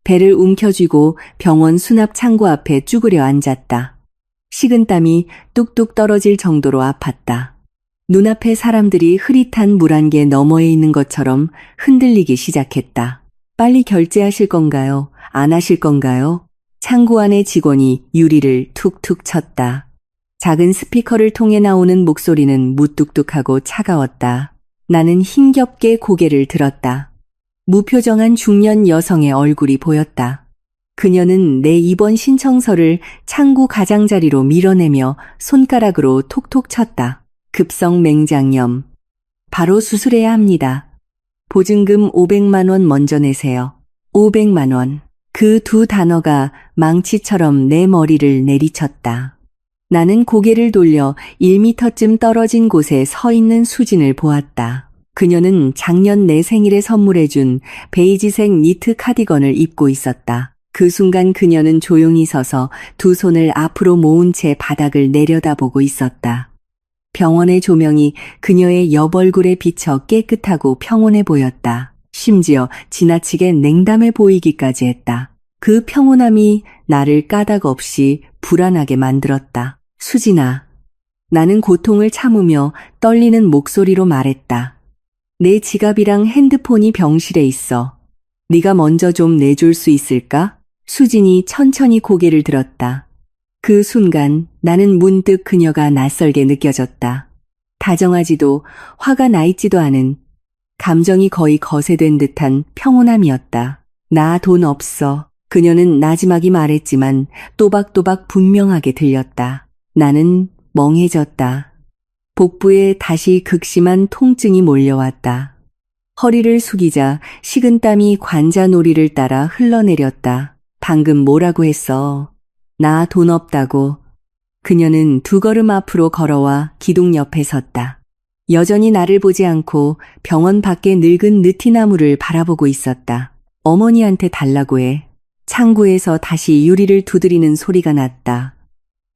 배를 움켜쥐고 병원 수납 창고 앞에 쭈그려 앉았다. 식은땀이 뚝뚝 떨어질 정도로 아팠다. 눈앞에 사람들이 흐릿한 물 한 개 너머에 있는 것처럼 흔들리기 시작했다. 빨리 결제하실 건가요? 안 하실 건가요? 창고 안의 직원이 유리를 툭툭 쳤다. 작은 스피커를 통해 나오는 목소리는 무뚝뚝하고 차가웠다. 나는 힘겹게 고개를 들었다. 무표정한 중년 여성의 얼굴이 보였다. 그녀는 내 입원 신청서를 창고 가장자리로 밀어내며 손가락으로 톡톡 쳤다. 급성 맹장염. 바로 수술해야 합니다. 보증금 500만 원 먼저 내세요. 500만 원. 그 두 단어가 망치처럼 내 머리를 내리쳤다. 나는 고개를 돌려 1미터쯤 떨어진 곳에 서 있는 수진을 보았다. 그녀는 작년 내 생일에 선물해준 베이지색 니트 카디건을 입고 있었다. 그 순간 그녀는 조용히 서서 두 손을 앞으로 모은 채 바닥을 내려다보고 있었다. 병원의 조명이 그녀의 옆얼굴에 비쳐 깨끗하고 평온해 보였다. 심지어 지나치게 냉담해 보이기까지 했다. 그 평온함이 나를 까닭 없이 불안하게 만들었다. 수진아. 나는 고통을 참으며 떨리는 목소리로 말했다. 내 지갑이랑 핸드폰이 병실에 있어. 네가 먼저 좀 내줄 수 있을까? 수진이 천천히 고개를 들었다. 그 순간 나는 문득 그녀가 낯설게 느껴졌다. 다정하지도 화가 나 있지도 않은 감정이 거의 거세된 듯한 평온함이었다. 나 돈 없어. 그녀는 나지막이 말했지만 또박또박 분명하게 들렸다. 나는 멍해졌다. 복부에 다시 극심한 통증이 몰려왔다. 허리를 숙이자 식은땀이 관자놀이를 따라 흘러내렸다. 방금 뭐라고 했어? 나 돈 없다고. 그녀는 두 걸음 앞으로 걸어와 기둥 옆에 섰다. 여전히 나를 보지 않고 병원 밖의 늙은 느티나무를 바라보고 있었다. 어머니한테 달라고 해. 창고에서 다시 유리를 두드리는 소리가 났다.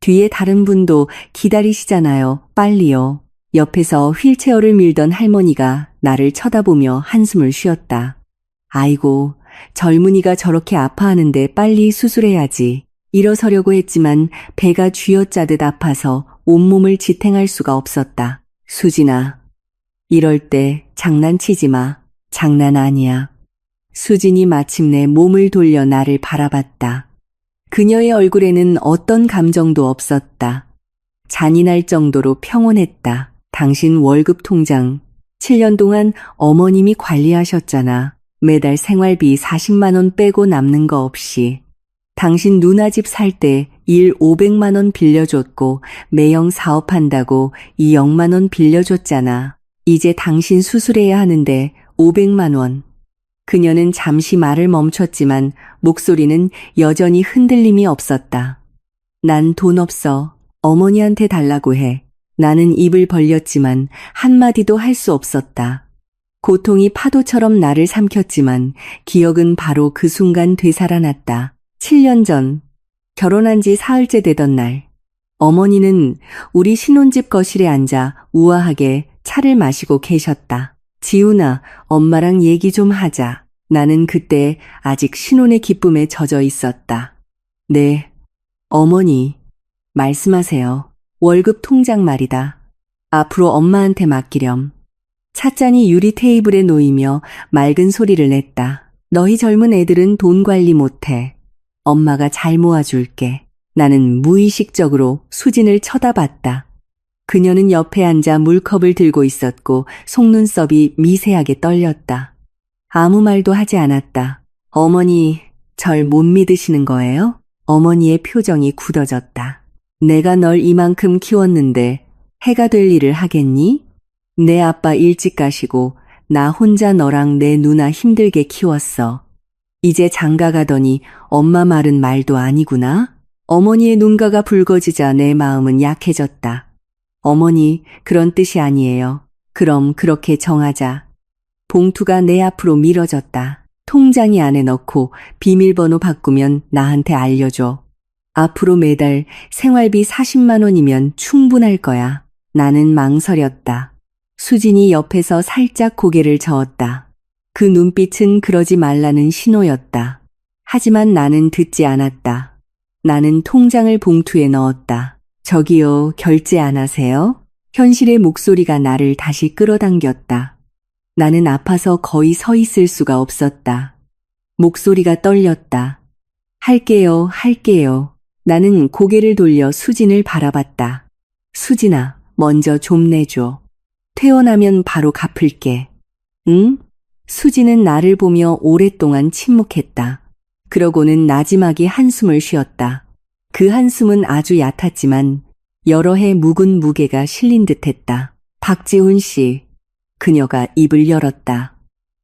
뒤에 다른 분도 기다리시잖아요. 빨리요. 옆에서 휠체어를 밀던 할머니가 나를 쳐다보며 한숨을 쉬었다. 아이고, 젊은이가 저렇게 아파하는데 빨리 수술해야지. 일어서려고 했지만 배가 쥐어짜듯 아파서 온몸을 지탱할 수가 없었다. 수진아, 이럴 때 장난치지 마. 장난 아니야. 수진이 마침내 몸을 돌려 나를 바라봤다. 그녀의 얼굴에는 어떤 감정도 없었다. 잔인할 정도로 평온했다. 당신 월급 통장 7년 동안 어머님이 관리하셨잖아. 매달 생활비 40만 원 빼고 남는 거 없이. 당신 누나 집 살 때 일 500만 원 빌려줬고 매형 사업한다고 2억만 원 빌려줬잖아. 이제 당신 수술해야 하는데 500만 원. 그녀는 잠시 말을 멈췄지만 목소리는 여전히 흔들림이 없었다. 난 돈 없어. 어머니한테 달라고 해. 나는 입을 벌렸지만 한마디도 할 수 없었다. 고통이 파도처럼 나를 삼켰지만 기억은 바로 그 순간 되살아났다. 7년 전, 결혼한 지 사흘째 되던 날, 어머니는 우리 신혼집 거실에 앉아 우아하게 차를 마시고 계셨다. 지훈아, 엄마랑 얘기 좀 하자. 나는 그때 아직 신혼의 기쁨에 젖어 있었다. 네, 어머니, 말씀하세요. 월급 통장 말이다. 앞으로 엄마한테 맡기렴. 찻잔이 유리 테이블에 놓이며 맑은 소리를 냈다. 너희 젊은 애들은 돈 관리 못해. 엄마가 잘 모아줄게. 나는 무의식적으로 수진을 쳐다봤다. 그녀는 옆에 앉아 물컵을 들고 있었고 속눈썹이 미세하게 떨렸다. 아무 말도 하지 않았다. 어머니, 절 못 믿으시는 거예요? 어머니의 표정이 굳어졌다. 내가 널 이만큼 키웠는데 해가 될 일을 하겠니? 내 아빠 일찍 가시고 나 혼자 너랑 내 누나 힘들게 키웠어. 이제 장가 가더니 엄마 말은 말도 아니구나? 어머니의 눈가가 붉어지자 내 마음은 약해졌다. 어머니, 그런 뜻이 아니에요. 그럼 그렇게 정하자. 봉투가 내 앞으로 밀어졌다. 통장이 안에 넣고 비밀번호 바꾸면 나한테 알려줘. 앞으로 매달 생활비 40만 원이면 충분할 거야. 나는 망설였다. 수진이 옆에서 살짝 고개를 저었다. 그 눈빛은 그러지 말라는 신호였다. 하지만 나는 듣지 않았다. 나는 통장을 봉투에 넣었다. 저기요, 결제 안 하세요? 현실의 목소리가 나를 다시 끌어당겼다. 나는 아파서 거의 서 있을 수가 없었다. 목소리가 떨렸다. 할게요, 할게요. 나는 고개를 돌려 수진을 바라봤다. 수진아, 먼저 좀 내줘. 퇴원하면 바로 갚을게. 응? 수진은 나를 보며 오랫동안 침묵했다. 그러고는 나지막이 한숨을 쉬었다. 그 한숨은 아주 얕았지만 여러 해 묵은 무게가 실린 듯했다. 박지훈 씨. 그녀가 입을 열었다.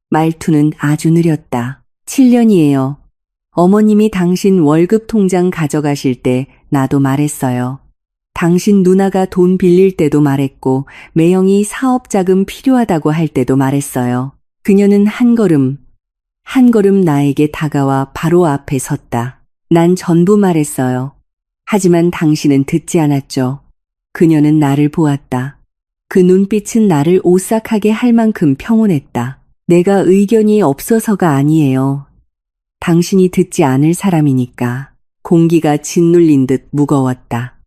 말투는 아주 느렸다. 7년이에요. 어머님이 당신 월급 통장 가져가실 때 나도 말했어요. 당신 누나가 돈 빌릴 때도 말했고 매형이 사업 자금 필요하다고 할 때도 말했어요. 그녀는 한 걸음 나에게 다가와 바로 앞에 섰다. 난 전부 말했어요. 하지만 당신은 듣지 않았죠. 그녀는 나를 보았다. 그 눈빛은 나를 오싹하게 할 만큼 평온했다. 내가 의견이 없어서가 아니에요. 당신이 듣지 않을 사람이니까. 공기가 짓눌린 듯 무거웠다.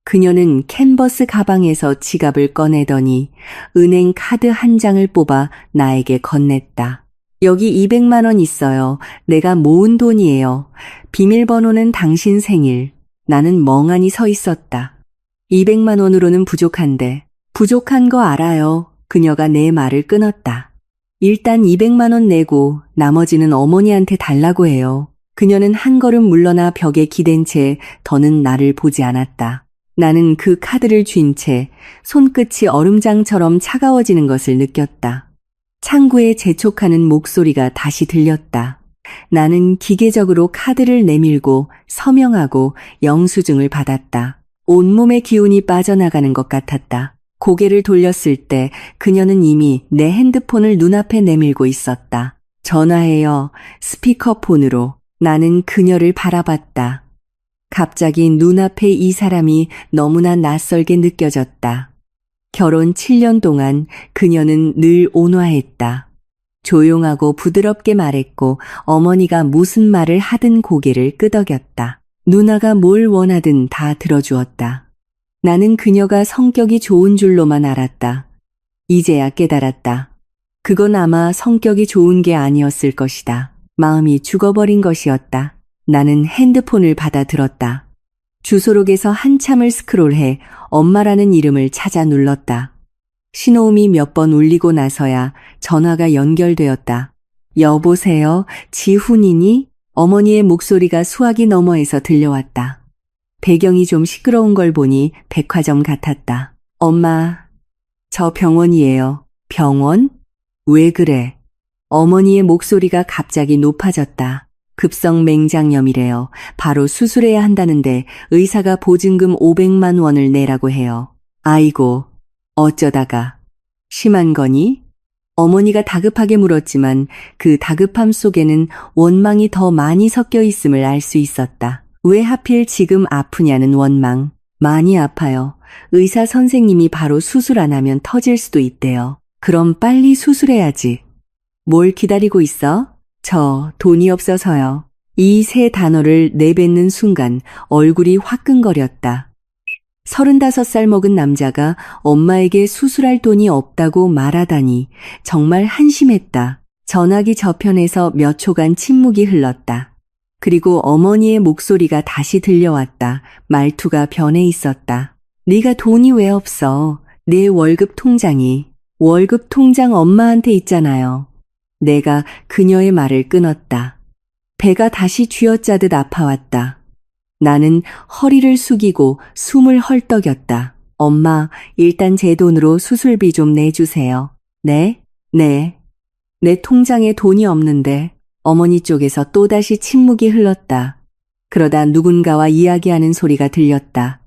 그녀는 캔버스 가방에서 지갑을 꺼내더니 은행 카드 한 장을 뽑아 나에게 건넸다. 여기 200만 원 있어요. 내가 모은 돈이에요. 비밀번호는 당신 생일. 나는 멍하니 서 있었다. 200만 원으로는 부족한데. 부족한 거 알아요. 그녀가 내 말을 끊었다. 일단 200만 원 내고 나머지는 어머니한테 달라고 해요. 그녀는 한 걸음 물러나 벽에 기댄 채 더는 나를 보지 않았다. 나는 그 카드를 쥔 채 손끝이 얼음장처럼 차가워지는 것을 느꼈다. 창구에 재촉하는 목소리가 다시 들렸다. 나는 기계적으로 카드를 내밀고 서명하고 영수증을 받았다. 온몸의 기운이 빠져나가는 것 같았다. 고개를 돌렸을 때 그녀는 이미 내 핸드폰을 눈앞에 내밀고 있었다. 전화해요. 스피커폰으로. 나는 그녀를 바라봤다. 갑자기 눈앞에 이 사람이 너무나 낯설게 느껴졌다. 결혼 7년 동안 그녀는 늘 온화했다. 조용하고 부드럽게 말했고 어머니가 무슨 말을 하든 고개를 끄덕였다. 누나가 뭘 원하든 다 들어주었다. 나는 그녀가 성격이 좋은 줄로만 알았다. 이제야 깨달았다. 그건 아마 성격이 좋은 게 아니었을 것이다. 마음이 죽어버린 것이었다. 나는 핸드폰을 받아 들었다. 주소록에서 한참을 스크롤해 엄마라는 이름을 찾아 눌렀다. 신호음이 몇 번 울리고 나서야 전화가 연결되었다. 여보세요? 지훈이니? 어머니의 목소리가 수화기 너머에서 들려왔다. 배경이 좀 시끄러운 걸 보니 백화점 같았다. 엄마, 저 병원이에요. 병원? 왜 그래? 어머니의 목소리가 갑자기 높아졌다. 급성 맹장염이래요. 바로 수술해야 한다는데 의사가 보증금 500만 원을 내라고 해요. 아이고, 어쩌다가. 심한 거니? 어머니가 다급하게 물었지만 그 다급함 속에는 원망이 더 많이 섞여 있음을 알 수 있었다. 왜 하필 지금 아프냐는 원망. 많이 아파요. 의사 선생님이 바로 수술 안 하면 터질 수도 있대요. 그럼 빨리 수술해야지. 뭘 기다리고 있어? 저 돈이 없어서요. 이 세 단어를 내뱉는 순간 얼굴이 화끈거렸다. 35살 먹은 남자가 엄마에게 수술할 돈이 없다고 말하다니 정말 한심했다. 전화기 저편에서 몇 초간 침묵이 흘렀다. 그리고 어머니의 목소리가 다시 들려왔다. 말투가 변해 있었다. 네가 돈이 왜 없어? 내 월급 통장 엄마한테 있잖아요. 내가 그녀의 말을 끊었다. 배가 다시 쥐어짜듯 아파왔다. 나는 허리를 숙이고 숨을 헐떡였다. 엄마, 일단 제 돈으로 수술비 좀 내주세요. 네? 네. 내 통장에 돈이 없는데. 어머니 쪽에서 또다시 침묵이 흘렀다. 그러다 누군가와 이야기하는 소리가 들렸다.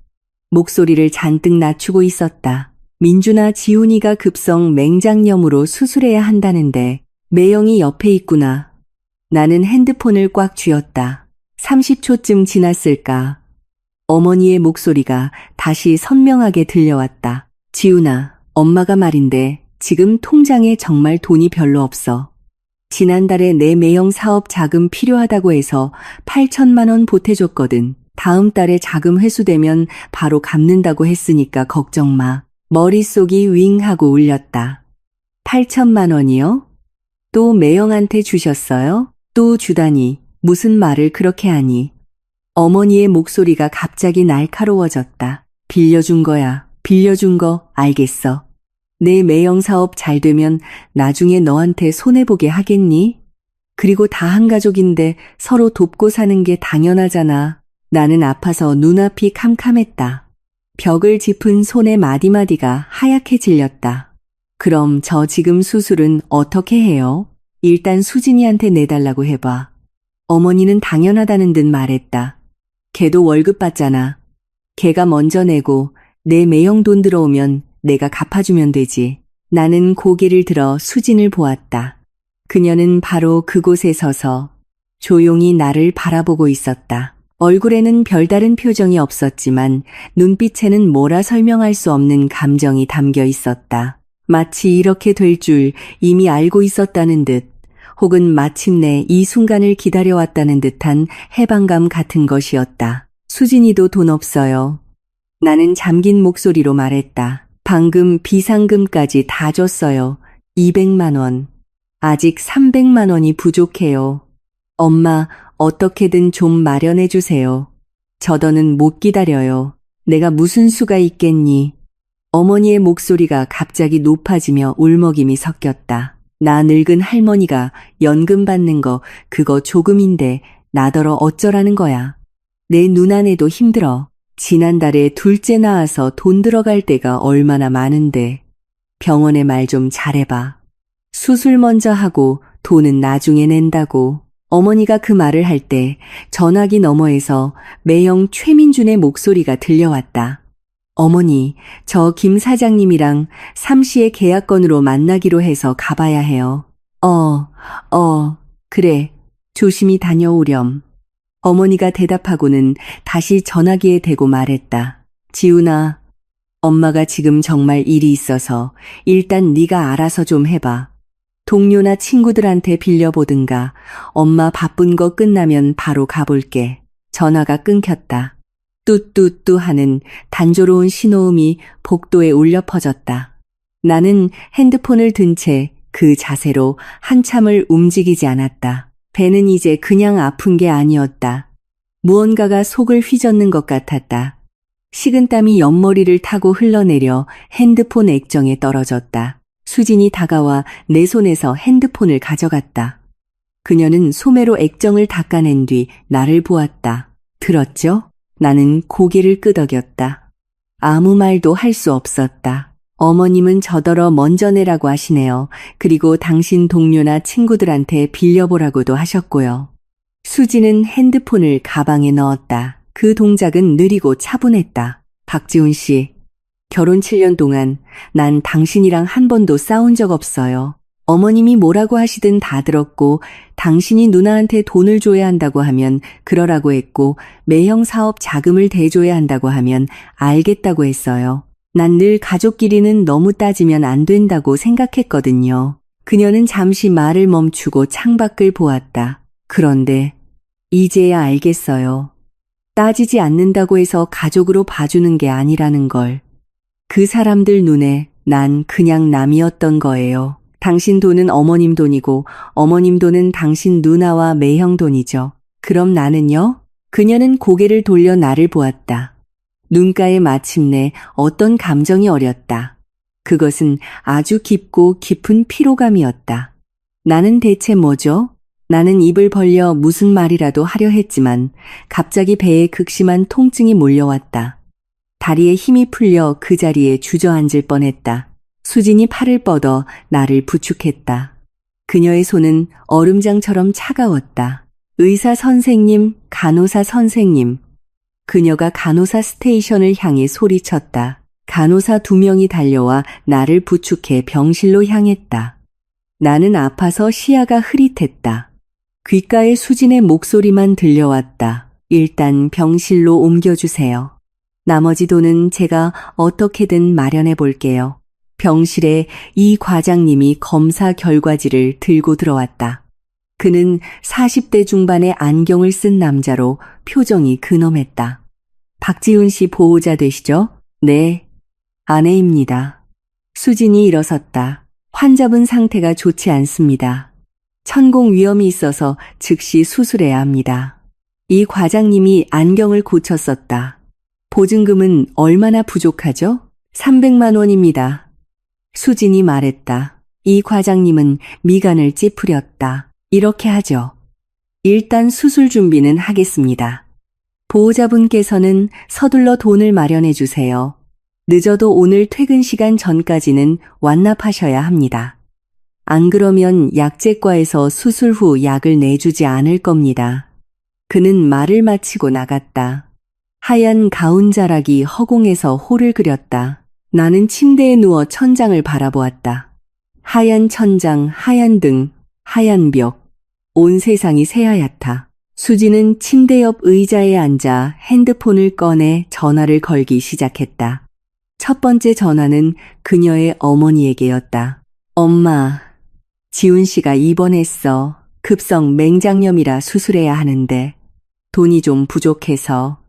목소리를 잔뜩 낮추고 있었다. 민주나 지훈이가 급성 맹장염으로 수술해야 한다는데 매형이 옆에 있구나. 나는 핸드폰을 꽉 쥐었다. 30초쯤 지났을까. 어머니의 목소리가 다시 선명하게 들려왔다. 지훈아, 엄마가 말인데 지금 통장에 정말 돈이 별로 없어. 지난달에 내 매형 사업 자금 필요하다고 해서 8천만 원 보태줬거든. 다음 달에 자금 회수되면 바로 갚는다고 했으니까 걱정 마. 머릿속이 윙 하고 울렸다. 8천만 원이요? 또 매형한테 주셨어요? 또 주다니 무슨 말을 그렇게 하니? 어머니의 목소리가 갑자기 날카로워졌다. 빌려준 거야. 빌려준 거 알겠어. 내 매형 사업 잘 되면 나중에 너한테 손해보게 하겠니? 그리고 다 한 가족인데 서로 돕고 사는 게 당연하잖아. 나는 아파서 눈앞이 캄캄했다. 벽을 짚은 손의 마디마디가 하얗게 질렸다. 그럼 저 지금 수술은 어떻게 해요? 일단 수진이한테 내달라고 해봐. 어머니는 당연하다는 듯 말했다. 걔도 월급 받잖아. 걔가 먼저 내고 내 매형 돈 들어오면 내가 갚아주면 되지. 나는 고개를 들어 수진을 보았다. 그녀는 바로 그곳에 서서 조용히 나를 바라보고 있었다. 얼굴에는 별다른 표정이 없었지만 눈빛에는 뭐라 설명할 수 없는 감정이 담겨 있었다. 마치 이렇게 될 줄 이미 알고 있었다는 듯, 혹은 마침내 이 순간을 기다려왔다는 듯한 해방감 같은 것이었다. 수진이도 돈 없어요. 나는 잠긴 목소리로 말했다. 방금 비상금까지 다 줬어요. 200만 원. 아직 300만 원이 부족해요. 엄마, 어떻게든 좀 마련해 주세요. 저 더는 못 기다려요. 내가 무슨 수가 있겠니? 어머니의 목소리가 갑자기 높아지며 울먹임이 섞였다. 나 늙은 할머니가 연금 받는 거 그거 조금인데 나더러 어쩌라는 거야. 내 누나네도 힘들어. 지난달에 둘째 낳아서 돈 들어갈 때가 얼마나 많은데. 병원에 말 좀 잘해봐. 수술 먼저 하고 돈은 나중에 낸다고. 어머니가 그 말을 할 때 전화기 너머에서 매형 최민준의 목소리가 들려왔다. 어머니, 저 김 사장님이랑 삼시의 계약건으로 만나기로 해서 가봐야 해요. 그래. 조심히 다녀오렴. 어머니가 대답하고는 다시 전화기에 대고 말했다. 지훈아, 엄마가 지금 정말 일이 있어서 일단 네가 알아서 좀 해봐. 동료나 친구들한테 빌려보든가 엄마 바쁜 거 끝나면 바로 가볼게. 전화가 끊겼다. 뚜뚜뚜 하는 단조로운 신호음이 복도에 울려 퍼졌다. 나는 핸드폰을 든 채 그 자세로 한참을 움직이지 않았다. 배는 이제 그냥 아픈 게 아니었다. 무언가가 속을 휘젓는 것 같았다. 식은땀이 옆머리를 타고 흘러내려 핸드폰 액정에 떨어졌다. 수진이 다가와 내 손에서 핸드폰을 가져갔다. 그녀는 소매로 액정을 닦아낸 뒤 나를 보았다. 들었죠? 나는 고개를 끄덕였다. 아무 말도 할 수 없었다. 어머님은 저더러 먼저 내라고 하시네요. 그리고 당신 동료나 친구들한테 빌려보라고도 하셨고요. 수지는 핸드폰을 가방에 넣었다. 그 동작은 느리고 차분했다. 박지훈 씨, 결혼 7년 동안 난 당신이랑 한 번도 싸운 적 없어요. 어머님이 뭐라고 하시든 다 들었고 당신이 누나한테 돈을 줘야 한다고 하면 그러라고 했고 매형 사업 자금을 대줘야 한다고 하면 알겠다고 했어요. 난 늘 가족끼리는 너무 따지면 안 된다고 생각했거든요. 그녀는 잠시 말을 멈추고 창밖을 보았다. 그런데 이제야 알겠어요. 따지지 않는다고 해서 가족으로 봐주는 게 아니라는 걸. 그 사람들 눈에 난 그냥 남이었던 거예요. 당신 돈은 어머님 돈이고 어머님 돈은 당신 누나와 매형 돈이죠. 그럼 나는요? 그녀는 고개를 돌려 나를 보았다. 눈가에 마침내 어떤 감정이 어렸다. 그것은 아주 깊고 깊은 피로감이었다. 나는 대체 뭐죠? 나는 입을 벌려 무슨 말이라도 하려 했지만 갑자기 배에 극심한 통증이 몰려왔다. 다리에 힘이 풀려 그 자리에 주저앉을 뻔했다. 수진이 팔을 뻗어 나를 부축했다. 그녀의 손은 얼음장처럼 차가웠다. 의사 선생님, 간호사 선생님. 그녀가 간호사 스테이션을 향해 소리쳤다. 간호사 2명이 달려와 나를 부축해 병실로 향했다. 나는 아파서 시야가 흐릿했다. 귓가에 수진의 목소리만 들려왔다. 일단 병실로 옮겨주세요. 나머지 돈은 제가 어떻게든 마련해 볼게요. 병실에 이 과장님이 검사 결과지를 들고 들어왔다. 그는 40대 중반의 안경을 쓴 남자로 표정이 근엄했다. 박지훈 씨 보호자 되시죠? 네, 아내입니다. 수진이 일어섰다. 환자분 상태가 좋지 않습니다. 천공 위험이 있어서 즉시 수술해야 합니다. 이 과장님이 안경을 고쳤었다. 보증금은 얼마나 부족하죠? 300만 원입니다. 수진이 말했다. 이 과장님은 미간을 찌푸렸다. 이렇게 하죠. 일단 수술 준비는 하겠습니다. 보호자분께서는 서둘러 돈을 마련해 주세요. 늦어도 오늘 퇴근 시간 전까지는 완납하셔야 합니다. 안 그러면 약제과에서 수술 후 약을 내주지 않을 겁니다. 그는 말을 마치고 나갔다. 하얀 가운 자락이 허공에서 호를 그렸다. 나는 침대에 누워 천장을 바라보았다. 하얀 천장, 하얀 등, 하얀 벽. 온 세상이 새하얗다. 수지는 침대 옆 의자에 앉아 핸드폰을 꺼내 전화를 걸기 시작했다. 첫 번째 전화는 그녀의 어머니에게였다. 엄마, 지훈 씨가 입원했어. 급성 맹장염이라 수술해야 하는데 돈이 좀 부족해서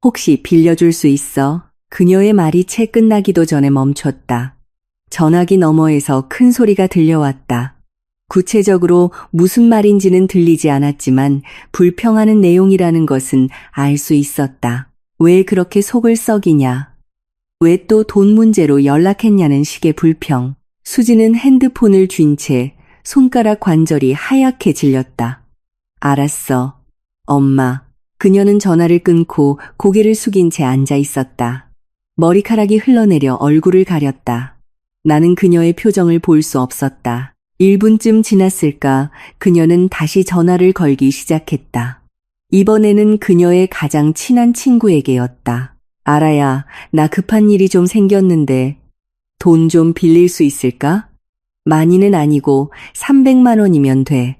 혹시 빌려줄 수 있어? 그녀의 말이 채 끝나기도 전에 멈췄다. 전화기 너머에서 큰 소리가 들려왔다. 구체적으로 무슨 말인지는 들리지 않았지만 불평하는 내용이라는 것은 알 수 있었다. 왜 그렇게 속을 썩이냐? 왜 또 돈 문제로 연락했냐는 식의 불평. 수지는 핸드폰을 쥔 채 손가락 관절이 하얗게 질렸다. 알았어, 엄마. 그녀는 전화를 끊고 고개를 숙인 채 앉아 있었다. 머리카락이 흘러내려 얼굴을 가렸다. 나는 그녀의 표정을 볼 수 없었다. 1분쯤 지났을까 그녀는 다시 전화를 걸기 시작했다. 이번에는 그녀의 가장 친한 친구에게였다. 알아야, 나 급한 일이 좀 생겼는데 돈 좀 빌릴 수 있을까? 많이는 아니고 300만 원이면 돼.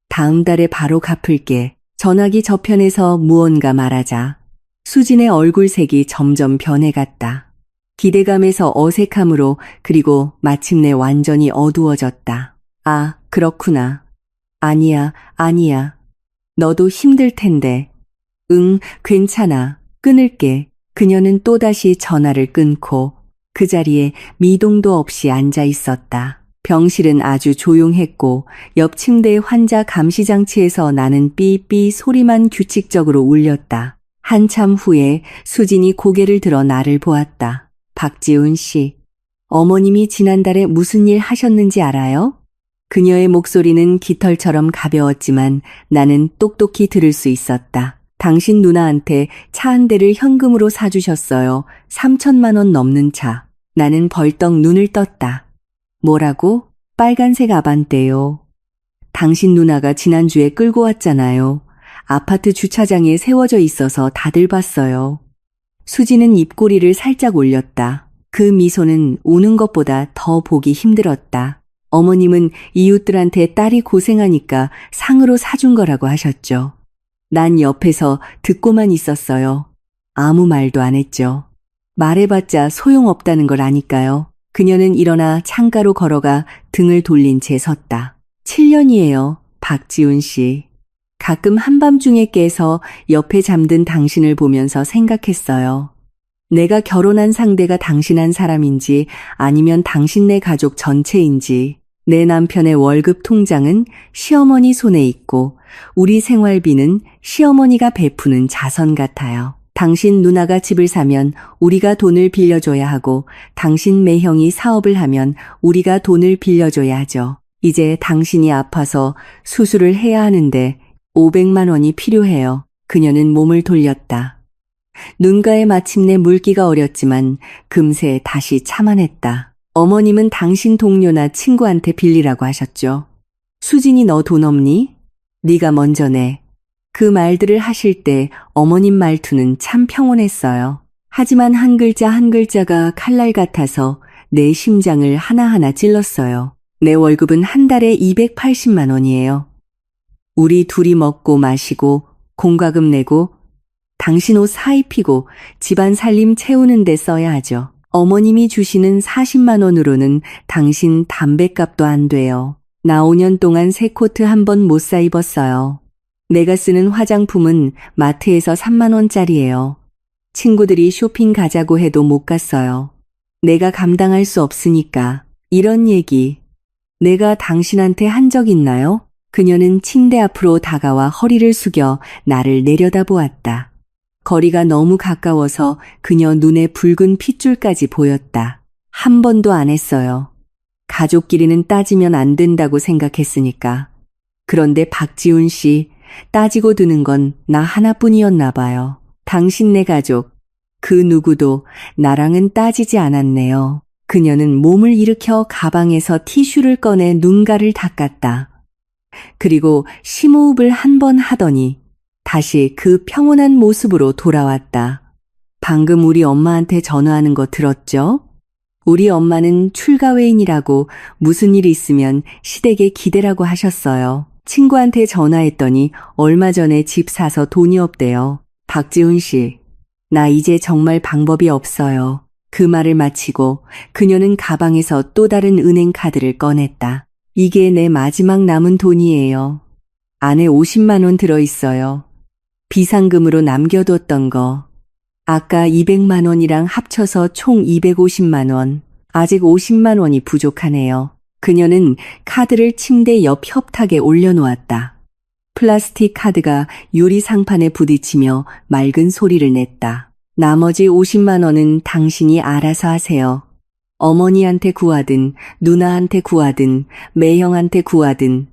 다음 달에 바로 갚을게. 전화기 저편에서 무언가 말하자 수진의 얼굴색이 점점 변해갔다. 기대감에서 어색함으로 그리고 마침내 완전히 어두워졌다. 아, 그렇구나. 아니야. 너도 힘들 텐데. 응, 괜찮아. 끊을게. 그녀는 또다시 전화를 끊고 그 자리에 미동도 없이 앉아 있었다. 병실은 아주 조용했고 옆 침대의 환자 감시장치에서 나는 삐삐 소리만 규칙적으로 울렸다. 한참 후에 수진이 고개를 들어 나를 보았다. 박지훈 씨, 어머님이 지난달에 무슨 일 하셨는지 알아요? 그녀의 목소리는 깃털처럼 가벼웠지만 나는 똑똑히 들을 수 있었다. 당신 누나한테 차 한 대를 현금으로 사주셨어요. 3천만 원 넘는 차. 나는 벌떡 눈을 떴다. 뭐라고? 빨간색 아반떼요. 당신 누나가 지난주에 끌고 왔잖아요. 아파트 주차장에 세워져 있어서 다들 봤어요. 수지는 입꼬리를 살짝 올렸다. 그 미소는 우는 것보다 더 보기 힘들었다. 어머님은 이웃들한테 딸이 고생하니까 상으로 사준 거라고 하셨죠. 난 옆에서 듣고만 있었어요. 아무 말도 안 했죠. 말해봤자 소용없다는 걸 아니까요. 그녀는 일어나 창가로 걸어가 등을 돌린 채 섰다. 7년이에요, 박지훈 씨. 가끔 한밤중에 깨서 옆에 잠든 당신을 보면서 생각했어요. 내가 결혼한 상대가 당신한 사람인지 아니면 당신네 가족 전체인지. 내 남편의 월급 통장은 시어머니 손에 있고 우리 생활비는 시어머니가 베푸는 자선 같아요. 당신 누나가 집을 사면 우리가 돈을 빌려줘야 하고 당신 매형이 사업을 하면 우리가 돈을 빌려줘야 하죠. 이제 당신이 아파서 수술을 해야 하는데 500만 원이 필요해요. 그녀는 몸을 돌렸다. 눈가에 마침내 물기가 어렸지만 금세 다시 참아냈다. 어머님은 당신 동료나 친구한테 빌리라고 하셨죠. 수진이 너 돈 없니? 네가 먼저 내. 그 말들을 하실 때 어머님 말투는 참 평온했어요. 하지만 한 글자 한 글자가 칼날 같아서 내 심장을 하나하나 찔렀어요. 내 월급은 한 달에 280만 원이에요. 우리 둘이 먹고 마시고 공과금 내고 당신 옷 사입히고 집안 살림 채우는 데 써야 하죠. 어머님이 주시는 40만 원으로는 당신 담뱃값도 안 돼요. 나 5년 동안 새 코트 한 번 못 사 입었어요. 내가 쓰는 화장품은 마트에서 3만 원짜리예요. 친구들이 쇼핑 가자고 해도 못 갔어요. 내가 감당할 수 없으니까. 이런 얘기 내가 당신한테 한 적 있나요? 그녀는 침대 앞으로 다가와 허리를 숙여 나를 내려다보았다. 거리가 너무 가까워서 그녀 눈에 붉은 핏줄까지 보였다. 한 번도 안 했어요. 가족끼리는 따지면 안 된다고 생각했으니까. 그런데 박지훈 씨, 따지고 드는 건 나 하나뿐이었나 봐요. 당신네 가족, 그 누구도 나랑은 따지지 않았네요. 그녀는 몸을 일으켜 가방에서 티슈를 꺼내 눈가를 닦았다. 그리고 심호흡을 한 번 하더니 다시 그 평온한 모습으로 돌아왔다. 방금 우리 엄마한테 전화하는 거 들었죠? 우리 엄마는 출가회인이라고 무슨 일 있으면 시댁에 기대라고 하셨어요. 친구한테 전화했더니 얼마 전에 집 사서 돈이 없대요. 박지훈 씨, 나 이제 정말 방법이 없어요. 그 말을 마치고 그녀는 가방에서 또 다른 은행 카드를 꺼냈다. 이게 내 마지막 남은 돈이에요. 안에 50만 원 들어있어요. 비상금으로 남겨뒀던 거. 아까 200만 원이랑 합쳐서 총 250만 원. 아직 50만 원이 부족하네요. 그녀는 카드를 침대 옆 협탁에 올려놓았다. 플라스틱 카드가 유리 상판에 부딪히며 맑은 소리를 냈다. 나머지 50만 원은 당신이 알아서 하세요. 어머니한테 구하든 누나한테 구하든 매형한테 구하든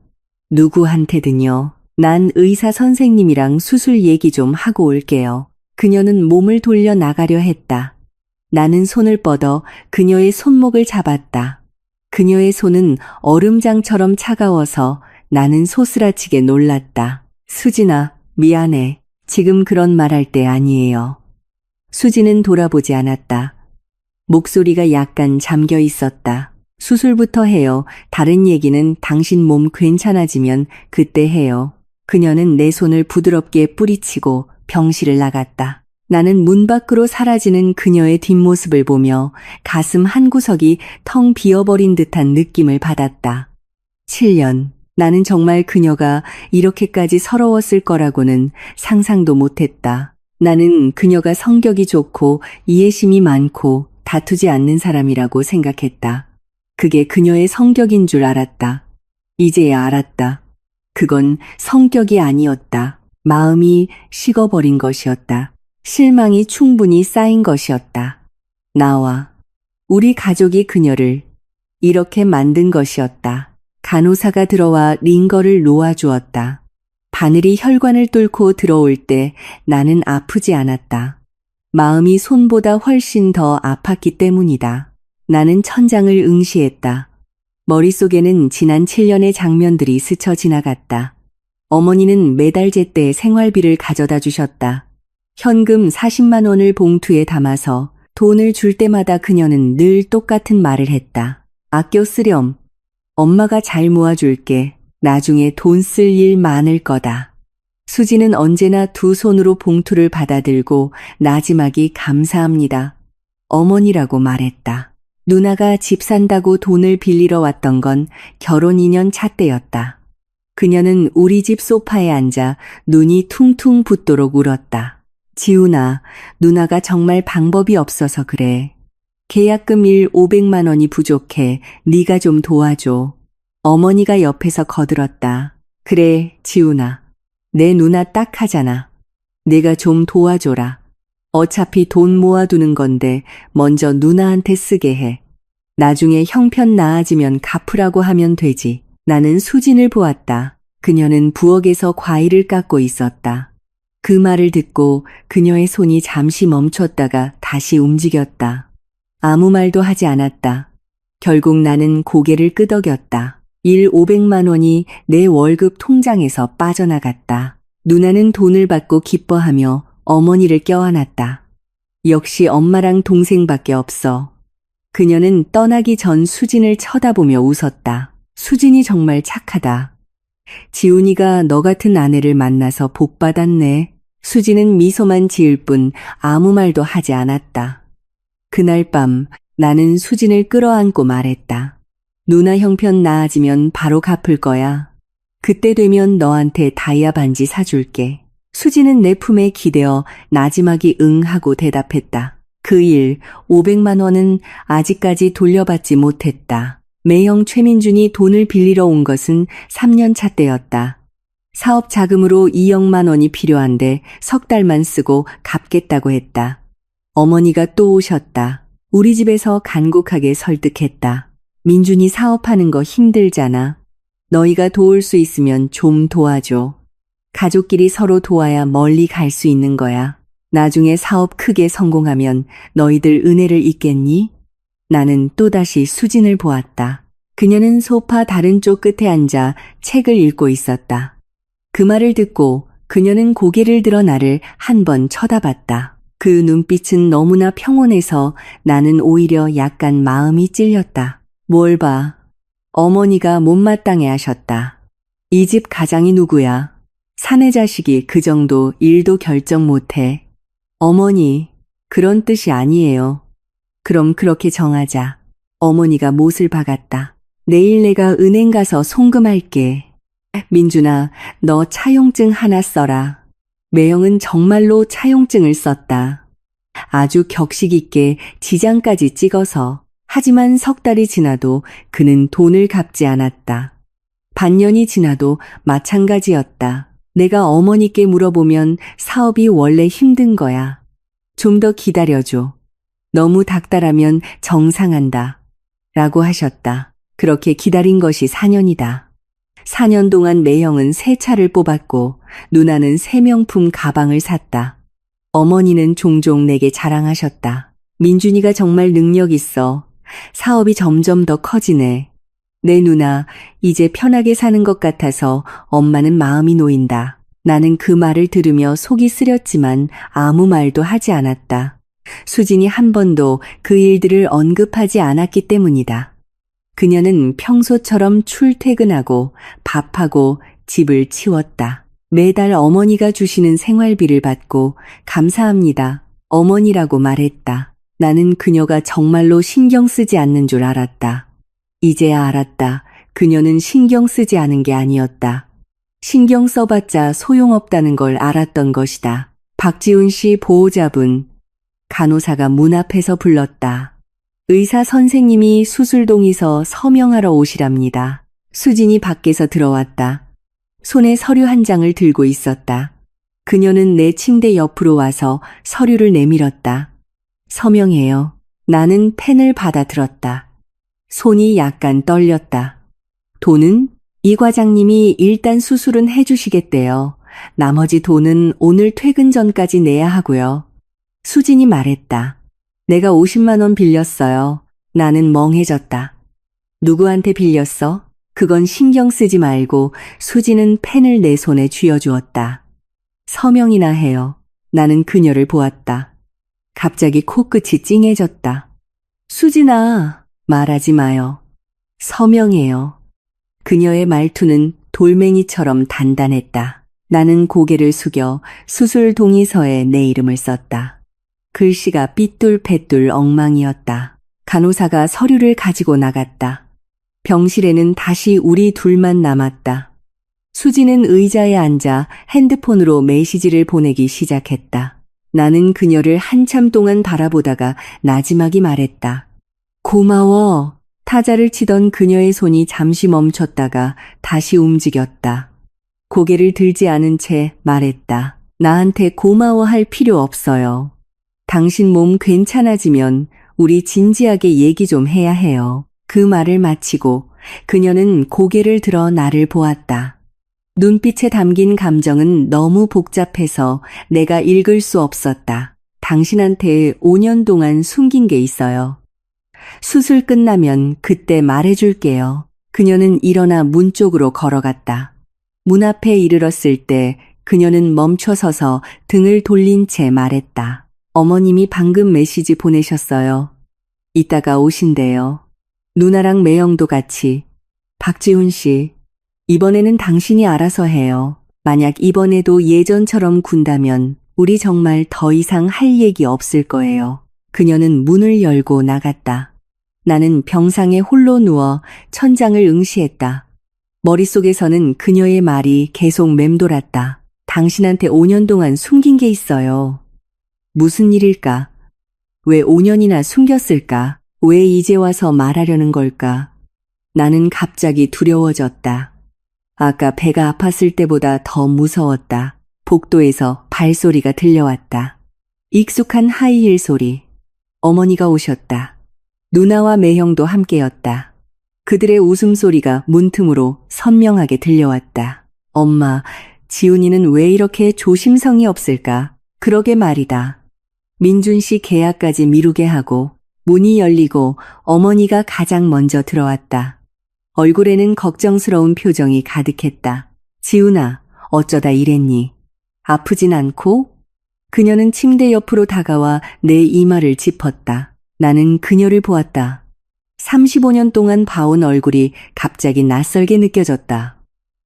누구한테든요. 난 의사 선생님이랑 수술 얘기 좀 하고 올게요. 그녀는 몸을 돌려 나가려 했다. 나는 손을 뻗어 그녀의 손목을 잡았다. 그녀의 손은 얼음장처럼 차가워서 나는 소스라치게 놀랐다. 수진아, 미안해. 지금 그런 말할 때 아니에요. 수진은 돌아보지 않았다. 목소리가 약간 잠겨 있었다. 수술부터 해요. 다른 얘기는 당신 몸 괜찮아지면 그때 해요. 그녀는 내 손을 부드럽게 뿌리치고 병실을 나갔다. 나는 문 밖으로 사라지는 그녀의 뒷모습을 보며 가슴 한구석이 텅 비어버린 듯한 느낌을 받았다. 7년. 나는 정말 그녀가 이렇게까지 서러웠을 거라고는 상상도 못했다. 나는 그녀가 성격이 좋고 이해심이 많고 다투지 않는 사람이라고 생각했다. 그게 그녀의 성격인 줄 알았다. 이제야 알았다. 그건 성격이 아니었다. 마음이 식어버린 것이었다. 실망이 충분히 쌓인 것이었다. 나와 우리 가족이 그녀를 이렇게 만든 것이었다. 간호사가 들어와 링거를 놓아주었다. 바늘이 혈관을 뚫고 들어올 때 나는 아프지 않았다. 마음이 손보다 훨씬 더 아팠기 때문이다. 나는 천장을 응시했다. 머릿속에는 지난 7년의 장면들이 스쳐 지나갔다. 어머니는 매달 제때 생활비를 가져다 주셨다. 현금 40만 원을 봉투에 담아서 돈을 줄 때마다 그녀는 늘 똑같은 말을 했다. 아껴 쓰렴. 엄마가 잘 모아줄게. 나중에 돈 쓸 일 많을 거다. 수지는 언제나 두 손으로 봉투를 받아들고 나지막이 감사합니다. 어머니라고 말했다. 누나가 집 산다고 돈을 빌리러 왔던 건 결혼 2년 차 때였다. 그녀는 우리 집 소파에 앉아 눈이 퉁퉁 붓도록 울었다. 지훈아, 누나가 정말 방법이 없어서 그래. 계약금 일 500만 원이 부족해. 네가 좀 도와줘. 어머니가 옆에서 거들었다. 그래, 지훈아. 내 누나 딱 하잖아. 내가 좀 도와줘라. 어차피 돈 모아두는 건데 먼저 누나한테 쓰게 해. 나중에 형편 나아지면 갚으라고 하면 되지. 나는 수진을 보았다. 그녀는 부엌에서 과일을 깎고 있었다. 그 말을 듣고 그녀의 손이 잠시 멈췄다가 다시 움직였다. 아무 말도 하지 않았다. 결국 나는 고개를 끄덕였다. 일 500만 원이 내 월급 통장에서 빠져나갔다. 누나는 돈을 받고 기뻐하며 어머니를 껴안았다. 역시 엄마랑 동생밖에 없어. 그녀는 떠나기 전 수진을 쳐다보며 웃었다. 수진이 정말 착하다. 지훈이가 너 같은 아내를 만나서 복 받았네. 수진은 미소만 지을 뿐 아무 말도 하지 않았다. 그날 밤 나는 수진을 끌어안고 말했다. 누나 형편 나아지면 바로 갚을 거야. 그때 되면 너한테 다이아 반지 사줄게. 수진은 내 품에 기대어 나지막이 응 하고 대답했다. 그 일 500만 원은 아직까지 돌려받지 못했다. 매형 최민준이 돈을 빌리러 온 것은 3년 차 때였다. 사업 자금으로 2억만 원이 필요한데 석 달만 쓰고 갚겠다고 했다. 어머니가 또 오셨다. 우리 집에서 간곡하게 설득했다. 민준이 사업하는 거 힘들잖아. 너희가 도울 수 있으면 좀 도와줘. 가족끼리 서로 도와야 멀리 갈 수 있는 거야. 나중에 사업 크게 성공하면 너희들 은혜를 잊겠니? 나는 또다시 수진을 보았다. 그녀는 소파 다른 쪽 끝에 앉아 책을 읽고 있었다. 그 말을 듣고 그녀는 고개를 들어 나를 한 번 쳐다봤다. 그 눈빛은 너무나 평온해서 나는 오히려 약간 마음이 찔렸다. 뭘 봐. 어머니가 못마땅해 하셨다. 이 집 가장이 누구야? 사내 자식이 그 정도 일도 결정 못해. 어머니, 그런 뜻이 아니에요. 그럼 그렇게 정하자. 어머니가 못을 박았다. 내일 내가 은행 가서 송금할게. 민준아, 너 차용증 하나 써라. 매형은 정말로 차용증을 썼다. 아주 격식 있게 지장까지 찍어서. 하지만 석 달이 지나도 그는 돈을 갚지 않았다. 반년이 지나도 마찬가지였다. 내가 어머니께 물어보면 사업이 원래 힘든 거야. 좀 더 기다려줘. 너무 닥달하면 정상한다. 라고 하셨다. 그렇게 기다린 것이 4년이다. 4년 동안 매형은 새 차를 뽑았고 누나는 새 명품 가방을 샀다. 어머니는 종종 내게 자랑하셨다. 민준이가 정말 능력 있어. 사업이 점점 더 커지네. 내 누나, 이제 편하게 사는 것 같아서 엄마는 마음이 놓인다. 나는 그 말을 들으며 속이 쓰렸지만 아무 말도 하지 않았다. 수진이 한 번도 그 일들을 언급하지 않았기 때문이다. 그녀는 평소처럼 출퇴근하고 밥하고 집을 치웠다. 매달 어머니가 주시는 생활비를 받고 감사합니다. 어머니라고 말했다. 나는 그녀가 정말로 신경 쓰지 않는 줄 알았다. 이제야 알았다. 그녀는 신경 쓰지 않은 게 아니었다. 신경 써봤자 소용없다는 걸 알았던 것이다. 박지훈 씨 보호자분, 간호사가 문 앞에서 불렀다. 의사 선생님이 수술동에서 서명하러 오시랍니다. 수진이 밖에서 들어왔다. 손에 서류 한 장을 들고 있었다. 그녀는 내 침대 옆으로 와서 서류를 내밀었다. 서명해요. 나는 펜을 받아들었다. 손이 약간 떨렸다. 돈은? 이 과장님이 일단 수술은 해주시겠대요. 나머지 돈은 오늘 퇴근 전까지 내야 하고요. 수진이 말했다. 내가 50만 원 빌렸어요. 나는 멍해졌다. 누구한테 빌렸어? 그건 신경 쓰지 말고 수진은 펜을 내 손에 쥐어주었다. 서명이나 해요. 나는 그녀를 보았다. 갑자기 코끝이 찡해졌다. 수진아, 말하지 마요. 서명해요. 그녀의 말투는 돌멩이처럼 단단했다. 나는 고개를 숙여 수술 동의서에 내 이름을 썼다. 글씨가 삐뚤빼뚤 엉망이었다. 간호사가 서류를 가지고 나갔다. 병실에는 다시 우리 둘만 남았다. 수지는 의자에 앉아 핸드폰으로 메시지를 보내기 시작했다. 나는 그녀를 한참 동안 바라보다가 나지막이 말했다. 고마워. 타자를 치던 그녀의 손이 잠시 멈췄다가 다시 움직였다. 고개를 들지 않은 채 말했다. 나한테 고마워할 필요 없어요. 당신 몸 괜찮아지면 우리 진지하게 얘기 좀 해야 해요. 그 말을 마치고 그녀는 고개를 들어 나를 보았다. 눈빛에 담긴 감정은 너무 복잡해서 내가 읽을 수 없었다. 당신한테 5년 동안 숨긴 게 있어요. 수술 끝나면 그때 말해줄게요. 그녀는 일어나 문 쪽으로 걸어갔다. 문 앞에 이르렀을 때 그녀는 멈춰서서 등을 돌린 채 말했다. 어머님이 방금 메시지 보내셨어요. 이따가 오신대요. 누나랑 매형도 같이. 박지훈 씨, 이번에는 당신이 알아서 해요. 만약 이번에도 예전처럼 군다면 우리 정말 더 이상 할 얘기 없을 거예요. 그녀는 문을 열고 나갔다. 나는 병상에 홀로 누워 천장을 응시했다. 머릿속에서는 그녀의 말이 계속 맴돌았다. 당신한테 5년 동안 숨긴 게 있어요. 무슨 일일까? 왜 5년이나 숨겼을까? 왜 이제 와서 말하려는 걸까? 나는 갑자기 두려워졌다. 아까 배가 아팠을 때보다 더 무서웠다. 복도에서 발소리가 들려왔다. 익숙한 하이힐 소리. 어머니가 오셨다. 누나와 매형도 함께였다. 그들의 웃음소리가 문틈으로 선명하게 들려왔다. 엄마, 지훈이는 왜 이렇게 조심성이 없을까? 그러게 말이다. 민준 씨 계약까지 미루게 하고 문이 열리고 어머니가 가장 먼저 들어왔다. 얼굴에는 걱정스러운 표정이 가득했다. 지훈아, 어쩌다 이랬니? 아프진 않고? 그녀는 침대 옆으로 다가와 내 이마를 짚었다. 나는 그녀를 보았다. 35년 동안 봐온 얼굴이 갑자기 낯설게 느껴졌다.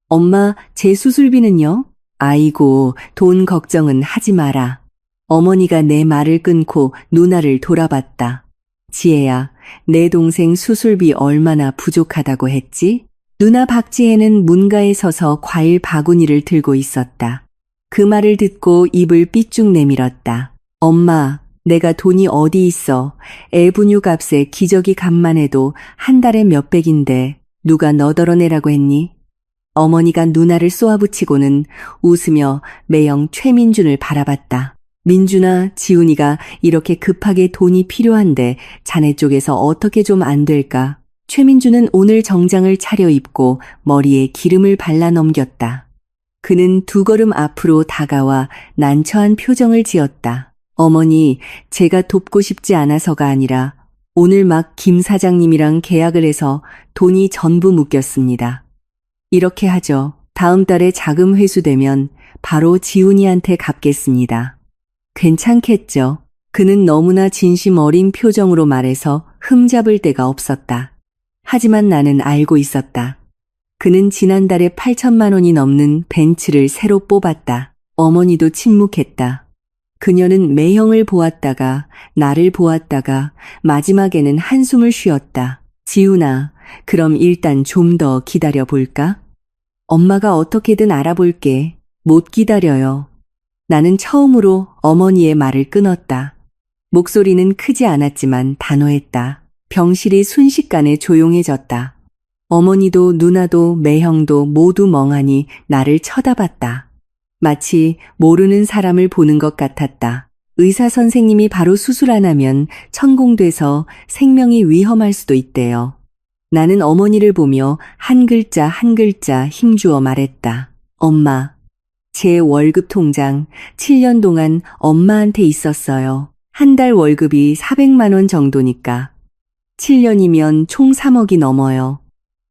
엄마, 제 수술비는요? 아이고, 돈 걱정은 하지 마라. 어머니가 내 말을 끊고 누나를 돌아봤다. 지혜야, 내 동생 수술비 얼마나 부족하다고 했지? 누나 박지혜는 문가에 서서 과일 바구니를 들고 있었다. 그 말을 듣고 입을 삐쭉 내밀었다. 엄마, 내가 돈이 어디 있어. 애 분유 값에 기저귀 값만 해도 한 달에 몇백인데 누가 너더러 내라고 했니? 어머니가 누나를 쏘아붙이고는 웃으며 매형 최민준을 바라봤다. 민준아, 지훈이가 이렇게 급하게 돈이 필요한데 자네 쪽에서 어떻게 좀 안 될까? 최민준은 오늘 정장을 차려입고 머리에 기름을 발라 넘겼다. 그는 두 걸음 앞으로 다가와 난처한 표정을 지었다. 어머니, 제가 돕고 싶지 않아서가 아니라 오늘 막 김 사장님이랑 계약을 해서 돈이 전부 묶였습니다. 이렇게 하죠. 다음 달에 자금 회수되면 바로 지훈이한테 갚겠습니다. 괜찮겠죠. 그는 너무나 진심 어린 표정으로 말해서 흠잡을 데가 없었다. 하지만 나는 알고 있었다. 그는 지난달에 8천만 원이 넘는 벤츠를 새로 뽑았다. 어머니도 침묵했다. 그녀는 매형을 보았다가 나를 보았다가 마지막에는 한숨을 쉬었다. 지훈아, 그럼 일단 좀 더 기다려 볼까? 엄마가 어떻게든 알아볼게. 못 기다려요. 나는 처음으로 어머니의 말을 끊었다. 목소리는 크지 않았지만 단호했다. 병실이 순식간에 조용해졌다. 어머니도 누나도 매형도 모두 멍하니 나를 쳐다봤다. 마치 모르는 사람을 보는 것 같았다. 의사 선생님이 바로 수술 안 하면 천공돼서 생명이 위험할 수도 있대요. 나는 어머니를 보며 한 글자 한 글자 힘주어 말했다. 엄마, 제 월급 통장 7년 동안 엄마한테 있었어요. 한 달 월급이 400만 원 정도니까. 7년이면 총 3억이 넘어요.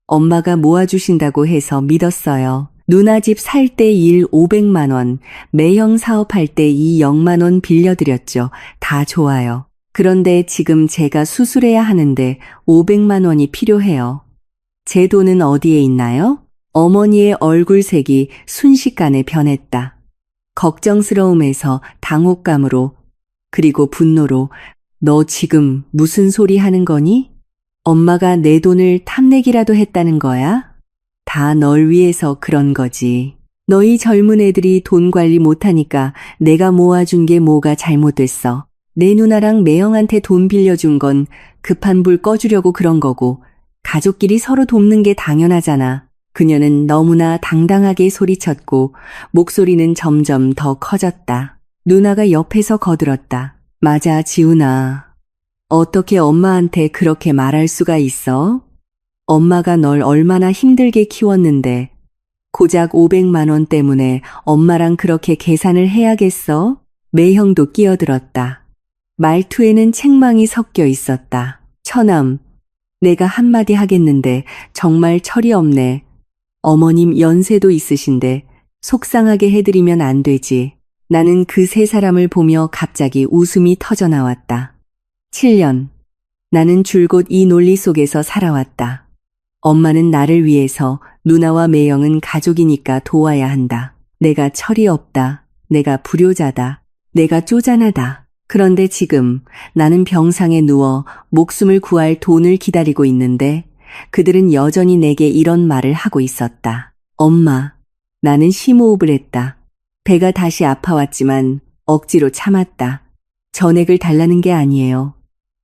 엄마가 모아주신다고 해서 믿었어요. 누나 집 살 때 일 500만 원, 매형 사업할 때 0만 원 빌려드렸죠. 다 좋아요. 그런데 지금 제가 수술해야 하는데 500만 원이 필요해요. 제 돈은 어디에 있나요? 어머니의 얼굴색이 순식간에 변했다. 걱정스러움에서 당혹감으로 그리고 분노로 너 지금 무슨 소리 하는 거니? 엄마가 내 돈을 탐내기라도 했다는 거야? 다 널 위해서 그런 거지. 너희 젊은 애들이 돈 관리 못하니까 내가 모아준 게 뭐가 잘못됐어. 내 누나랑 매형한테 돈 빌려준 건 급한 불 꺼주려고 그런 거고 가족끼리 서로 돕는 게 당연하잖아. 그녀는 너무나 당당하게 소리쳤고 목소리는 점점 더 커졌다. 누나가 옆에서 거들었다. 맞아, 지훈아. 어떻게 엄마한테 그렇게 말할 수가 있어? 엄마가 널 얼마나 힘들게 키웠는데 고작 500만 원 때문에 엄마랑 그렇게 계산을 해야겠어? 매형도 끼어들었다. 말투에는 책망이 섞여 있었다. 처남, 내가 한마디 하겠는데 정말 철이 없네. 어머님 연세도 있으신데 속상하게 해드리면 안 되지. 나는 그 세 사람을 보며 갑자기 웃음이 터져 나왔다. 7년. 나는 줄곧 이 논리 속에서 살아왔다. 엄마는 나를 위해서, 누나와 매형은 가족이니까 도와야 한다. 내가 철이 없다. 내가 불효자다. 내가 쪼잔하다. 그런데 지금 나는 병상에 누워 목숨을 구할 돈을 기다리고 있는데 그들은 여전히 내게 이런 말을 하고 있었다. 엄마, 나는 심호흡을 했다. 배가 다시 아파왔지만 억지로 참았다. 전액을 달라는 게 아니에요.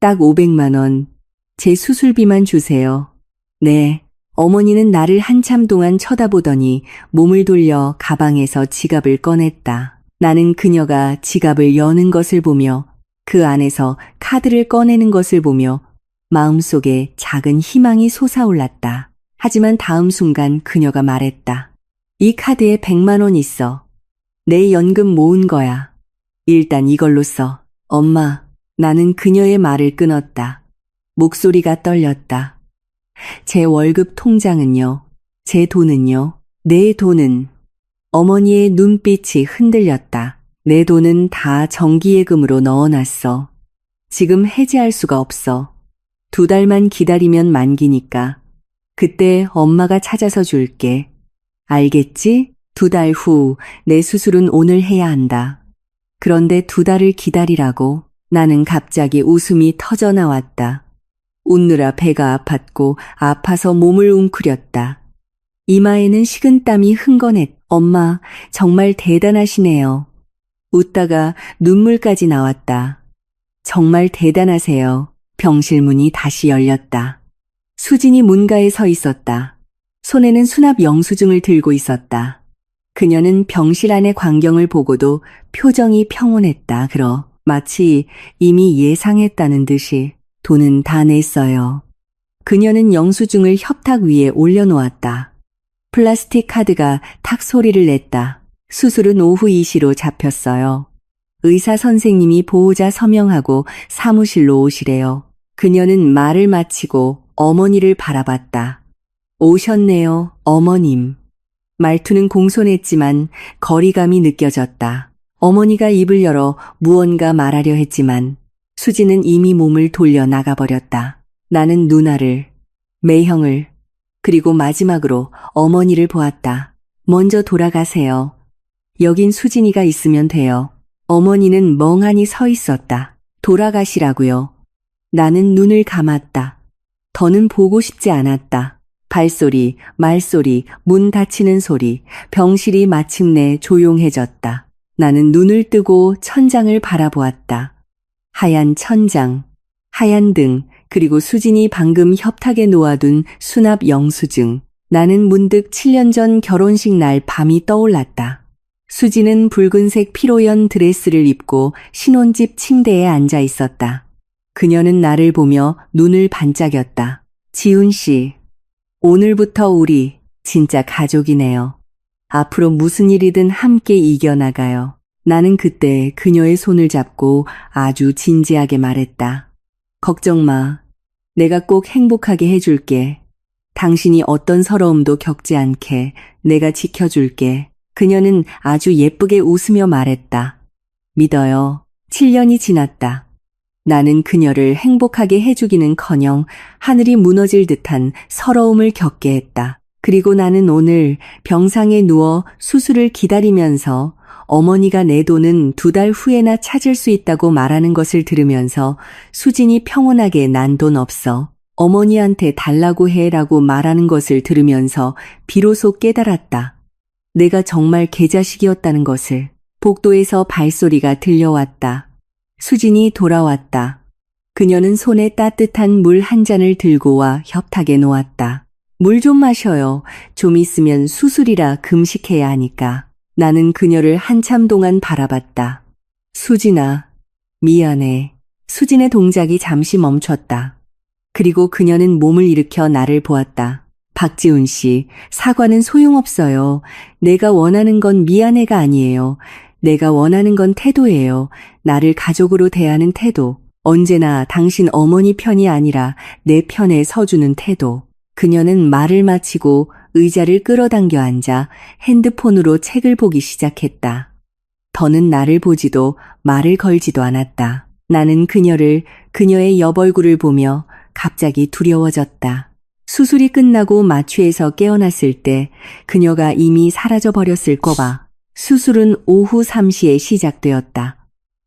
딱 500만 원. 제 수술비만 주세요. 네. 어머니는 나를 한참 동안 쳐다보더니 몸을 돌려 가방에서 지갑을 꺼냈다. 나는 그녀가 지갑을 여는 것을 보며 그 안에서 카드를 꺼내는 것을 보며 마음속에 작은 희망이 솟아올랐다. 하지만 다음 순간 그녀가 말했다. 이 카드에 100만 원 있어. 내 연금 모은 거야. 일단 이걸로 써. 엄마, 나는 그녀의 말을 끊었다. 목소리가 떨렸다. 제 월급 통장은요? 제 돈은요? 내 돈은? 어머니의 눈빛이 흔들렸다. 내 돈은 다 정기예금으로 넣어놨어. 지금 해지할 수가 없어. 2달만 기다리면 만기니까. 그때 엄마가 찾아서 줄게. 알겠지? 2달 후 내 수술은 오늘 해야 한다. 그런데 2달을 기다리라고. 나는 갑자기 웃음이 터져 나왔다. 웃느라 배가 아팠고 아파서 몸을 웅크렸다. 이마에는 식은땀이 흥건했다. 엄마, 정말 대단하시네요. 웃다가 눈물까지 나왔다. 정말 대단하세요. 병실 문이 다시 열렸다. 수진이 문가에 서 있었다. 손에는 수납 영수증을 들고 있었다. 그녀는 병실 안의 광경을 보고도 표정이 평온했다. 마치 이미 예상했다는 듯이. 돈은 다 냈어요. 그녀는 영수증을 협탁 위에 올려놓았다. 플라스틱 카드가 탁 소리를 냈다. 수술은 오후 2시로 잡혔어요. 의사 선생님이 보호자 서명하고 사무실로 오시래요. 그녀는 말을 마치고 어머니를 바라봤다. 오셨네요, 어머님. 말투는 공손했지만 거리감이 느껴졌다. 어머니가 입을 열어 무언가 말하려 했지만 수지는 이미 몸을 돌려 나가버렸다. 나는 누나를, 매형을, 그리고 마지막으로 어머니를 보았다. 먼저 돌아가세요. 여긴 수진이가 있으면 돼요. 어머니는 멍하니 서 있었다. 돌아가시라고요. 나는 눈을 감았다. 더는 보고 싶지 않았다. 발소리, 말소리, 문 닫히는 소리, 병실이 마침내 조용해졌다. 나는 눈을 뜨고 천장을 바라보았다. 하얀 천장, 하얀 등, 그리고 수진이 방금 협탁에 놓아둔 수납 영수증. 나는 문득 7년 전 결혼식 날 밤이 떠올랐다. 수진은 붉은색 피로연 드레스를 입고 신혼집 침대에 앉아 있었다. 그녀는 나를 보며 눈을 반짝였다. 지훈 씨, 오늘부터 우리 진짜 가족이네요. 앞으로 무슨 일이든 함께 이겨나가요. 나는 그때 그녀의 손을 잡고 아주 진지하게 말했다. 걱정 마. 내가 꼭 행복하게 해줄게. 당신이 어떤 서러움도 겪지 않게 내가 지켜줄게. 그녀는 아주 예쁘게 웃으며 말했다. 믿어요. 7년이 지났다. 나는 그녀를 행복하게 해주기는커녕 하늘이 무너질 듯한 서러움을 겪게 했다. 그리고 나는 오늘 병상에 누워 수술을 기다리면서 어머니가 내 돈은 2달 후에나 찾을 수 있다고 말하는 것을 들으면서 수진이 평온하게 난 돈 없어. 어머니한테 달라고 해라고 말하는 것을 들으면서 비로소 깨달았다. 내가 정말 개자식이었다는 것을. 복도에서 발소리가 들려왔다. 수진이 돌아왔다. 그녀는 손에 따뜻한 물 한 잔을 들고 와 협탁에 놓았다. 물 좀 마셔요. 좀 있으면 수술이라 금식해야 하니까. 나는 그녀를 한참 동안 바라봤다. 수진아, 미안해. 수진의 동작이 잠시 멈췄다. 그리고 그녀는 몸을 일으켜 나를 보았다. 박지훈 씨, 사과는 소용없어요. 내가 원하는 건 미안해가 아니에요. 내가 원하는 건 태도예요. 나를 가족으로 대하는 태도. 언제나 당신 어머니 편이 아니라 내 편에 서주는 태도. 그녀는 말을 마치고 의자를 끌어당겨 앉아 핸드폰으로 책을 보기 시작했다. 더는 나를 보지도 말을 걸지도 않았다. 나는 그녀의 옆얼굴을 보며 갑자기 두려워졌다. 수술이 끝나고 마취에서 깨어났을 때 그녀가 이미 사라져 버렸을 거봐. 수술은 오후 3시에 시작되었다.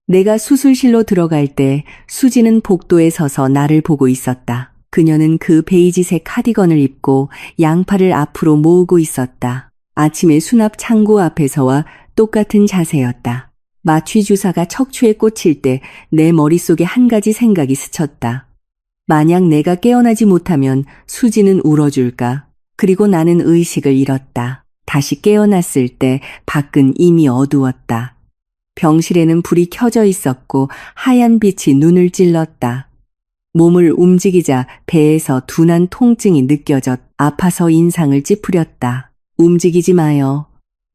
내가 수술실로 들어갈 때 수지는 복도에 서서 나를 보고 있었다. 그녀는 그 베이지색 카디건을 입고 양팔을 앞으로 모으고 있었다. 아침에 수납 창고 앞에서와 똑같은 자세였다. 마취 주사가 척추에 꽂힐 때 내 머릿속에 한 가지 생각이 스쳤다. 만약 내가 깨어나지 못하면 수지는 울어줄까? 그리고 나는 의식을 잃었다. 다시 깨어났을 때 밖은 이미 어두웠다. 병실에는 불이 켜져 있었고 하얀 빛이 눈을 찔렀다. 몸을 움직이자 배에서 둔한 통증이 느껴졌. 아파서 인상을 찌푸렸다. 움직이지 마요.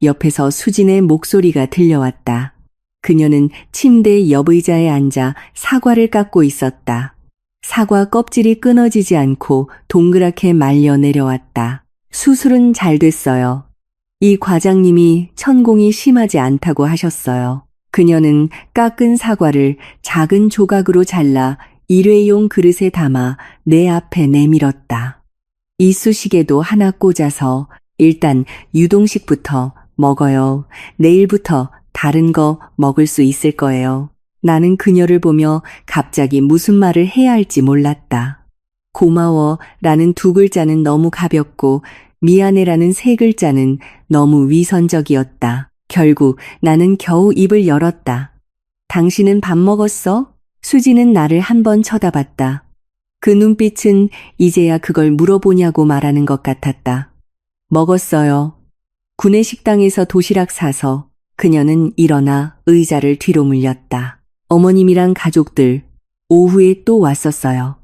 옆에서 수진의 목소리가 들려왔다. 그녀는 침대 옆 의자에 앉아 사과를 깎고 있었다. 사과 껍질이 끊어지지 않고 동그랗게 말려 내려왔다. 수술은 잘 됐어요. 이 과장님이 천공이 심하지 않다고 하셨어요. 그녀는 깎은 사과를 작은 조각으로 잘라 일회용 그릇에 담아 내 앞에 내밀었다. 이쑤시개도 하나 꽂아서 일단 유동식부터 먹어요. 내일부터 다른 거 먹을 수 있을 거예요. 나는 그녀를 보며 갑자기 무슨 말을 해야 할지 몰랐다. 고마워 라는 두 글자는 너무 가볍고 미안해라는 세 글자는 너무 위선적이었다. 결국 나는 겨우 입을 열었다. 당신은 밥 먹었어? 수지는 나를 한번 쳐다봤다. 그 눈빛은 이제야 그걸 물어보냐고 말하는 것 같았다. 먹었어요. 구내식당에서 도시락 사서. 그녀는 일어나 의자를 뒤로 물렸다. 어머님이랑 가족들 오후에 또 왔었어요.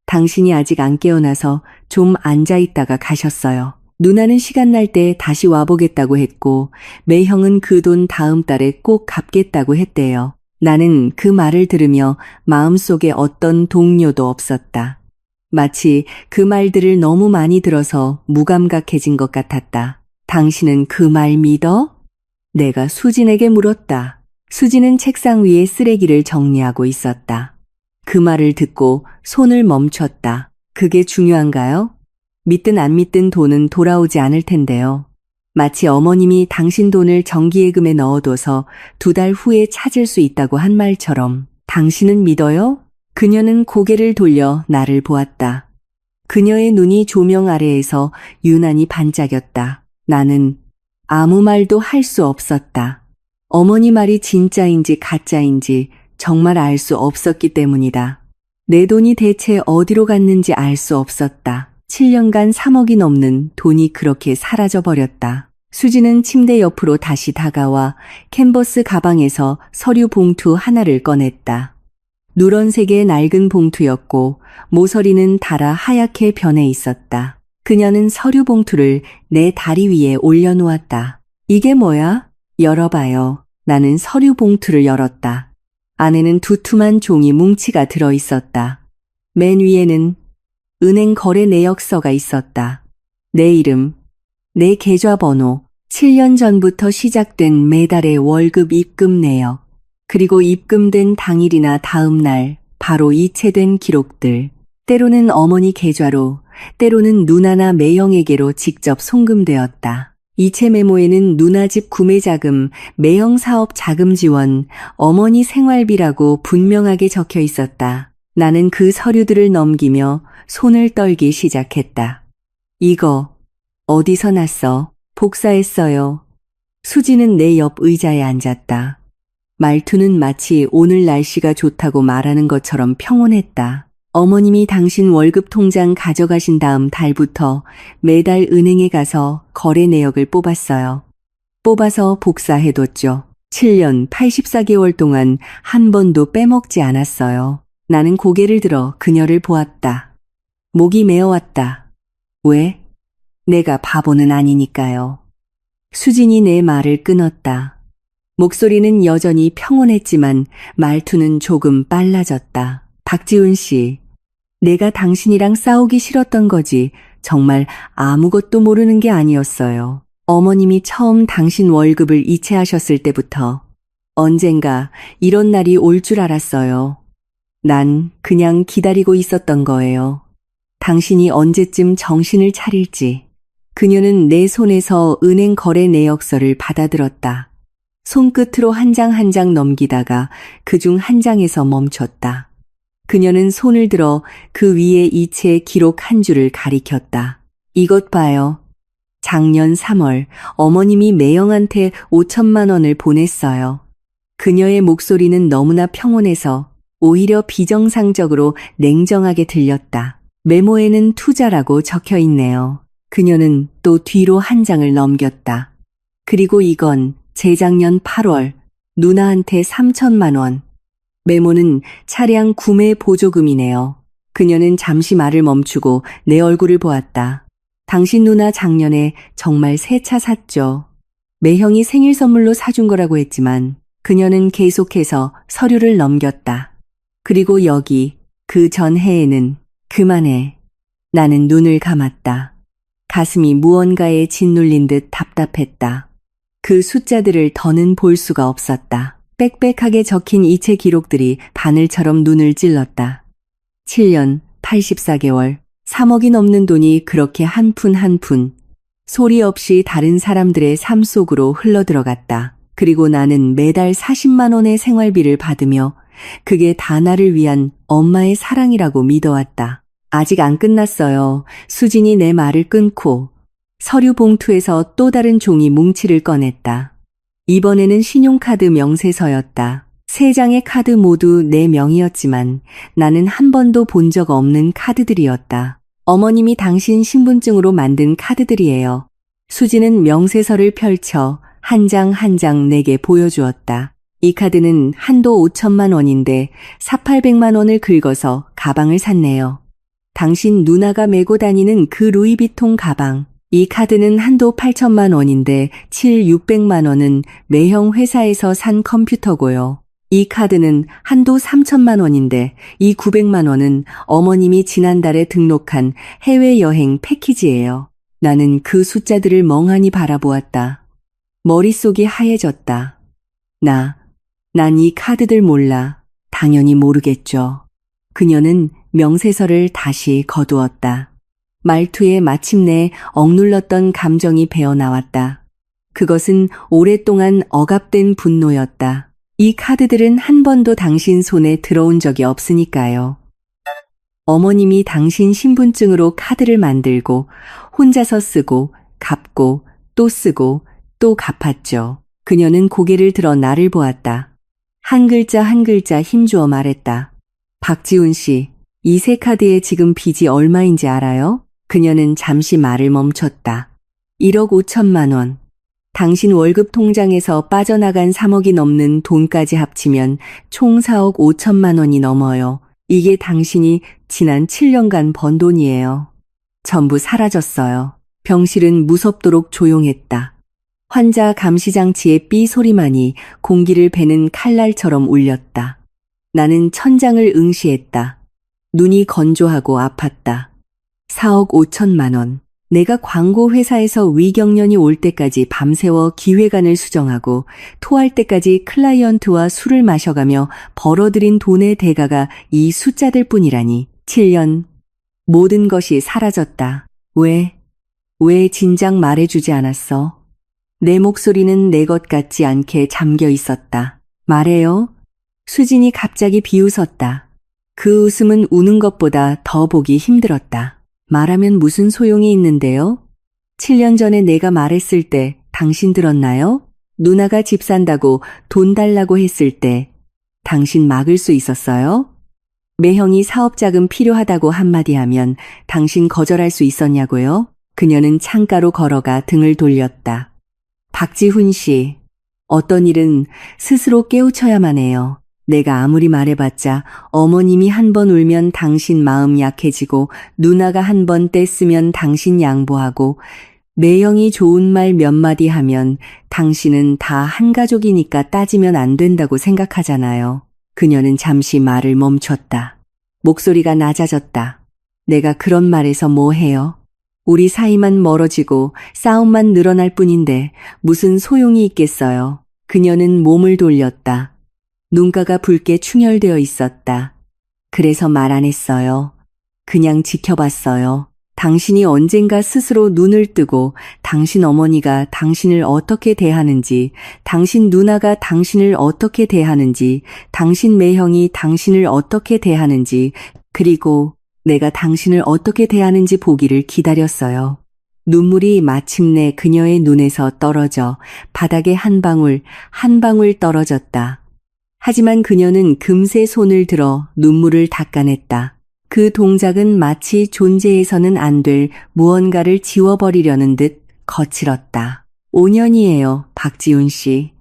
당신이 아직 안 깨어나서 좀 앉아 있다가 가셨어요. 누나는 시간 날 때 다시 와보겠다고 했고 매형은 그 돈 다음 달에 꼭 갚겠다고 했대요. 나는 그 말을 들으며 마음속에 어떤 동요도 없었다. 마치 그 말들을 너무 많이 들어서 무감각해진 것 같았다. 당신은 그 말 믿어? 내가 수진에게 물었다. 수진은 책상 위에 쓰레기를 정리하고 있었다. 그 말을 듣고 손을 멈췄다. 그게 중요한가요? 믿든 안 믿든 돈은 돌아오지 않을 텐데요. 마치 어머님이 당신 돈을 정기예금에 넣어둬서 2달 후에 찾을 수 있다고 한 말처럼. 당신은 믿어요? 그녀는 고개를 돌려 나를 보았다. 그녀의 눈이 조명 아래에서 유난히 반짝였다. 나는 아무 말도 할 수 없었다. 어머니 말이 진짜인지 가짜인지 정말 알 수 없었기 때문이다. 내 돈이 대체 어디로 갔는지 알 수 없었다. 7년간 3억이 넘는 돈이 그렇게 사라져버렸다. 수지는 침대 옆으로 다시 다가와 캔버스 가방에서 서류 봉투 하나를 꺼냈다. 누런색의 낡은 봉투였고 모서리는 달아 하얗게 변해 있었다. 그녀는 서류 봉투를 내 다리 위에 올려놓았다. 이게 뭐야? 열어봐요. 나는 서류 봉투를 열었다. 안에는 두툼한 종이 뭉치가 들어있었다. 맨 위에는 은행 거래 내역서가 있었다. 내 이름, 내 계좌번호, 7년 전부터 시작된 매달의 월급 입금 내역, 그리고 입금된 당일이나 다음 날 바로 이체된 기록들. 때로는 어머니 계좌로, 때로는 누나나 매형에게로 직접 송금되었다. 이체 메모에는 누나 집 구매 자금, 매형 사업 자금 지원, 어머니 생활비라고 분명하게 적혀 있었다. 나는 그 서류들을 넘기며 손을 떨기 시작했다. 이거 어디서 났어? 복사했어요. 수지는 내 옆 의자에 앉았다. 말투는 마치 오늘 날씨가 좋다고 말하는 것처럼 평온했다. 어머님이 당신 월급 통장 가져가신 다음 달부터 매달 은행에 가서 거래 내역을 뽑았어요. 뽑아서 복사해뒀죠. 7년 84개월 동안 한 번도 빼먹지 않았어요. 나는 고개를 들어 그녀를 보았다. 목이 메어왔다. 왜? 내가 바보는 아니니까요. 수진이 내 말을 끊었다. 목소리는 여전히 평온했지만 말투는 조금 빨라졌다. 박지훈 씨, 내가 당신이랑 싸우기 싫었던 거지 정말 아무것도 모르는 게 아니었어요. 어머님이 처음 당신 월급을 이체하셨을 때부터 언젠가 이런 날이 올 줄 알았어요. 난 그냥 기다리고 있었던 거예요. 당신이 언제쯤 정신을 차릴지. 그녀는 내 손에서 은행 거래 내역서를 받아들었다. 손끝으로 한 장 한 장 넘기다가 그중 한 장에서 멈췄다. 그녀는 손을 들어 그 위에 이체 기록 한 줄을 가리켰다. 이것 봐요. 작년 3월 어머님이 매형한테 5천만 원을 보냈어요. 그녀의 목소리는 너무나 평온해서 오히려 비정상적으로 냉정하게 들렸다. 메모에는 투자라고 적혀 있네요. 그녀는 또 뒤로 한 장을 넘겼다. 그리고 이건 재작년 8월 누나한테 3천만 원. 메모는 차량 구매 보조금이네요. 그녀는 잠시 말을 멈추고 내 얼굴을 보았다. 당신 누나 작년에 정말 새 차 샀죠. 매형이 생일 선물로 사준 거라고 했지만 그녀는 계속해서 서류를 넘겼다. 그리고 여기 그 전 해에는 그만해. 나는 눈을 감았다. 가슴이 무언가에 짓눌린 듯 답답했다. 그 숫자들을 더는 볼 수가 없었다. 빽빽하게 적힌 이체 기록들이 바늘처럼 눈을 찔렀다. 7년, 84개월, 3억이 넘는 돈이 그렇게 한 푼 한 푼 소리 없이 다른 사람들의 삶 속으로 흘러들어갔다. 그리고 나는 매달 40만 원의 생활비를 받으며 그게 다 나를 위한 엄마의 사랑이라고 믿어왔다. 아직 안 끝났어요. 수진이 내 말을 끊고 서류 봉투에서 또 다른 종이 뭉치를 꺼냈다. 이번에는 신용카드 명세서였다. 3장의 카드 모두 내 명이었지만 나는 한 번도 본 적 없는 카드들이었다. 어머님이 당신 신분증으로 만든 카드들이에요. 수지는 명세서를 펼쳐 한 장 한 장 내게 보여주었다. 이 카드는 한도 5천만 원인데 4,800만 원을 긁어서 가방을 샀네요. 당신 누나가 메고 다니는 그 루이비통 가방. 이 카드는 한도 8천만 원인데 600만 원은 매형 회사에서 산 컴퓨터고요. 이 카드는 한도 3천만 원인데 이 900만 원은 어머님이 지난달에 등록한 해외여행 패키지예요. 나는 그 숫자들을 멍하니 바라보았다. 머릿속이 하얘졌다. 난 이 카드들 몰라. 당연히 모르겠죠. 그녀는 명세서를 다시 거두었다. 말투에 마침내 억눌렀던 감정이 배어나왔다. 그것은 오랫동안 억압된 분노였다. 이 카드들은 한 번도 당신 손에 들어온 적이 없으니까요. 어머님이 당신 신분증으로 카드를 만들고 혼자서 쓰고 갚고 또 쓰고 또 갚았죠. 그녀는 고개를 들어 나를 보았다. 한 글자 한 글자 힘주어 말했다. 박지훈 씨, 이 새 카드에 지금 빚이 얼마인지 알아요? 그녀는 잠시 말을 멈췄다. 1억 5천만 원. 당신 월급 통장에서 빠져나간 3억이 넘는 돈까지 합치면 총 4억 5천만 원이 넘어요. 이게 당신이 지난 7년간 번 돈이에요. 전부 사라졌어요. 병실은 무섭도록 조용했다. 환자 감시장치의 삐 소리만이 공기를 베는 칼날처럼 울렸다. 나는 천장을 응시했다. 눈이 건조하고 아팠다. 4억 5천만 원. 내가 광고 회사에서 위경련이 올 때까지 밤새워 기획안을 수정하고 토할 때까지 클라이언트와 술을 마셔가며 벌어들인 돈의 대가가 이 숫자들 뿐이라니. 7년. 모든 것이 사라졌다. 왜 진작 말해주지 않았어? 내 목소리는 내 것 같지 않게 잠겨 있었다. 말해요. 수진이 갑자기 비웃었다. 그 웃음은 우는 것보다 더 보기 힘들었다. 말하면 무슨 소용이 있는데요? 7년 전에 내가 말했을 때 당신 들었나요? 누나가 집 산다고 돈 달라고 했을 때 당신 막을 수 있었어요? 매형이 사업자금 필요하다고 한마디 하면 당신 거절할 수 있었냐고요? 그녀는 창가로 걸어가 등을 돌렸다. 박지훈 씨, 어떤 일은 스스로 깨우쳐야만 해요. 내가 아무리 말해봤자 어머님이 한 번 울면 당신 마음 약해지고 누나가 한 번 떼쓰면 당신 양보하고 매형이 좋은 말 몇 마디 하면 당신은 다 한 가족이니까 따지면 안 된다고 생각하잖아요. 그녀는 잠시 말을 멈췄다. 목소리가 낮아졌다. 내가 그런 말에서 뭐 해요? 우리 사이만 멀어지고 싸움만 늘어날 뿐인데 무슨 소용이 있겠어요. 그녀는 몸을 돌렸다. 눈가가 붉게 충혈되어 있었다. 그래서 말 안 했어요. 그냥 지켜봤어요. 당신이 언젠가 스스로 눈을 뜨고 당신 어머니가 당신을 어떻게 대하는지, 당신 누나가 당신을 어떻게 대하는지, 당신 매형이 당신을 어떻게 대하는지, 그리고 내가 당신을 어떻게 대하는지 보기를 기다렸어요. 눈물이 마침내 그녀의 눈에서 떨어져 바닥에 한 방울 한 방울 떨어졌다. 하지만 그녀는 금세 손을 들어 눈물을 닦아냈다. 그 동작은 마치 존재해서는 안 될 무언가를 지워버리려는 듯 거칠었다. 5년이에요, 박지훈 씨.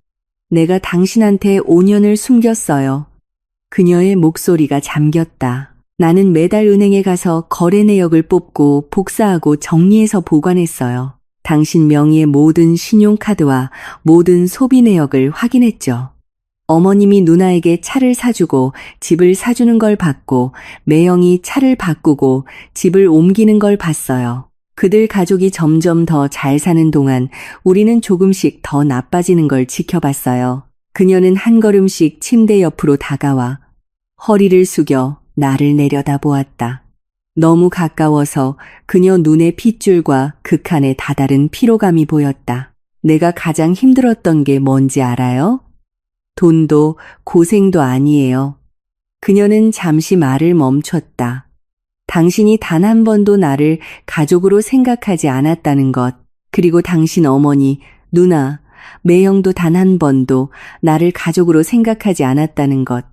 내가 당신한테 5년을 숨겼어요. 그녀의 목소리가 잠겼다. 나는 매달 은행에 가서 거래 내역을 뽑고 복사하고 정리해서 보관했어요. 당신 명의의 모든 신용카드와 모든 소비 내역을 확인했죠. 어머님이 누나에게 차를 사주고 집을 사주는 걸 봤고 매형이 차를 바꾸고 집을 옮기는 걸 봤어요. 그들 가족이 점점 더 잘 사는 동안 우리는 조금씩 더 나빠지는 걸 지켜봤어요. 그녀는 한 걸음씩 침대 옆으로 다가와 허리를 숙여 나를 내려다보았다. 너무 가까워서 그녀 눈의 핏줄과 극한의 다다른 피로감이 보였다. 내가 가장 힘들었던 게 뭔지 알아요? 돈도 고생도 아니에요. 그녀는 잠시 말을 멈췄다. 당신이 단 한 번도 나를 가족으로 생각하지 않았다는 것, 그리고 당신 어머니, 누나, 매형도 단 한 번도 나를 가족으로 생각하지 않았다는 것.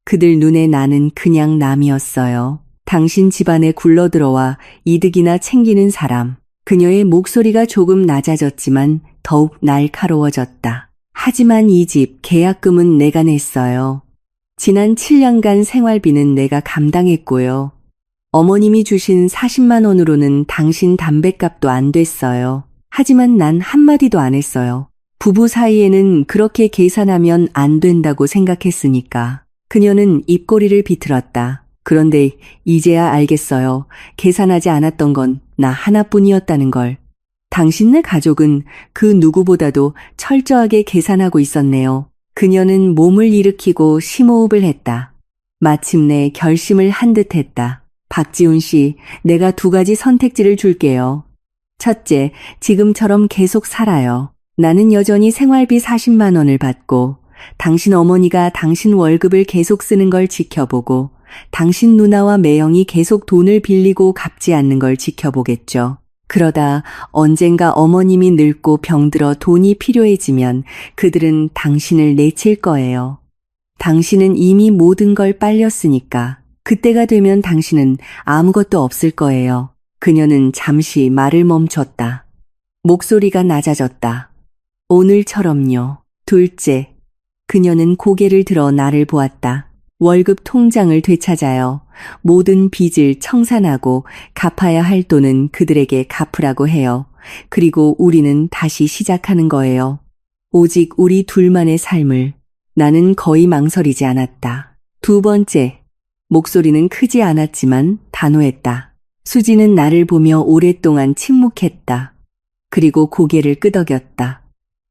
그들 눈에 나는 그냥 남이었어요. 당신 집안에 굴러들어와 이득이나 챙기는 사람. 그녀의 목소리가 조금 낮아졌지만 더욱 날카로워졌다. 하지만 이 집 계약금은 내가 냈어요. 지난 7년간 생활비는 내가 감당했고요. 어머님이 주신 40만 원으로는 당신 담뱃값도 안 됐어요. 하지만 난 한마디도 안 했어요. 부부 사이에는 그렇게 계산하면 안 된다고 생각했으니까. 그녀는 입꼬리를 비틀었다. 그런데 이제야 알겠어요. 계산하지 않았던 건 나 하나뿐이었다는 걸. 당신네 가족은 그 누구보다도 철저하게 계산하고 있었네요. 그녀는 몸을 일으키고 심호흡을 했다. 마침내 결심을 한 듯 했다. 박지훈 씨, 내가 2가지 선택지를 줄게요. 첫째, 지금처럼 계속 살아요. 나는 여전히 생활비 40만 원을 받고 당신 어머니가 당신 월급을 계속 쓰는 걸 지켜보고 당신 누나와 매형이 계속 돈을 빌리고 갚지 않는 걸 지켜보겠죠. 그러다 언젠가 어머님이 늙고 병들어 돈이 필요해지면 그들은 당신을 내칠 거예요. 당신은 이미 모든 걸 빨렸으니까 그때가 되면 당신은 아무것도 없을 거예요. 그녀는 잠시 말을 멈췄다. 목소리가 낮아졌다. 오늘처럼요. 둘째, 그녀는 고개를 들어 나를 보았다. 월급 통장을 되찾아요. 모든 빚을 청산하고 갚아야 할 돈은 그들에게 갚으라고 해요. 그리고 우리는 다시 시작하는 거예요. 오직 우리 둘만의 삶을. 나는 거의 망설이지 않았다. 2번째, 목소리는 크지 않았지만 단호했다. 수지는 나를 보며 오랫동안 침묵했다. 그리고 고개를 끄덕였다.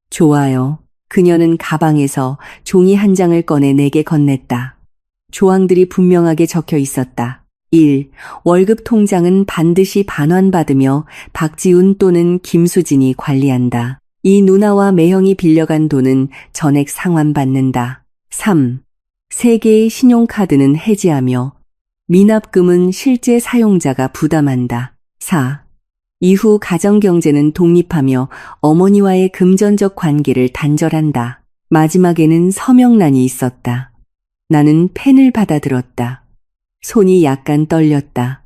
좋아요. 그녀는 가방에서 종이 한 장을 꺼내 내게 건넸다. 조항들이 분명하게 적혀 있었다. 1. 월급 통장은 반드시 반환받으며 박지훈 또는 김수진이 관리한다. 이 누나와 매형이 빌려간 돈은 전액 상환받는다. 3. 3개의 신용카드는 해지하며 미납금은 실제 사용자가 부담한다. 4. 이후 가정경제는 독립하며 어머니와의 금전적 관계를 단절한다. 마지막에는 서명란이 있었다. 나는 펜을 받아들었다. 손이 약간 떨렸다.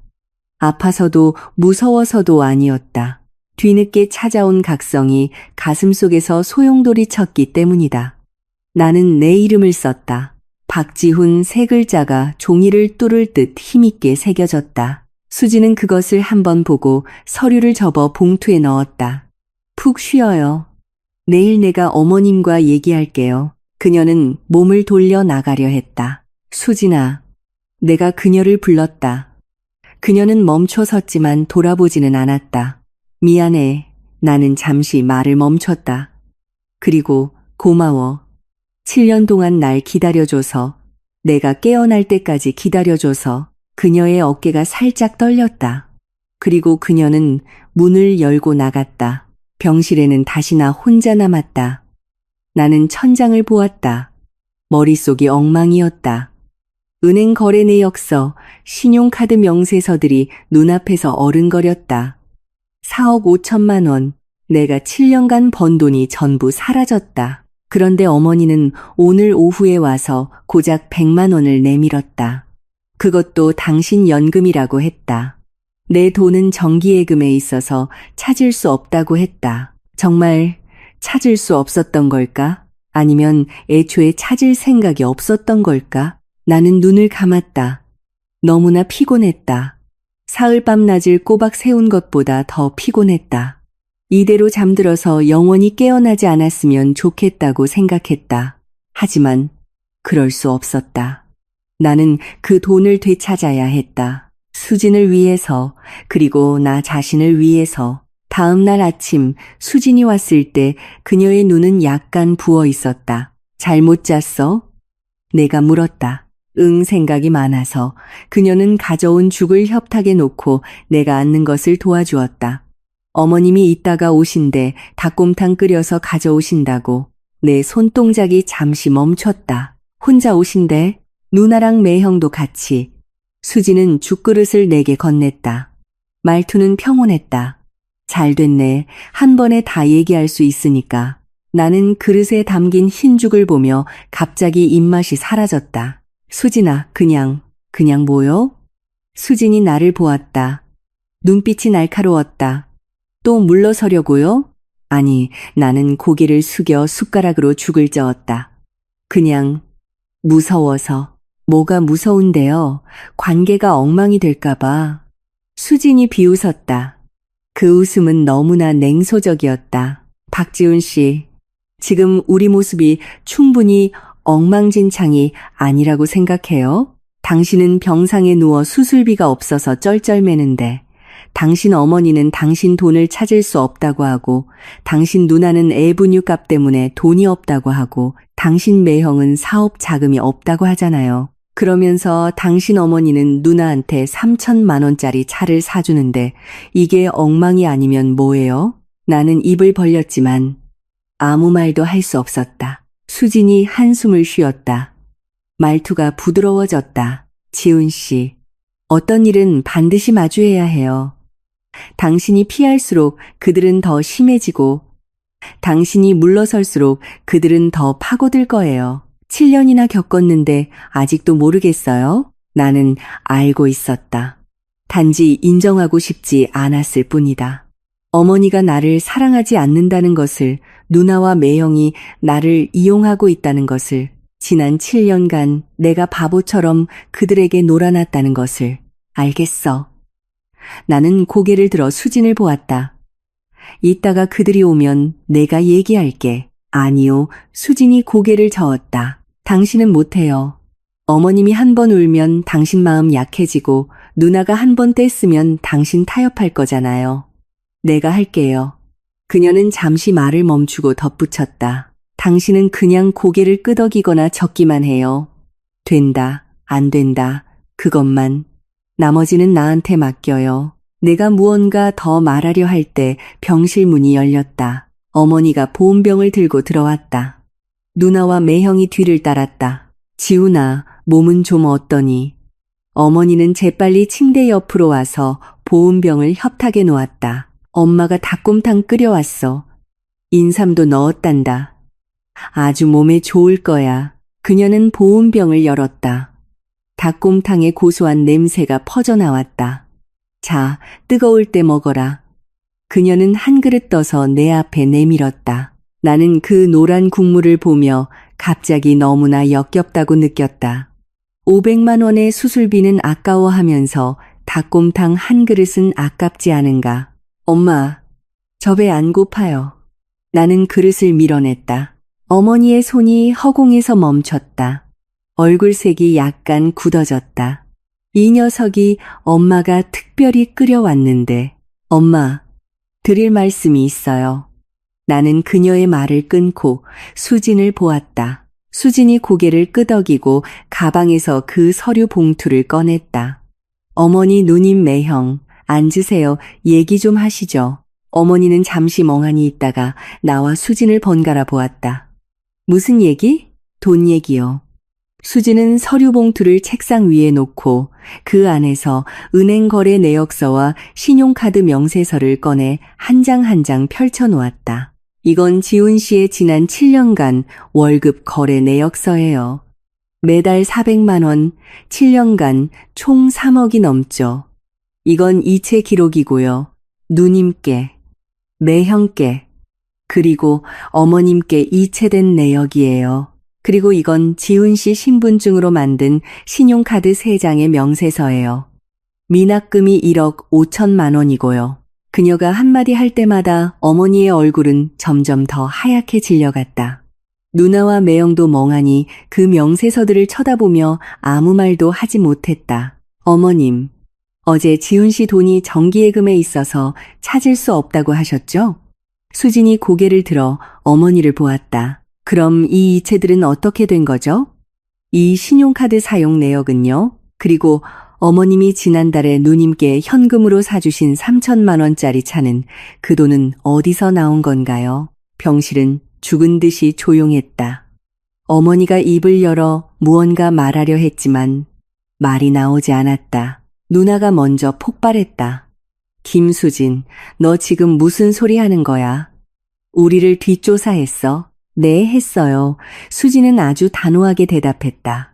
아파서도 무서워서도 아니었다. 뒤늦게 찾아온 각성이 가슴속에서 소용돌이 쳤기 때문이다. 나는 내 이름을 썼다. 박지훈 3글자가 종이를 뚫을 듯 힘있게 새겨졌다. 수지는 그것을 한번 보고 서류를 접어 봉투에 넣었다. 푹 쉬어요. 내일 내가 어머님과 얘기할게요. 그녀는 몸을 돌려 나가려 했다. 수진아, 내가 그녀를 불렀다. 그녀는 멈춰 섰지만 돌아보지는 않았다. 미안해. 나는 잠시 말을 멈췄다. 그리고 고마워. 7년 동안 날 기다려줘서, 내가 깨어날 때까지 기다려줘서. 그녀의 어깨가 살짝 떨렸다. 그리고 그녀는 문을 열고 나갔다. 병실에는 다시 나 혼자 남았다. 나는 천장을 보았다. 머릿속이 엉망이었다. 은행 거래 내역서, 신용카드 명세서들이 눈앞에서 어른거렸다. 4억 5천만 원, 내가 7년간 번 돈이 전부 사라졌다. 그런데 어머니는 오늘 오후에 와서 고작 100만 원을 내밀었다. 그것도 당신 연금이라고 했다. 내 돈은 정기예금에 있어서 찾을 수 없다고 했다. 정말 찾을 수 없었던 걸까? 아니면 애초에 찾을 생각이 없었던 걸까? 나는 눈을 감았다. 너무나 피곤했다. 사흘 밤낮을 꼬박 세운 것보다 더 피곤했다. 이대로 잠들어서 영원히 깨어나지 않았으면 좋겠다고 생각했다. 하지만 그럴 수 없었다. 나는 그 돈을 되찾아야 했다. 수진을 위해서, 그리고 나 자신을 위해서. 다음 날 아침 수진이 왔을 때 그녀의 눈은 약간 부어 있었다. 잘못 잤어? 내가 물었다. 응, 생각이 많아서. 그녀는 가져온 죽을 협탁에 놓고 내가 앉는 것을 도와주었다. 어머님이 이따가 오신대 닭곰탕 끓여서 가져오신다고. 내 손동작이 잠시 멈췄다. 혼자 오신대? 누나랑 매형도 같이. 수지는 죽그릇을 내게 건넸다. 말투는 평온했다. 잘 됐네. 한 번에 다 얘기할 수 있으니까. 나는 그릇에 담긴 흰죽을 보며 갑자기 입맛이 사라졌다. 수진아, 그냥 뭐요? 수진이 나를 보았다. 눈빛이 날카로웠다. 또 물러서려고요? 아니, 나는 고개를 숙여 숟가락으로 죽을 저었다. 그냥 무서워서. 뭐가 무서운데요? 관계가 엉망이 될까봐. 수진이 비웃었다. 그 웃음은 너무나 냉소적이었다. 박지훈 씨, 지금 우리 모습이 충분히 엉망진창이 아니라고 생각해요? 당신은 병상에 누워 수술비가 없어서 쩔쩔매는데, 당신 어머니는 당신 돈을 찾을 수 없다고 하고, 당신 누나는 애 분유값 때문에 돈이 없다고 하고, 당신 매형은 사업 자금이 없다고 하잖아요. 그러면서 당신 어머니는 누나한테 3천만 원짜리 차를 사주는데 이게 엉망이 아니면 뭐예요? 나는 입을 벌렸지만 아무 말도 할 수 없었다. 수진이 한숨을 쉬었다. 말투가 부드러워졌다. 지훈 씨, 어떤 일은 반드시 마주해야 해요. 당신이 피할수록 그들은 더 심해지고 당신이 물러설수록 그들은 더 파고들 거예요. 7년이나 겪었는데 아직도 모르겠어요? 나는 알고 있었다. 단지 인정하고 싶지 않았을 뿐이다. 어머니가 나를 사랑하지 않는다는 것을, 누나와 매형이 나를 이용하고 있다는 것을, 지난 7년간 내가 바보처럼 그들에게 놀아났다는 것을 알겠어. 나는 고개를 들어 수진을 보았다. 이따가 그들이 오면 내가 얘기할게. 아니요, 수진이 고개를 저었다. 당신은 못해요. 어머님이 한 번 울면 당신 마음 약해지고 누나가 한 번 뗐으면 당신 타협할 거잖아요. 내가 할게요. 그녀는 잠시 말을 멈추고 덧붙였다. 당신은 그냥 고개를 끄덕이거나 적기만 해요. 된다, 안 된다, 그것만. 나머지는 나한테 맡겨요. 내가 무언가 더 말하려 할 때 병실 문이 열렸다. 어머니가 보온병을 들고 들어왔다. 누나와 매형이 뒤를 따랐다. 지훈아, 몸은 좀 어떠니? 어머니는 재빨리 침대 옆으로 와서 보온병을 협탁에 놓았다. 엄마가 닭곰탕 끓여왔어. 인삼도 넣었단다. 아주 몸에 좋을 거야. 그녀는 보온병을 열었다. 닭곰탕의 고소한 냄새가 퍼져나왔다. 자, 뜨거울 때 먹어라. 그녀는 한 그릇 떠서 내 앞에 내밀었다. 나는 그 노란 국물을 보며 갑자기 너무나 역겹다고 느꼈다. 500만 원의 수술비는 아까워하면서 닭곰탕 한 그릇은 아깝지 않은가. 엄마, 저 배 안 고파요. 나는 그릇을 밀어냈다. 어머니의 손이 허공에서 멈췄다. 얼굴색이 약간 굳어졌다. 이 녀석이 엄마가 특별히 끓여왔는데, 엄마, 드릴 말씀이 있어요. 나는 그녀의 말을 끊고 수진을 보았다. 수진이 고개를 끄덕이고 가방에서 그 서류 봉투를 꺼냈다. 어머니 누님 매형, 앉으세요. 얘기 좀 하시죠. 어머니는 잠시 멍하니 있다가 나와 수진을 번갈아 보았다. 무슨 얘기? 돈 얘기요. 수진은 서류 봉투를 책상 위에 놓고 그 안에서 은행 거래 내역서와 신용카드 명세서를 꺼내 한 장 한 장 펼쳐 놓았다. 이건 지훈 씨의 지난 7년간 월급 거래 내역서예요. 매달 400만 원, 7년간 총 3억이 넘죠. 이건 이체 기록이고요. 누님께, 매형께, 그리고 어머님께 이체된 내역이에요. 그리고 이건 지훈 씨 신분증으로 만든 신용카드 3장의 명세서예요. 미납금이 1억 5천만 원이고요. 그녀가 한마디 할 때마다 어머니의 얼굴은 점점 더 하얗게 질려갔다. 누나와 매형도 멍하니 그 명세서들을 쳐다보며 아무 말도 하지 못했다. 어머님, 어제 지훈 씨 돈이 정기예금에 있어서 찾을 수 없다고 하셨죠? 수진이 고개를 들어 어머니를 보았다. 그럼 이 이체들은 어떻게 된 거죠? 이 신용카드 사용 내역은요? 그리고 어머님이 지난달에 누님께 현금으로 사주신 3천만 원짜리 차는 그 돈은 어디서 나온 건가요? 병실은 죽은 듯이 조용했다. 어머니가 입을 열어 무언가 말하려 했지만 말이 나오지 않았다. 누나가 먼저 폭발했다. 김수진, 너 지금 무슨 소리 하는 거야? 우리를 뒷조사했어? 네, 했어요. 수진은 아주 단호하게 대답했다.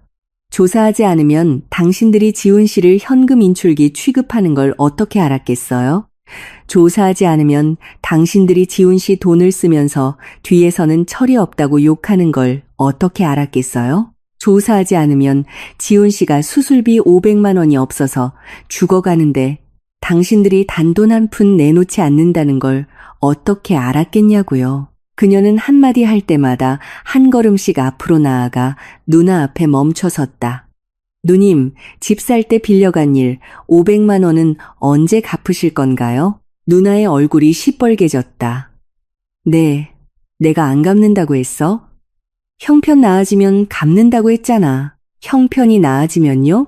조사하지 않으면 당신들이 지훈 씨를 현금 인출기 취급하는 걸 어떻게 알았겠어요? 조사하지 않으면 당신들이 지훈 씨 돈을 쓰면서 뒤에서는 철이 없다고 욕하는 걸 어떻게 알았겠어요? 조사하지 않으면 지훈 씨가 수술비 500만 원이 없어서 죽어가는데 당신들이 단돈 한 푼 내놓지 않는다는 걸 어떻게 알았겠냐고요. 그녀는 한마디 할 때마다 한 걸음씩 앞으로 나아가 누나 앞에 멈춰섰다. 누님, 집 살 때 빌려간 일 500만 원은 언제 갚으실 건가요? 누나의 얼굴이 시뻘개졌다. 네, 내가 안 갚는다고 했어? 형편 나아지면 갚는다고 했잖아. 형편이 나아지면요?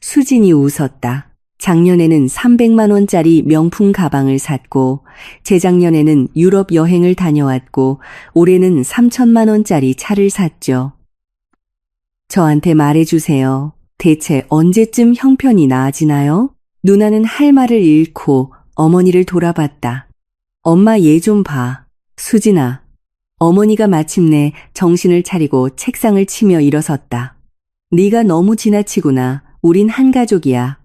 수진이 웃었다. 작년에는 300만 원짜리 명품 가방을 샀고 재작년에는 유럽 여행을 다녀왔고 올해는 3천만 원짜리 차를 샀죠. 저한테 말해주세요. 대체 언제쯤 형편이 나아지나요? 누나는 할 말을 잃고 어머니를 돌아봤다. 엄마 얘 좀 봐. 수진아. 어머니가 마침내 정신을 차리고 책상을 치며 일어섰다. 네가 너무 지나치구나. 우린 한 가족이야.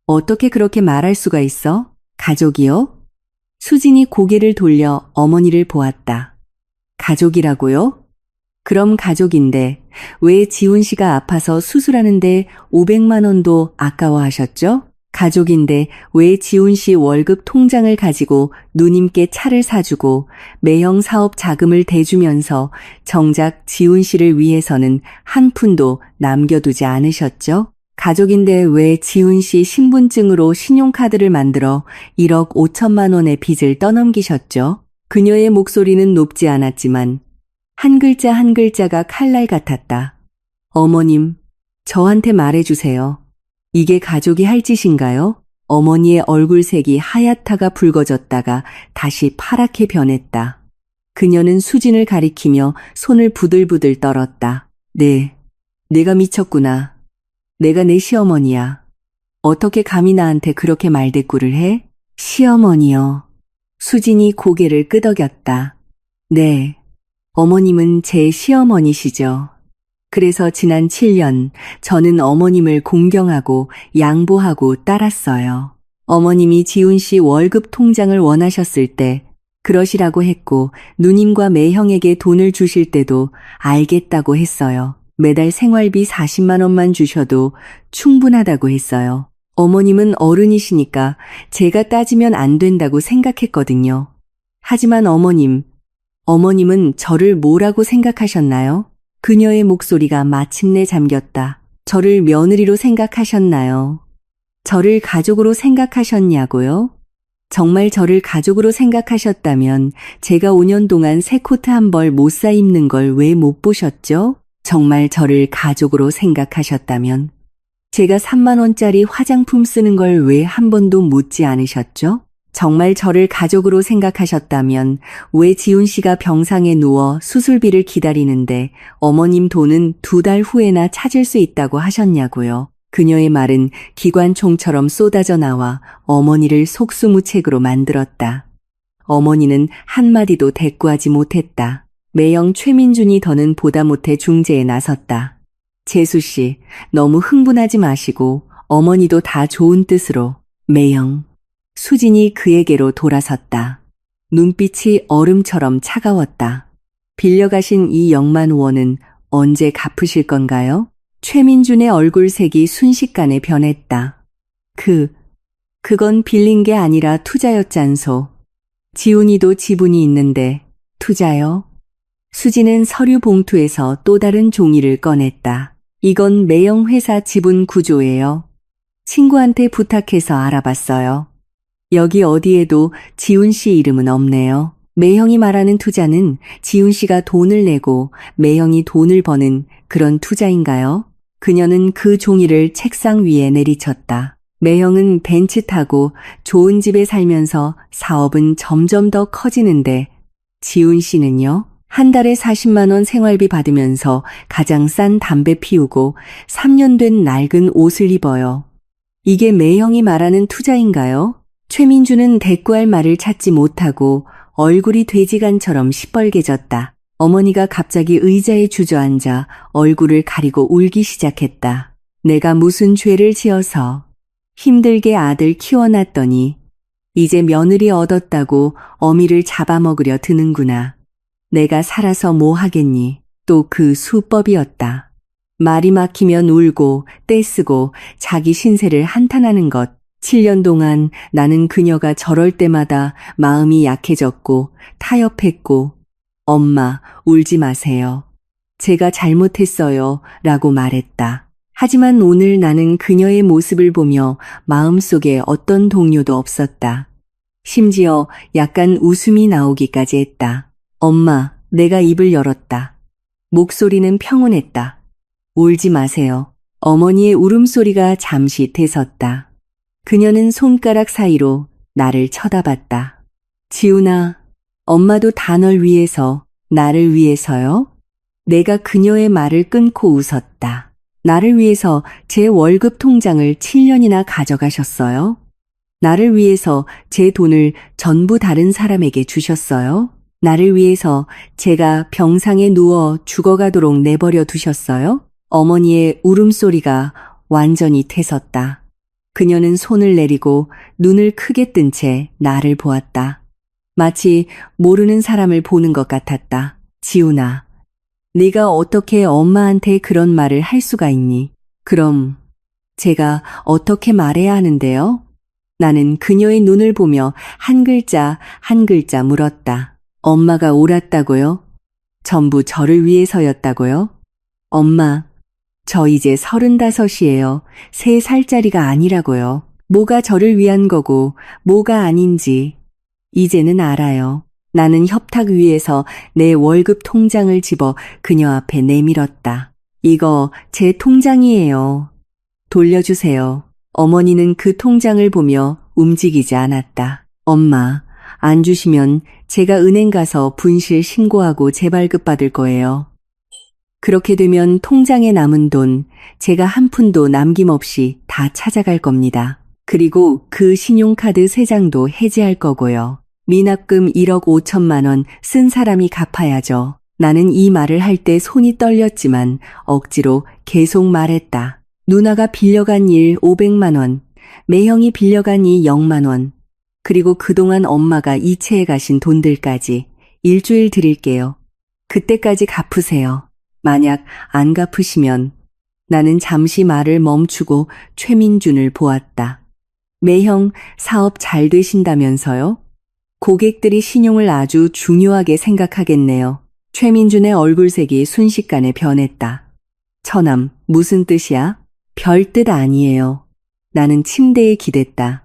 어떻게 그렇게 말할 수가 있어? 가족이요? 수진이 고개를 돌려 어머니를 보았다. 가족이라고요? 그럼 가족인데 왜 지훈 씨가 아파서 수술하는데 500만 원도 아까워하셨죠? 가족인데 왜 지훈 씨 월급 통장을 가지고 누님께 차를 사주고 매형 사업 자금을 대주면서 정작 지훈 씨를 위해서는 한 푼도 남겨두지 않으셨죠? 가족인데 왜 지훈 씨 신분증으로 신용카드를 만들어 1억 5천만 원의 빚을 떠넘기셨죠? 그녀의 목소리는 높지 않았지만 한 글자 한 글자가 칼날 같았다. 어머님, 저한테 말해주세요. 이게 가족이 할 짓인가요? 어머니의 얼굴색이 하얗다가 붉어졌다가 다시 파랗게 변했다. 그녀는 수진을 가리키며 손을 부들부들 떨었다. 네, 내가 미쳤구나. 내가 내 시어머니야. 어떻게 감히 나한테 그렇게 말대꾸를 해? 시어머니요. 수진이 고개를 끄덕였다. 네, 어머님은 제 시어머니시죠. 그래서 지난 7년 저는 어머님을 공경하고 양보하고 따랐어요. 어머님이 지훈 씨 월급 통장을 원하셨을 때 그러시라고 했고 누님과 매형에게 돈을 주실 때도 알겠다고 했어요. 매달 생활비 40만 원만 주셔도 충분하다고 했어요. 어머님은 어른이시니까 제가 따지면 안 된다고 생각했거든요. 하지만 어머님은 저를 뭐라고 생각하셨나요? 그녀의 목소리가 마침내 잠겼다. 저를 며느리로 생각하셨나요? 저를 가족으로 생각하셨냐고요? 정말 저를 가족으로 생각하셨다면 제가 5년 동안 새 코트 한 벌 못 사 입는 걸 왜 못 보셨죠? 정말 저를 가족으로 생각하셨다면 제가 3만 원짜리 화장품 쓰는 걸 왜 한 번도 묻지 않으셨죠? 정말 저를 가족으로 생각하셨다면 왜 지훈 씨가 병상에 누워 수술비를 기다리는데 어머님 돈은 2달 후에나 찾을 수 있다고 하셨냐고요. 그녀의 말은 기관총처럼 쏟아져 나와 어머니를 속수무책으로 만들었다. 어머니는 한마디도 대꾸하지 못했다. 매형 최민준이 더는 보다 못해 중재에 나섰다. 재수 씨, 너무 흥분하지 마시고 어머니도 다 좋은 뜻으로. 매형. 수진이 그에게로 돌아섰다. 눈빛이 얼음처럼 차가웠다. 빌려가신 이 0만 원은 언제 갚으실 건가요? 최민준의 얼굴색이 순식간에 변했다. 그건 빌린 게 아니라 투자였잖소. 지훈이도 지분이 있는데 투자요? 수진은 서류 봉투에서 또 다른 종이를 꺼냈다. 이건 매형 회사 지분 구조예요. 친구한테 부탁해서 알아봤어요. 여기 어디에도 지훈 씨 이름은 없네요. 매형이 말하는 투자는 지훈 씨가 돈을 내고 매형이 돈을 버는 그런 투자인가요? 그녀는 그 종이를 책상 위에 내리쳤다. 매형은 벤츠 타고 좋은 집에 살면서 사업은 점점 더 커지는데 지훈 씨는요? 한 달에 40만 원 생활비 받으면서 가장 싼 담배 피우고 3년 된 낡은 옷을 입어요. 이게 매형이 말하는 투자인가요? 최민주는 대꾸할 말을 찾지 못하고 얼굴이 돼지간처럼 시뻘개졌다. 어머니가 갑자기 의자에 주저앉아 얼굴을 가리고 울기 시작했다. 내가 무슨 죄를 지어서 힘들게 아들 키워놨더니 이제 며느리 얻었다고 어미를 잡아먹으려 드는구나. 내가 살아서 뭐 하겠니? 또 그 수법이었다. 말이 막히면 울고 떼쓰고 자기 신세를 한탄하는 것. 7년 동안 나는 그녀가 저럴 때마다 마음이 약해졌고 타협했고 엄마 울지 마세요. 제가 잘못했어요 라고 말했다. 하지만 오늘 나는 그녀의 모습을 보며 마음속에 어떤 동요도 없었다. 심지어 약간 웃음이 나오기까지 했다. 엄마, 내가 입을 열었다. 목소리는 평온했다. 울지 마세요. 어머니의 울음소리가 잠시 대섰다. 그녀는 손가락 사이로 나를 쳐다봤다. 지훈아, 엄마도 다 널 위해서, 나를 위해서요? 내가 그녀의 말을 끊고 웃었다. 나를 위해서 제 월급 통장을 7년이나 가져가셨어요? 나를 위해서 제 돈을 전부 다른 사람에게 주셨어요? 나를 위해서 제가 병상에 누워 죽어가도록 내버려 두셨어요? 어머니의 울음소리가 완전히 퇴섰다. 그녀는 손을 내리고 눈을 크게 뜬 채 나를 보았다. 마치 모르는 사람을 보는 것 같았다. 지훈아, 네가 어떻게 엄마한테 그런 말을 할 수가 있니? 그럼 제가 어떻게 말해야 하는데요? 나는 그녀의 눈을 보며 한 글자 한 글자 물었다. 엄마가 옳았다고요? 전부 저를 위해서였다고요? 엄마, 저 이제 35이에요. 3살짜리가 아니라고요. 뭐가 저를 위한 거고 뭐가 아닌지 이제는 알아요. 나는 협탁 위에서 내 월급 통장을 집어 그녀 앞에 내밀었다. 이거 제 통장이에요. 돌려주세요. 어머니는 그 통장을 보며 움직이지 않았다. 엄마, 안 주시면 제가 은행 가서 분실 신고하고 재발급 받을 거예요. 그렇게 되면 통장에 남은 돈 제가 한 푼도 남김없이 다 찾아갈 겁니다. 그리고 그 신용카드 3장도 해지할 거고요. 미납금 1억 5천만 원 쓴 사람이 갚아야죠. 나는 이 말을 할 때 손이 떨렸지만 억지로 계속 말했다. 누나가 빌려간 일 500만 원, 매형이 빌려간 이 0만 원, 그리고 그동안 엄마가 이체해 가신 돈들까지 일주일 드릴게요. 그때까지 갚으세요. 만약 안 갚으시면 나는 잠시 말을 멈추고 최민준을 보았다. 매형 사업 잘 되신다면서요? 고객들이 신용을 아주 중요하게 생각하겠네요. 최민준의 얼굴색이 순식간에 변했다. 처남, 무슨 뜻이야? 별 뜻 아니에요. 나는 침대에 기댔다.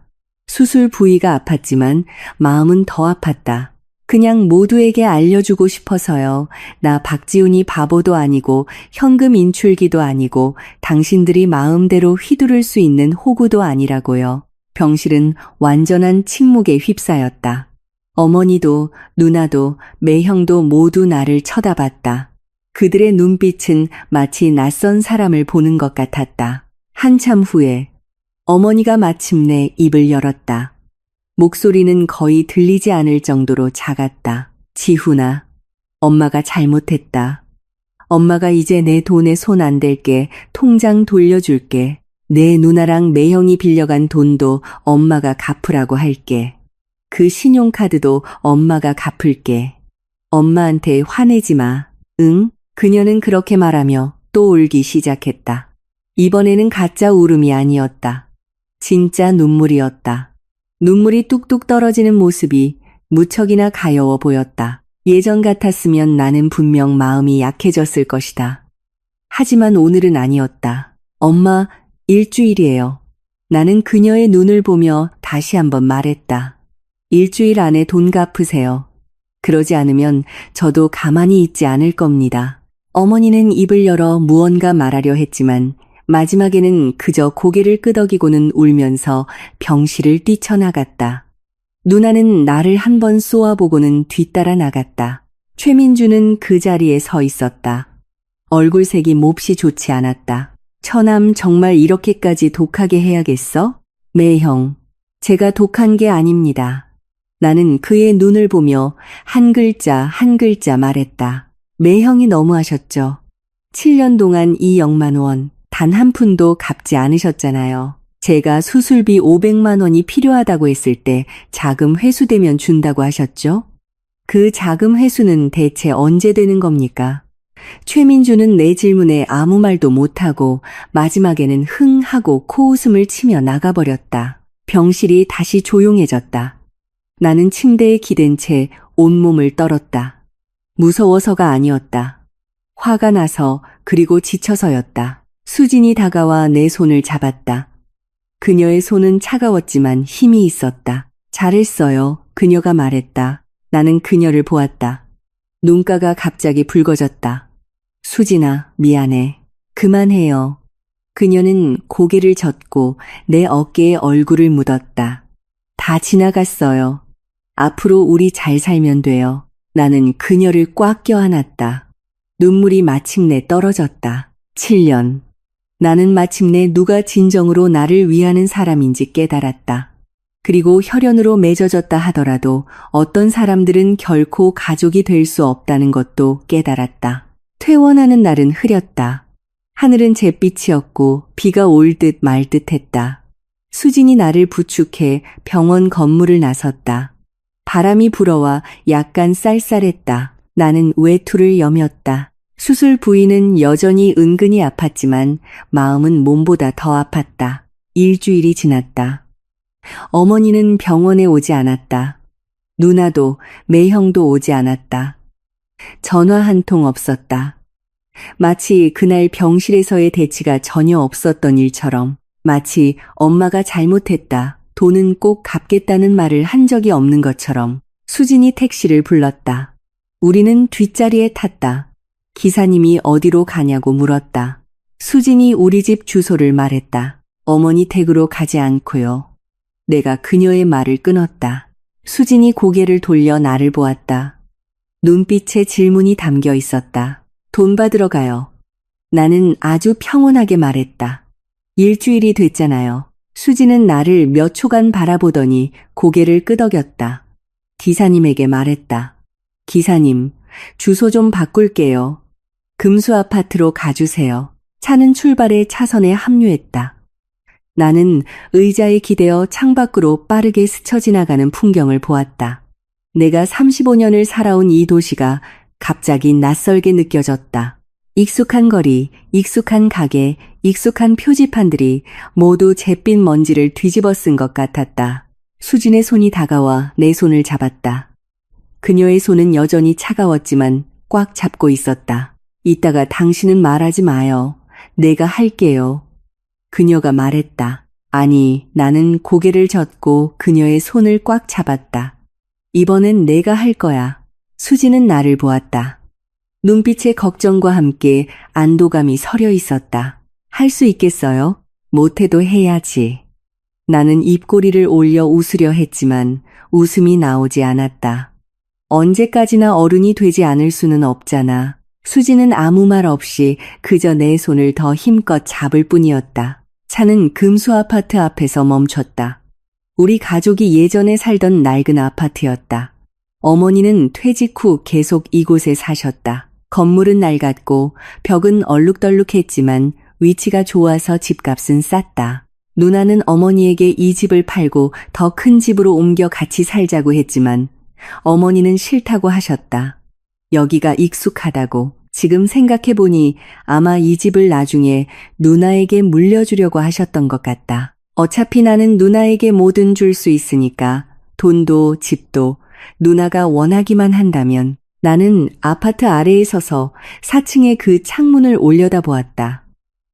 수술 부위가 아팠지만 마음은 더 아팠다. 그냥 모두에게 알려주고 싶어서요. 나 박지훈이 바보도 아니고 현금 인출기도 아니고 당신들이 마음대로 휘두를 수 있는 호구도 아니라고요. 병실은 완전한 침묵에 휩싸였다. 어머니도 누나도 매형도 모두 나를 쳐다봤다. 그들의 눈빛은 마치 낯선 사람을 보는 것 같았다. 한참 후에 어머니가 마침내 입을 열었다. 목소리는 거의 들리지 않을 정도로 작았다. 지훈아, 엄마가 잘못했다. 엄마가 이제 내 돈에 손 안 댈게. 통장 돌려줄게. 내 누나랑 매형이 빌려간 돈도 엄마가 갚으라고 할게. 그 신용카드도 엄마가 갚을게. 엄마한테 화내지 마. 응? 그녀는 그렇게 말하며 또 울기 시작했다. 이번에는 가짜 울음이 아니었다. 진짜 눈물이었다. 눈물이 뚝뚝 떨어지는 모습이 무척이나 가여워 보였다. 예전 같았으면 나는 분명 마음이 약해졌을 것이다. 하지만 오늘은 아니었다. 엄마, 일주일이에요. 나는 그녀의 눈을 보며 다시 한번 말했다. 일주일 안에 돈 갚으세요. 그러지 않으면 저도 가만히 있지 않을 겁니다. 어머니는 입을 열어 무언가 말하려 했지만 마지막에는 그저 고개를 끄덕이고는 울면서 병실을 뛰쳐나갔다. 누나는 나를 한 번 쏘아보고는 뒤따라 나갔다. 최민주는 그 자리에 서 있었다. 얼굴색이 몹시 좋지 않았다. 처남 정말 이렇게까지 독하게 해야겠어? 매형, 제가 독한 게 아닙니다. 나는 그의 눈을 보며 한 글자 한 글자 말했다. 매형이 너무하셨죠. 7년 동안 2억만 원, 단 한 푼도 갚지 않으셨잖아요. 제가 수술비 500만 원이 필요하다고 했을 때 자금 회수되면 준다고 하셨죠? 그 자금 회수는 대체 언제 되는 겁니까? 최민주는 내 질문에 아무 말도 못하고 마지막에는 흥 하고 코웃음을 치며 나가버렸다. 병실이 다시 조용해졌다. 나는 침대에 기댄 채 온몸을 떨었다. 무서워서가 아니었다. 화가 나서 그리고 지쳐서였다. 수진이 다가와 내 손을 잡았다. 그녀의 손은 차가웠지만 힘이 있었다. 잘했어요. 그녀가 말했다. 나는 그녀를 보았다. 눈가가 갑자기 붉어졌다. 수진아, 미안해. 그만해요. 그녀는 고개를 젓고 내 어깨에 얼굴을 묻었다. 다 지나갔어요. 앞으로 우리 잘 살면 돼요. 나는 그녀를 꽉 껴안았다. 눈물이 마침내 떨어졌다. 7년. 나는 마침내 누가 진정으로 나를 위하는 사람인지 깨달았다. 그리고 혈연으로 맺어졌다 하더라도 어떤 사람들은 결코 가족이 될 수 없다는 것도 깨달았다. 퇴원하는 날은 흐렸다. 하늘은 잿빛이었고 비가 올 듯 말 듯 했다. 수진이 나를 부축해 병원 건물을 나섰다. 바람이 불어와 약간 쌀쌀했다. 나는 외투를 여몄다. 수술 부위는 여전히 은근히 아팠지만 마음은 몸보다 더 아팠다. 일주일이 지났다. 어머니는 병원에 오지 않았다. 누나도 매형도 오지 않았다. 전화 한 통 없었다. 마치 그날 병실에서의 대치가 전혀 없었던 일처럼, 마치 엄마가 잘못했다. 돈은 꼭 갚겠다는 말을 한 적이 없는 것처럼. 수진이 택시를 불렀다. 우리는 뒷자리에 탔다. 기사님이 어디로 가냐고 물었다. 수진이 우리 집 주소를 말했다. 어머니 댁으로 가지 않고요. 내가 그녀의 말을 끊었다. 수진이 고개를 돌려 나를 보았다. 눈빛에 질문이 담겨 있었다. 돈 받으러 가요. 나는 아주 평온하게 말했다. 일주일이 됐잖아요. 수진은 나를 몇 초간 바라보더니 고개를 끄덕였다. 기사님에게 말했다. 기사님, 주소 좀 바꿀게요. 금수 아파트로 가주세요. 차는 출발해 차선에 합류했다. 나는 의자에 기대어 창밖으로 빠르게 스쳐 지나가는 풍경을 보았다. 내가 35년을 살아온 이 도시가 갑자기 낯설게 느껴졌다. 익숙한 거리, 익숙한 가게, 익숙한 표지판들이 모두 잿빛 먼지를 뒤집어 쓴 것 같았다. 수진의 손이 다가와 내 손을 잡았다. 그녀의 손은 여전히 차가웠지만 꽉 잡고 있었다. 이따가 당신은 말하지 마요. 내가 할게요. 그녀가 말했다. 아니, 나는 고개를 젓고 그녀의 손을 꽉 잡았다. 이번엔 내가 할 거야. 수지는 나를 보았다. 눈빛에 걱정과 함께 안도감이 서려 있었다. 할 수 있겠어요? 못해도 해야지. 나는 입꼬리를 올려 웃으려 했지만 웃음이 나오지 않았다. 언제까지나 어른이 되지 않을 수는 없잖아. 수지는 아무 말 없이 그저 내 손을 더 힘껏 잡을 뿐이었다. 차는 금수 아파트 앞에서 멈췄다. 우리 가족이 예전에 살던 낡은 아파트였다. 어머니는 퇴직 후 계속 이곳에 사셨다. 건물은 낡았고 벽은 얼룩덜룩했지만 위치가 좋아서 집값은 쌌다. 누나는 어머니에게 이 집을 팔고 더 큰 집으로 옮겨 같이 살자고 했지만 어머니는 싫다고 하셨다. 여기가 익숙하다고. 지금 생각해보니 아마 이 집을 나중에 누나에게 물려주려고 하셨던 것 같다. 어차피 나는 누나에게 뭐든 줄 수 있으니까 돈도 집도 누나가 원하기만 한다면. 나는 아파트 아래에 서서 4층의 그 창문을 올려다보았다.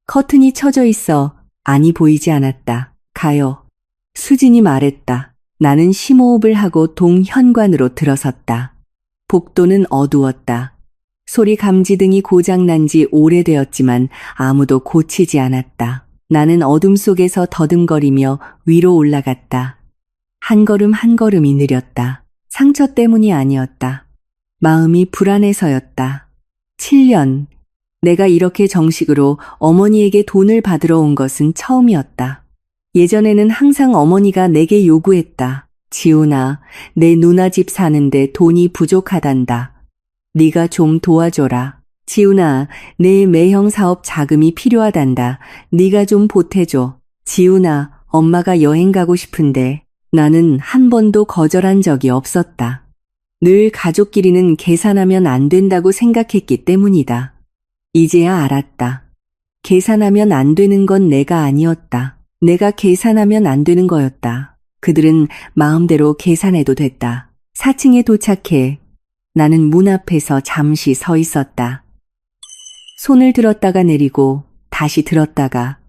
커튼이 쳐져 있어 안이 보이지 않았다. 가요. 수진이 말했다. 나는 심호흡을 하고 동현관으로 들어섰다. 복도는 어두웠다. 소리 감지등이 고장난 지 오래되었지만 아무도 고치지 않았다. 나는 어둠 속에서 더듬거리며 위로 올라갔다. 한 걸음 한 걸음이 느렸다. 상처 때문이 아니었다. 마음이 불안해서였다. 7년. 내가 이렇게 정식으로 어머니에게 돈을 받으러 온 것은 처음이었다. 예전에는 항상 어머니가 내게 요구했다. 지훈아, 내 누나 집 사는데 돈이 부족하단다. 네가 좀 도와줘라. 지훈아, 내 매형 사업 자금이 필요하단다. 네가 좀 보태줘. 지훈아, 엄마가 여행 가고 싶은데. 나는 한 번도 거절한 적이 없었다. 늘 가족끼리는 계산하면 안 된다고 생각했기 때문이다. 이제야 알았다. 계산하면 안 되는 건 내가 아니었다. 내가 계산하면 안 되는 거였다. 그들은 마음대로 계산해도 됐다. 4층에 도착해 나는 문 앞에서 잠시 서 있었다. 손을 들었다가 내리고 다시 들었다가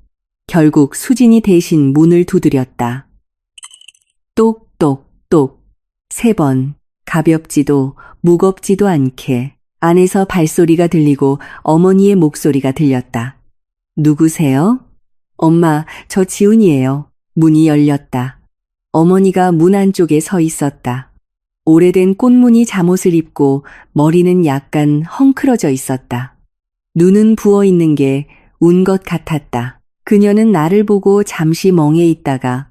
결국 수진이 대신 문을 두드렸다. 똑똑똑 3번. 가볍지도 무겁지도 않게 안에서 발소리가 들리고 어머니의 목소리가 들렸다. 누구세요? 엄마, 저 지훈이에요. 문이 열렸다. 어머니가 문 안쪽에 서 있었다. 오래된 꽃무늬 잠옷을 입고 머리는 약간 헝클어져 있었다. 눈은 부어 있는 게 운 것 같았다. 그녀는 나를 보고 잠시 멍해 있다가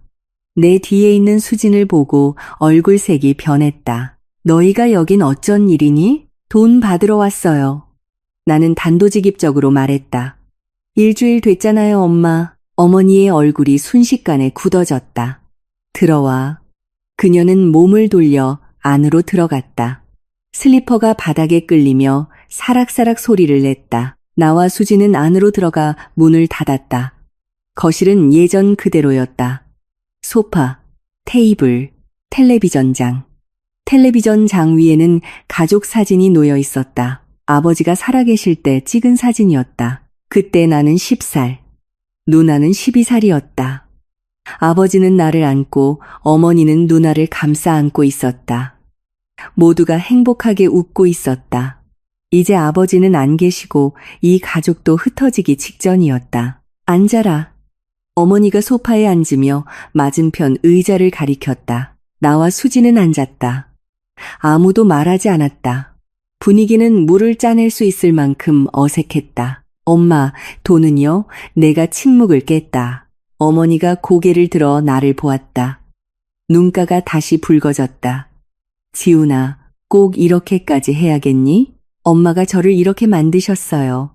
내 뒤에 있는 수진을 보고 얼굴색이 변했다. 너희가 여긴 어쩐 일이니? 돈 받으러 왔어요. 나는 단도직입적으로 말했다. 일주일 됐잖아요, 엄마. 어머니의 얼굴이 순식간에 굳어졌다. 들어와. 그녀는 몸을 돌려 안으로 들어갔다. 슬리퍼가 바닥에 끌리며 사락사락 소리를 냈다. 나와 수지는 안으로 들어가 문을 닫았다. 거실은 예전 그대로였다. 소파, 테이블, 텔레비전장. 텔레비전장 위에는 가족 사진이 놓여 있었다. 아버지가 살아계실 때 찍은 사진이었다. 그때 나는 10살, 누나는 12살이었다. 아버지는 나를 안고 어머니는 누나를 감싸 안고 있었다. 모두가 행복하게 웃고 있었다. 이제 아버지는 안 계시고 이 가족도 흩어지기 직전이었다. 앉아라. 어머니가 소파에 앉으며 맞은편 의자를 가리켰다. 나와 수지는 앉았다. 아무도 말하지 않았다. 분위기는 물을 짜낼 수 있을 만큼 어색했다. 엄마, 돈은요? 내가 침묵을 깼다. 어머니가 고개를 들어 나를 보았다. 눈가가 다시 붉어졌다. 지훈아, 꼭 이렇게까지 해야겠니? 엄마가 저를 이렇게 만드셨어요.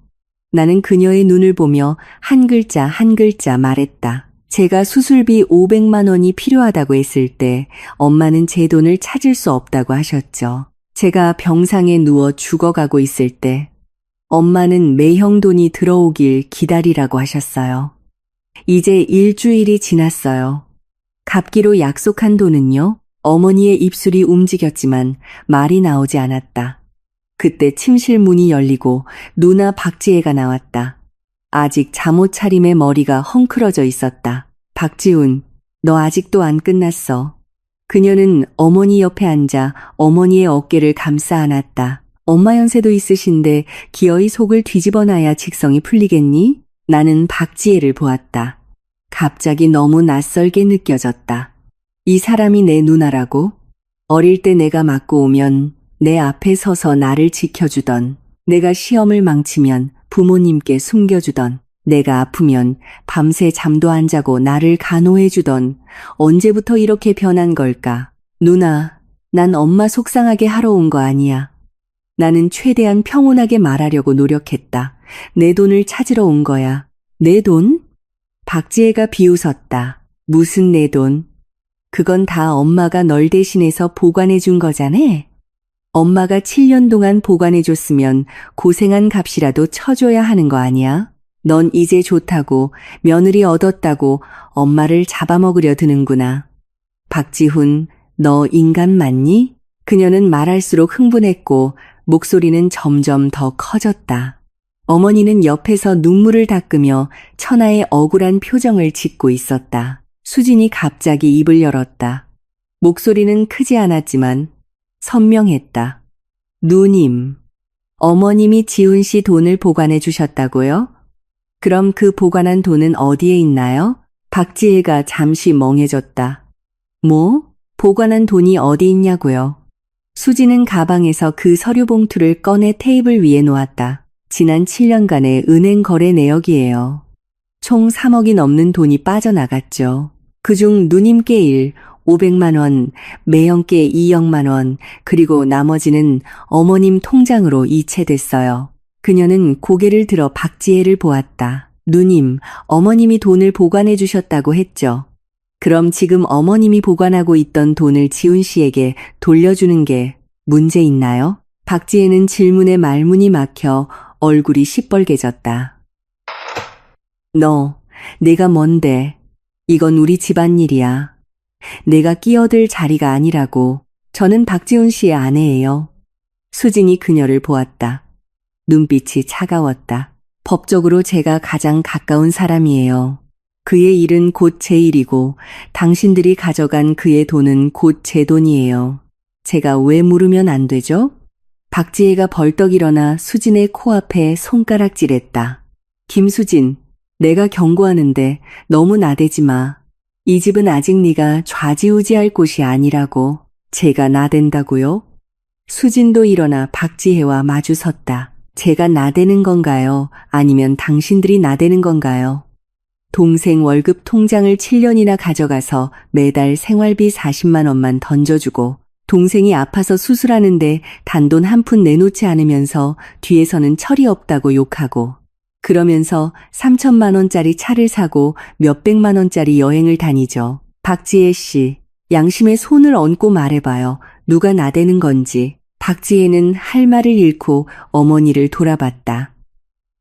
나는 그녀의 눈을 보며 한 글자 한 글자 말했다. 제가 수술비 500만 원이 필요하다고 했을 때 엄마는 제 돈을 찾을 수 없다고 하셨죠. 제가 병상에 누워 죽어가고 있을 때 엄마는 매형 돈이 들어오길 기다리라고 하셨어요. 이제 일주일이 지났어요. 갚기로 약속한 돈은요? 어머니의 입술이 움직였지만 말이 나오지 않았다. 그때 침실 문이 열리고 누나 박지혜가 나왔다. 아직 잠옷 차림에 머리가 헝클어져 있었다. 박지훈, 너 아직도 안 끝났어. 그녀는 어머니 옆에 앉아 어머니의 어깨를 감싸 안았다. 엄마 연세도 있으신데 기어이 속을 뒤집어 놔야 직성이 풀리겠니? 나는 박지혜를 보았다. 갑자기 너무 낯설게 느껴졌다. 이 사람이 내 누나라고? 어릴 때 내가 맞고 오면 내 앞에 서서 나를 지켜주던, 내가 시험을 망치면 부모님께 숨겨주던, 내가 아프면 밤새 잠도 안 자고 나를 간호해주던, 언제부터 이렇게 변한 걸까? 누나, 난 엄마 속상하게 하러 온 거 아니야. 나는 최대한 평온하게 말하려고 노력했다. 내 돈을 찾으러 온 거야. 내 돈? 박지혜가 비웃었다. 무슨 내 돈? 그건 다 엄마가 널 대신해서 보관해 준 거잖아. 엄마가 7년 동안 보관해 줬으면 고생한 값이라도 쳐줘야 하는 거 아니야? 넌 이제 좋다고, 며느리 얻었다고 엄마를 잡아먹으려 드는구나. 박지훈, 너 인간 맞니? 그녀는 말할수록 흥분했고 목소리는 점점 더 커졌다. 어머니는 옆에서 눈물을 닦으며 천하의 억울한 표정을 짓고 있었다. 수진이 갑자기 입을 열었다. 목소리는 크지 않았지만 선명했다. 누님, 어머님이 지훈 씨 돈을 보관해 주셨다고요? 그럼 그 보관한 돈은 어디에 있나요? 박지혜가 잠시 멍해졌다. 뭐? 보관한 돈이 어디 있냐고요? 수지는 가방에서 그 서류 봉투를 꺼내 테이블 위에 놓았다. 지난 7년간의 은행 거래 내역이에요. 총 3억이 넘는 돈이 빠져나갔죠. 그중 누님께 500만 원, 매형께 2억만 원, 그리고 나머지는 어머님 통장으로 이체됐어요. 그녀는 고개를 들어 박지혜를 보았다. 누님, 어머님이 돈을 보관해 주셨다고 했죠. 그럼 지금 어머님이 보관하고 있던 돈을 지훈 씨에게 돌려주는 게 문제 있나요? 박지혜는 질문에 말문이 막혀 얼굴이 시뻘개졌다. 너, 내가 뭔데? 이건 우리 집안일이야. 내가 끼어들 자리가 아니라고. 저는 박지훈 씨의 아내예요. 수진이 그녀를 보았다. 눈빛이 차가웠다. 법적으로 제가 가장 가까운 사람이에요. 그의 일은 곧 제 일이고 당신들이 가져간 그의 돈은 곧 제 돈이에요. 제가 왜 물으면 안 되죠? 박지혜가 벌떡 일어나 수진의 코앞에 손가락질했다. 김수진, 내가 경고하는데 너무 나대지 마. 이 집은 아직 네가 좌지우지할 곳이 아니라고. 제가 나댄다고요? 수진도 일어나 박지혜와 마주 섰다. 제가 나대는 건가요? 아니면 당신들이 나대는 건가요? 동생 월급 통장을 7년이나 가져가서 매달 생활비 40만 원만 던져주고 동생이 아파서 수술하는데 단돈 한 푼 내놓지 않으면서 뒤에서는 철이 없다고 욕하고 그러면서 3천만 원짜리 차를 사고 몇백만 원짜리 여행을 다니죠. 박지혜 씨, 양심에 손을 얹고 말해봐요. 누가 나대는 건지. 박지혜는 할 말을 잃고 어머니를 돌아봤다.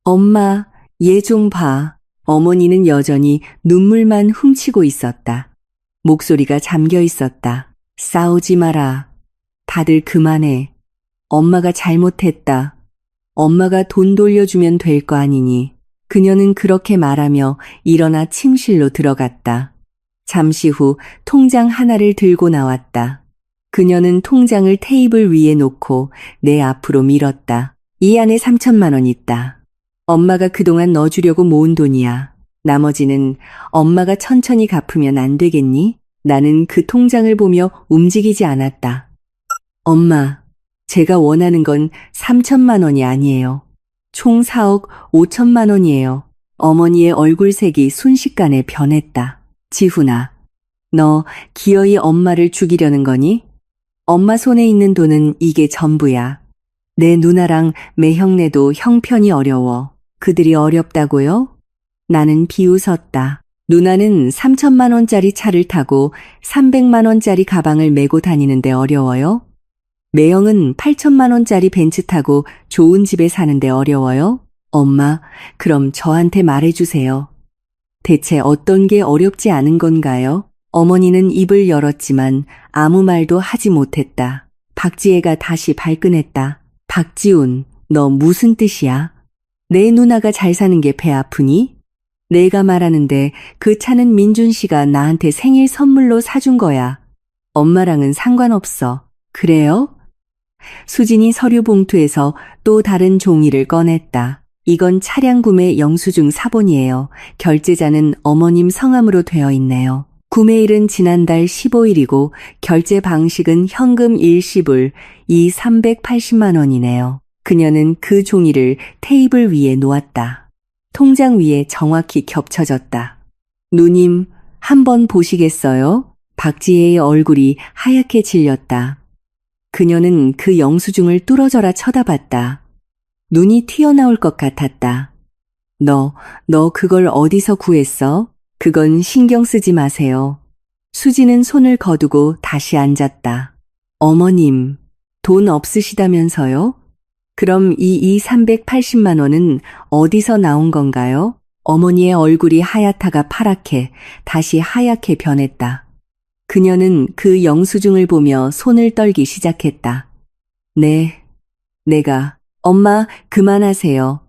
엄마, 얘 좀 봐. 어머니는 여전히 눈물만 훔치고 있었다. 목소리가 잠겨 있었다. 싸우지 마라. 다들 그만해. 엄마가 잘못했다. 엄마가 돈 돌려주면 될 거 아니니. 그녀는 그렇게 말하며 일어나 침실로 들어갔다. 잠시 후 통장 하나를 들고 나왔다. 그녀는 통장을 테이블 위에 놓고 내 앞으로 밀었다. 이 안에 3천만 원 있다. 엄마가 그동안 넣어주려고 모은 돈이야. 나머지는 엄마가 천천히 갚으면 안 되겠니? 나는 그 통장을 보며 움직이지 않았다. 엄마, 제가 원하는 건 3천만 원이 아니에요. 총 4억 5천만 원이에요. 어머니의 얼굴색이 순식간에 변했다. 지훈아, 너 기어이 엄마를 죽이려는 거니? 엄마 손에 있는 돈은 이게 전부야. 내 누나랑 매형네도 형편이 어려워. 그들이 어렵다고요? 나는 비웃었다. 누나는 3천만 원짜리 차를 타고 300만 원짜리 가방을 메고 다니는데 어려워요? 매형은 8천만 원짜리 벤츠 타고 좋은 집에 사는데 어려워요? 엄마, 그럼 저한테 말해주세요. 대체 어떤 게 어렵지 않은 건가요? 어머니는 입을 열었지만 아무 말도 하지 못했다. 박지혜가 다시 발끈했다. 박지훈, 너 무슨 뜻이야? 내 누나가 잘 사는 게 배 아프니? 내가 말하는데 그 차는 민준 씨가 나한테 생일 선물로 사준 거야. 엄마랑은 상관없어. 그래요? 수진이 서류 봉투에서 또 다른 종이를 꺼냈다. 이건 차량 구매 영수증 사본이에요. 결제자는 어머님 성함으로 되어 있네요. 구매일은 지난달 15일이고 결제 방식은 현금 일시불 이 380만 원이네요. 그녀는 그 종이를 테이블 위에 놓았다. 통장 위에 정확히 겹쳐졌다. 누님, 한번 보시겠어요? 박지혜의 얼굴이 하얗게 질렸다. 그녀는 그 영수증을 뚫어져라 쳐다봤다. 눈이 튀어나올 것 같았다. 너 그걸 어디서 구했어? 그건 신경 쓰지 마세요. 수지는 손을 거두고 다시 앉았다. 어머님, 돈 없으시다면서요? 그럼 이 380만 원은 어디서 나온 건가요? 어머니의 얼굴이 하얗다가 파랗게 다시 하얗게 변했다. 그녀는 그 영수증을 보며 손을 떨기 시작했다. 엄마, 그만하세요.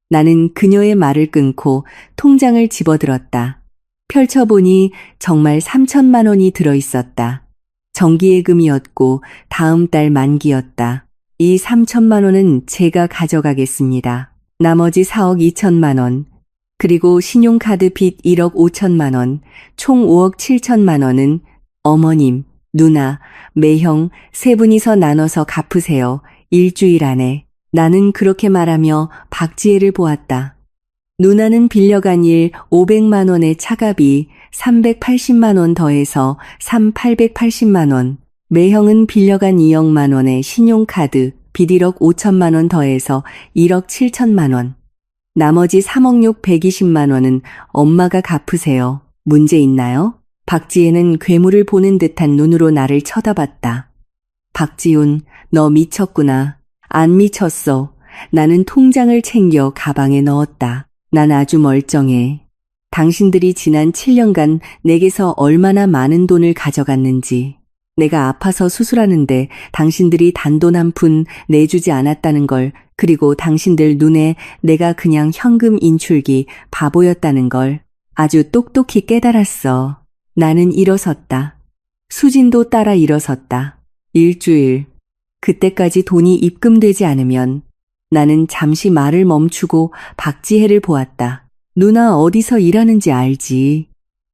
나는 그녀의 말을 끊고 통장을 집어들었다. 펼쳐보니 정말 3천만 원이 들어있었다. 정기예금이었고 다음 달 만기였다. 이 3천만 원은 제가 가져가겠습니다. 나머지 4억 2천만 원, 그리고 신용카드 빚 1억 5천만 원, 총 5억 7천만 원은 어머님, 누나, 매형 세 분이서 나눠서 갚으세요. 일주일 안에. 나는 그렇게 말하며 박지혜를 보았다. 누나는 빌려간 일 500만 원의 차갑이 380만 원 더해서 880만 원, 매형은 빌려간 2억만 원의 신용카드 빚 1억 5천만 원 더해서 1억 7천만 원, 나머지 3억 6 120만 원은 엄마가 갚으세요. 문제 있나요? 박지혜는 괴물을 보는 듯한 눈으로 나를 쳐다봤다. 박지훈, 너 미쳤구나. 안 미쳤어. 나는 통장을 챙겨 가방에 넣었다. 난 아주 멀쩡해. 당신들이 지난 7년간 내게서 얼마나 많은 돈을 가져갔는지. 내가 아파서 수술하는데 당신들이 단돈 한 푼 내주지 않았다는 걸, 그리고 당신들 눈에 내가 그냥 현금 인출기 바보였다는 걸 아주 똑똑히 깨달았어. 나는 일어섰다. 수진도 따라 일어섰다. 일주일. 그때까지 돈이 입금되지 않으면 나는 잠시 말을 멈추고 박지혜를 보았다. 누나 어디서 일하는지 알지?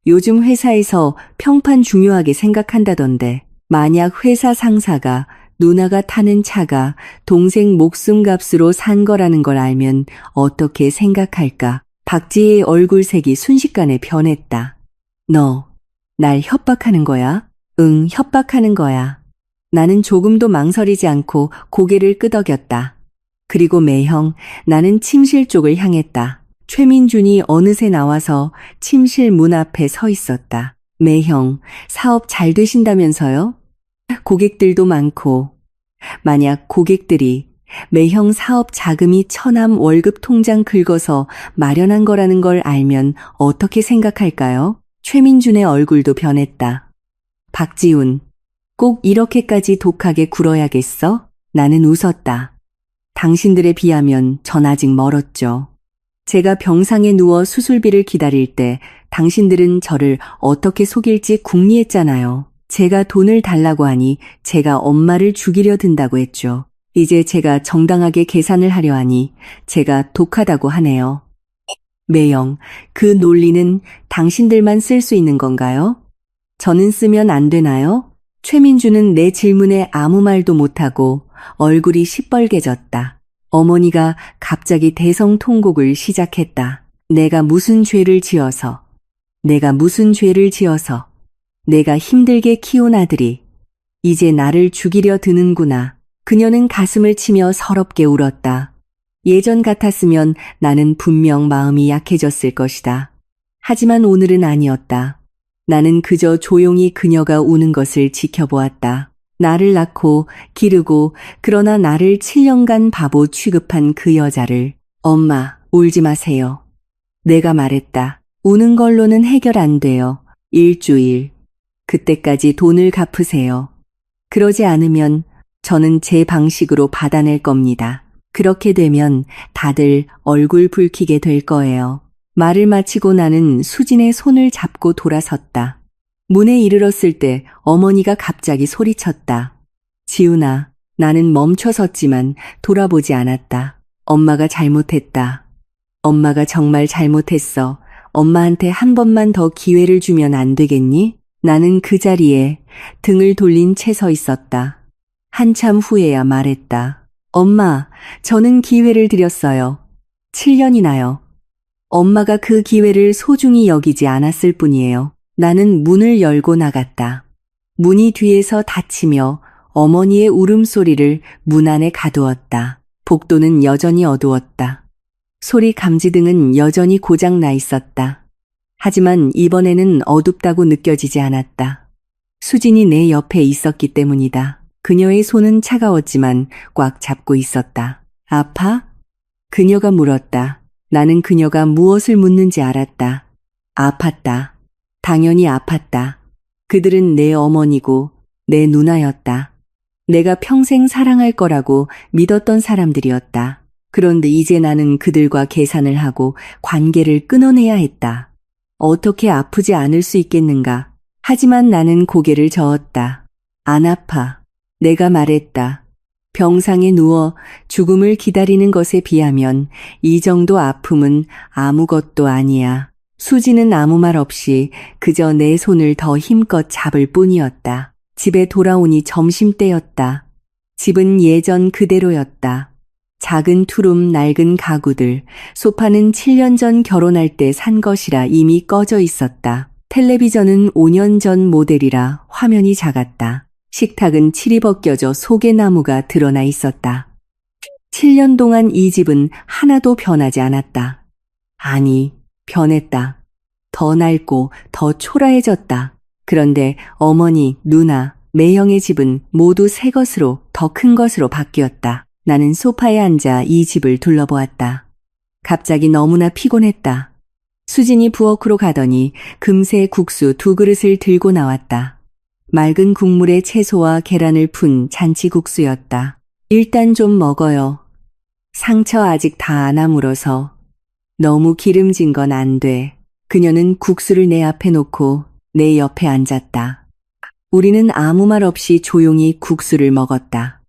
요즘 회사에서 평판 중요하게 생각한다던데, 만약 회사 상사가 누나가 타는 차가 동생 목숨값으로 산 거라는 걸 알면 어떻게 생각할까? 박지혜의 얼굴색이 순식간에 변했다. 너, 날 협박하는 거야? 응, 협박하는 거야. 나는 조금도 망설이지 않고 고개를 끄덕였다. 그리고 매형, 나는 침실 쪽을 향했다. 최민준이 어느새 나와서 침실 문 앞에 서 있었다. 매형, 사업 잘 되신다면서요? 고객들도 많고. 만약 고객들이 매형 사업 자금이 처남 월급 통장 긁어서 마련한 거라는 걸 알면 어떻게 생각할까요? 최민준의 얼굴도 변했다. 박지훈, 꼭 이렇게까지 독하게 굴어야겠어? 나는 웃었다. 당신들에 비하면 전 아직 멀었죠. 제가 병상에 누워 수술비를 기다릴 때 당신들은 저를 어떻게 속일지 궁리했잖아요. 제가 돈을 달라고 하니 제가 엄마를 죽이려 든다고 했죠. 이제 제가 정당하게 계산을 하려 하니 제가 독하다고 하네요. 매영, 그 논리는 당신들만 쓸 수 있는 건가요? 저는 쓰면 안 되나요? 최민주는 내 질문에 아무 말도 못하고 얼굴이 시뻘개졌다. 어머니가 갑자기 대성통곡을 시작했다. 내가 무슨 죄를 지어서, 내가 힘들게 키운 아들이 이제 나를 죽이려 드는구나. 그녀는 가슴을 치며 서럽게 울었다. 예전 같았으면 나는 분명 마음이 약해졌을 것이다. 하지만 오늘은 아니었다. 나는 그저 조용히 그녀가 우는 것을 지켜보았다. 나를 낳고 기르고 그러나 나를 7년간 바보 취급한 그 여자를. 엄마, 울지 마세요. 내가 말했다. 우는 걸로는 해결 안 돼요. 일주일. 그때까지 돈을 갚으세요. 그러지 않으면 저는 제 방식으로 받아낼 겁니다. 그렇게 되면 다들 얼굴 붉히게 될 거예요. 말을 마치고 나는 수진의 손을 잡고 돌아섰다. 문에 이르렀을 때 어머니가 갑자기 소리쳤다. 지훈아, 나는 멈춰섰지만 돌아보지 않았다. 엄마가 잘못했다. 엄마가 정말 잘못했어. 엄마한테 한 번만 더 기회를 주면 안 되겠니? 나는 그 자리에 등을 돌린 채 서 있었다. 한참 후에야 말했다. 엄마, 저는 기회를 드렸어요. 7년이나요. 엄마가 그 기회를 소중히 여기지 않았을 뿐이에요. 나는 문을 열고 나갔다. 문이 뒤에서 닫히며 어머니의 울음소리를 문 안에 가두었다. 복도는 여전히 어두웠다. 소리 감지등은 여전히 고장 나 있었다. 하지만 이번에는 어둡다고 느껴지지 않았다. 수진이 내 옆에 있었기 때문이다. 그녀의 손은 차가웠지만 꽉 잡고 있었다. 아파? 그녀가 물었다. 나는 그녀가 무엇을 묻는지 알았다. 아팠다. 당연히 아팠다. 그들은 내 어머니고 내 누나였다. 내가 평생 사랑할 거라고 믿었던 사람들이었다. 그런데 이제 나는 그들과 계산을 하고 관계를 끊어내야 했다. 어떻게 아프지 않을 수 있겠는가? 하지만 나는 고개를 저었다. 안 아파. 내가 말했다. 병상에 누워 죽음을 기다리는 것에 비하면 이 정도 아픔은 아무것도 아니야. 수지는 아무 말 없이 그저 내 손을 더 힘껏 잡을 뿐이었다. 집에 돌아오니 점심때였다. 집은 예전 그대로였다. 작은 투룸 낡은 가구들, 소파는 7년 전 결혼할 때 산 것이라 이미 꺼져 있었다. 텔레비전은 5년 전 모델이라 화면이 작았다. 식탁은 칠이 벗겨져 속에 나무가 드러나 있었다. 7년 동안 이 집은 하나도 변하지 않았다. 아니, 변했다. 더 낡고 더 초라해졌다. 그런데 어머니, 누나, 매형의 집은 모두 새 것으로 더 큰 것으로 바뀌었다. 나는 소파에 앉아 이 집을 둘러보았다. 갑자기 너무나 피곤했다. 수진이 부엌으로 가더니 금세 국수 2그릇을 들고 나왔다. 맑은 국물에 채소와 계란을 푼 잔치국수였다. 일단 좀 먹어요. 상처 아직 다 안 아물어서. 너무 기름진 건 안 돼. 그녀는 국수를 내 앞에 놓고 내 옆에 앉았다. 우리는 아무 말 없이 조용히 국수를 먹었다.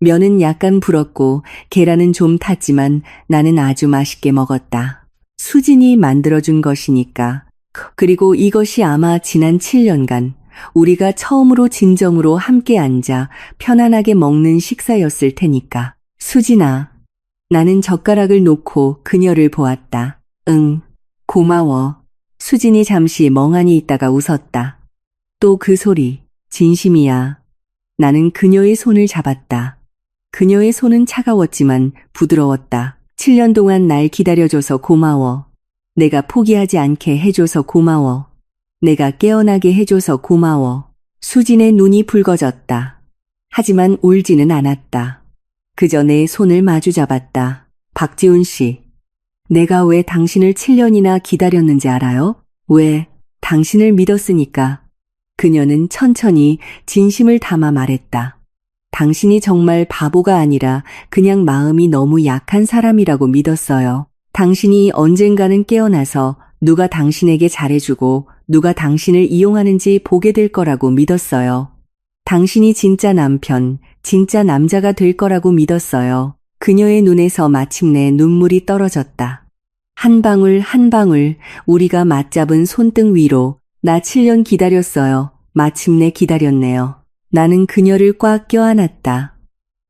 면은 약간 불었고 계란은 좀 탔지만 나는 아주 맛있게 먹었다. 수진이 만들어준 것이니까. 그리고 이것이 아마 지난 7년간 우리가 처음으로 진정으로 함께 앉아 편안하게 먹는 식사였을 테니까. 수진아. 나는 젓가락을 놓고 그녀를 보았다. 응, 고마워. 수진이 잠시 멍하니 있다가 웃었다. 또 그 소리, 진심이야. 나는 그녀의 손을 잡았다. 그녀의 손은 차가웠지만 부드러웠다. 7년 동안 날 기다려줘서 고마워. 내가 포기하지 않게 해줘서 고마워. 내가 깨어나게 해줘서 고마워. 수진의 눈이 붉어졌다. 하지만 울지는 않았다. 그저 내 손을 마주 잡았다. 박지훈 씨, 내가 왜 당신을 7년이나 기다렸는지 알아요? 왜? 당신을 믿었으니까. 그녀는 천천히 진심을 담아 말했다. 당신이 정말 바보가 아니라 그냥 마음이 너무 약한 사람이라고 믿었어요. 당신이 언젠가는 깨어나서 누가 당신에게 잘해주고 누가 당신을 이용하는지 보게 될 거라고 믿었어요. 당신이 진짜 남편, 진짜 남자가 될 거라고 믿었어요. 그녀의 눈에서 마침내 눈물이 떨어졌다. 한 방울 한 방울 우리가 맞잡은 손등 위로 나 7년 기다렸어요. 마침내 기다렸네요. 나는 그녀를 꽉 껴안았다.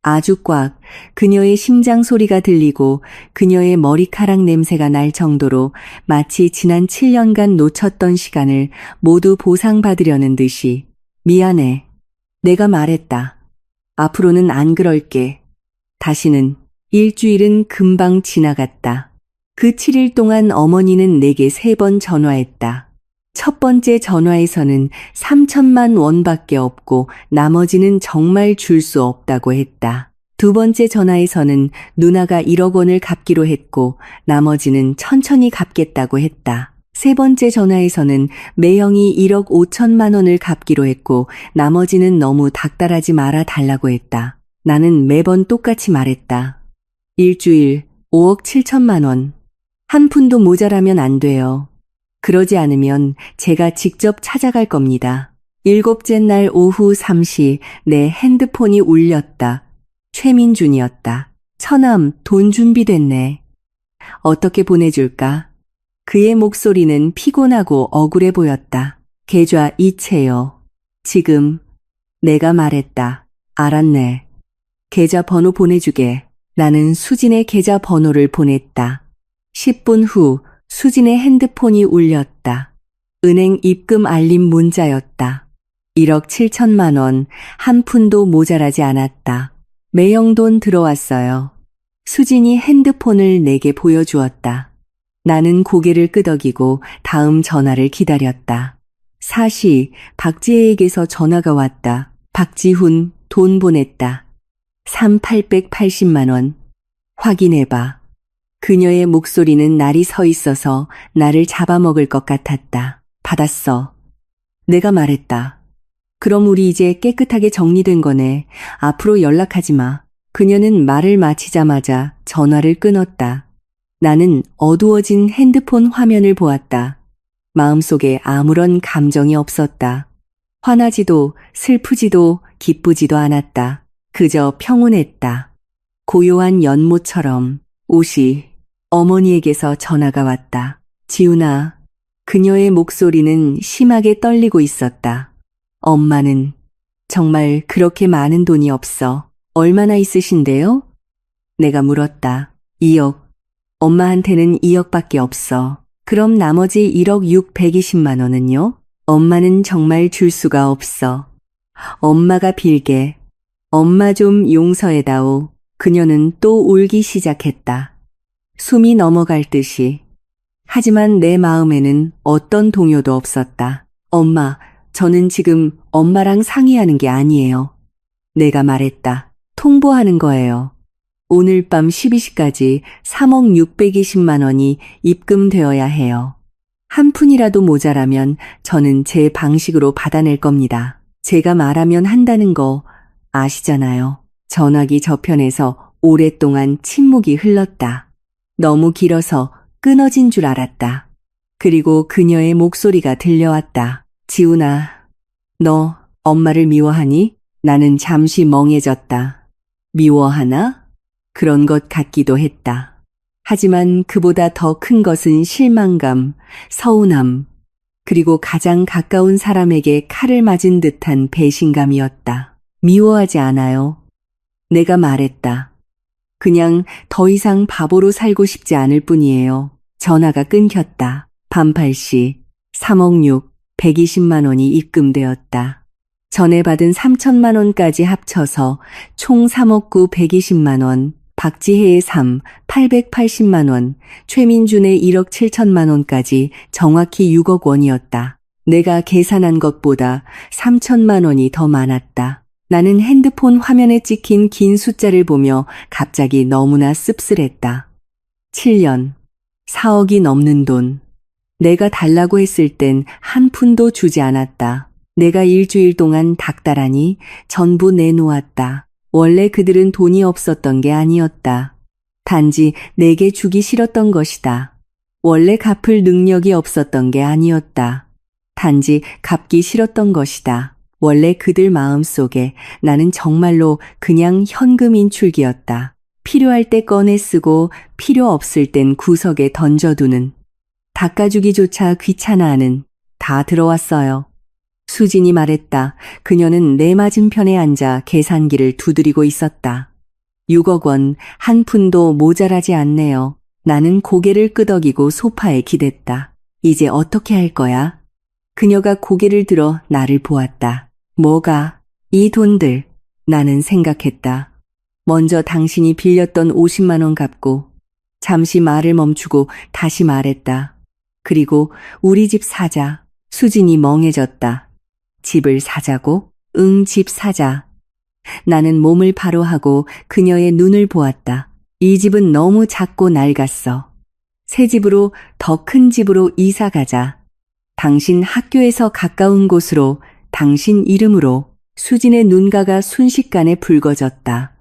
아주 꽉. 그녀의 심장 소리가 들리고 그녀의 머리카락 냄새가 날 정도로 마치 지난 7년간 놓쳤던 시간을 모두 보상받으려는 듯이. 미안해. 내가 말했다. 앞으로는 안 그럴게. 다시는. 일주일은 금방 지나갔다. 그 7일 동안 어머니는 내게 3번 전화했다. 첫 번째 전화에서는 3천만 원밖에 없고 나머지는 정말 줄 수 없다고 했다. 두 번째 전화에서는 누나가 1억 원을 갚기로 했고 나머지는 천천히 갚겠다고 했다. 세 번째 전화에서는 매형이 1억 5천만 원을 갚기로 했고 나머지는 너무 닥달하지 말아 달라고 했다. 나는 매번 똑같이 말했다. 일주일 5억 7천만 원. 한 푼도 모자라면 안 돼요. 그러지 않으면 제가 직접 찾아갈 겁니다. 일곱째 날 오후 3시 내 핸드폰이 울렸다. 최민준이었다. 처남, 돈 준비됐네. 어떻게 보내줄까? 그의 목소리는 피곤하고 억울해 보였다. 계좌 이체요. 지금. 내가 말했다. 알았네. 계좌 번호 보내주게. 나는 수진의 계좌 번호를 보냈다. 10분 후 수진의 핸드폰이 울렸다. 은행 입금 알림 문자였다. 1억 7천만 원, 한 푼도 모자라지 않았다. 매형돈 들어왔어요. 수진이 핸드폰을 내게 보여주었다. 나는 고개를 끄덕이고 다음 전화를 기다렸다. 4시 박지혜에게서 전화가 왔다. 박지훈, 돈 보냈다. 880만 원. 확인해봐. 그녀의 목소리는 날이 서 있어서 나를 잡아먹을 것 같았다. 받았어. 내가 말했다. 그럼 우리 이제 깨끗하게 정리된 거네. 앞으로 연락하지 마. 그녀는 말을 마치자마자 전화를 끊었다. 나는 어두워진 핸드폰 화면을 보았다. 마음속에 아무런 감정이 없었다. 화나지도 슬프지도 기쁘지도 않았다. 그저 평온했다. 고요한 연못처럼. 옷이 어머니에게서 전화가 왔다. 지훈아. 그녀의 목소리는 심하게 떨리고 있었다. 엄마는 정말 그렇게 많은 돈이 없어. 얼마나 있으신데요? 내가 물었다. 2억. 엄마한테는 2억밖에 없어. 그럼 나머지 1억 620만 원은요? 엄마는 정말 줄 수가 없어. 엄마가 빌게. 엄마 좀 용서해다오. 그녀는 또 울기 시작했다. 숨이 넘어갈 듯이. 하지만 내 마음에는 어떤 동요도 없었다. 엄마, 저는 지금 엄마랑 상의하는 게 아니에요. 내가 말했다. 통보하는 거예요. 오늘 밤 12시까지 3억 620만 원이 입금되어야 해요. 한 푼이라도 모자라면 저는 제 방식으로 받아낼 겁니다. 제가 말하면 한다는 거 아시잖아요. 전화기 저편에서 오랫동안 침묵이 흘렀다. 너무 길어서 끊어진 줄 알았다. 그리고 그녀의 목소리가 들려왔다. 지훈아, 너 엄마를 미워하니? 나는 잠시 멍해졌다. 미워하나? 그런 것 같기도 했다. 하지만 그보다 더 큰 것은 실망감, 서운함, 그리고 가장 가까운 사람에게 칼을 맞은 듯한 배신감이었다. 미워하지 않아요. 내가 말했다. 그냥 더 이상 바보로 살고 싶지 않을 뿐이에요. 전화가 끊겼다. 밤 8시 3억 6, 120만 원이 입금되었다. 전에 받은 3천만 원까지 합쳐서 총 3억 9, 120만 원, 박지혜의 3, 880만 원, 최민준의 1억 7천만 원까지 정확히 6억 원이었다. 내가 계산한 것보다 3천만 원이 더 많았다. 나는 핸드폰 화면에 찍힌 긴 숫자를 보며 갑자기 너무나 씁쓸했다. 7년, 4억이 넘는 돈. 내가 달라고 했을 땐 한 푼도 주지 않았다. 내가 일주일 동안 닥달하니 전부 내놓았다. 원래 그들은 돈이 없었던 게 아니었다. 단지 내게 주기 싫었던 것이다. 원래 갚을 능력이 없었던 게 아니었다. 단지 갚기 싫었던 것이다. 원래 그들 마음속에 나는 정말로 그냥 현금 인출기였다. 필요할 때 꺼내 쓰고 필요 없을 땐 구석에 던져두는. 닦아주기조차 귀찮아하는. 다 들어왔어요. 수진이 말했다. 그녀는 내 맞은편에 앉아 계산기를 두드리고 있었다. 6억 원, 한 푼도 모자라지 않네요. 나는 고개를 끄덕이고 소파에 기댔다. 이제 어떻게 할 거야? 그녀가 고개를 들어 나를 보았다. 뭐가? 이 돈들. 나는 생각했다. 먼저 당신이 빌렸던 50만 원 갚고 잠시 말을 멈추고 다시 말했다. 그리고 우리 집 사자. 수진이 멍해졌다. 집을 사자고? 응, 집 사자. 나는 몸을 바로 하고 그녀의 눈을 보았다. 이 집은 너무 작고 낡았어. 새 집으로, 더 큰 집으로 이사 가자. 당신 학교에서 가까운 곳으로, 당신 이름으로. 수진의 눈가가 순식간에 붉어졌다.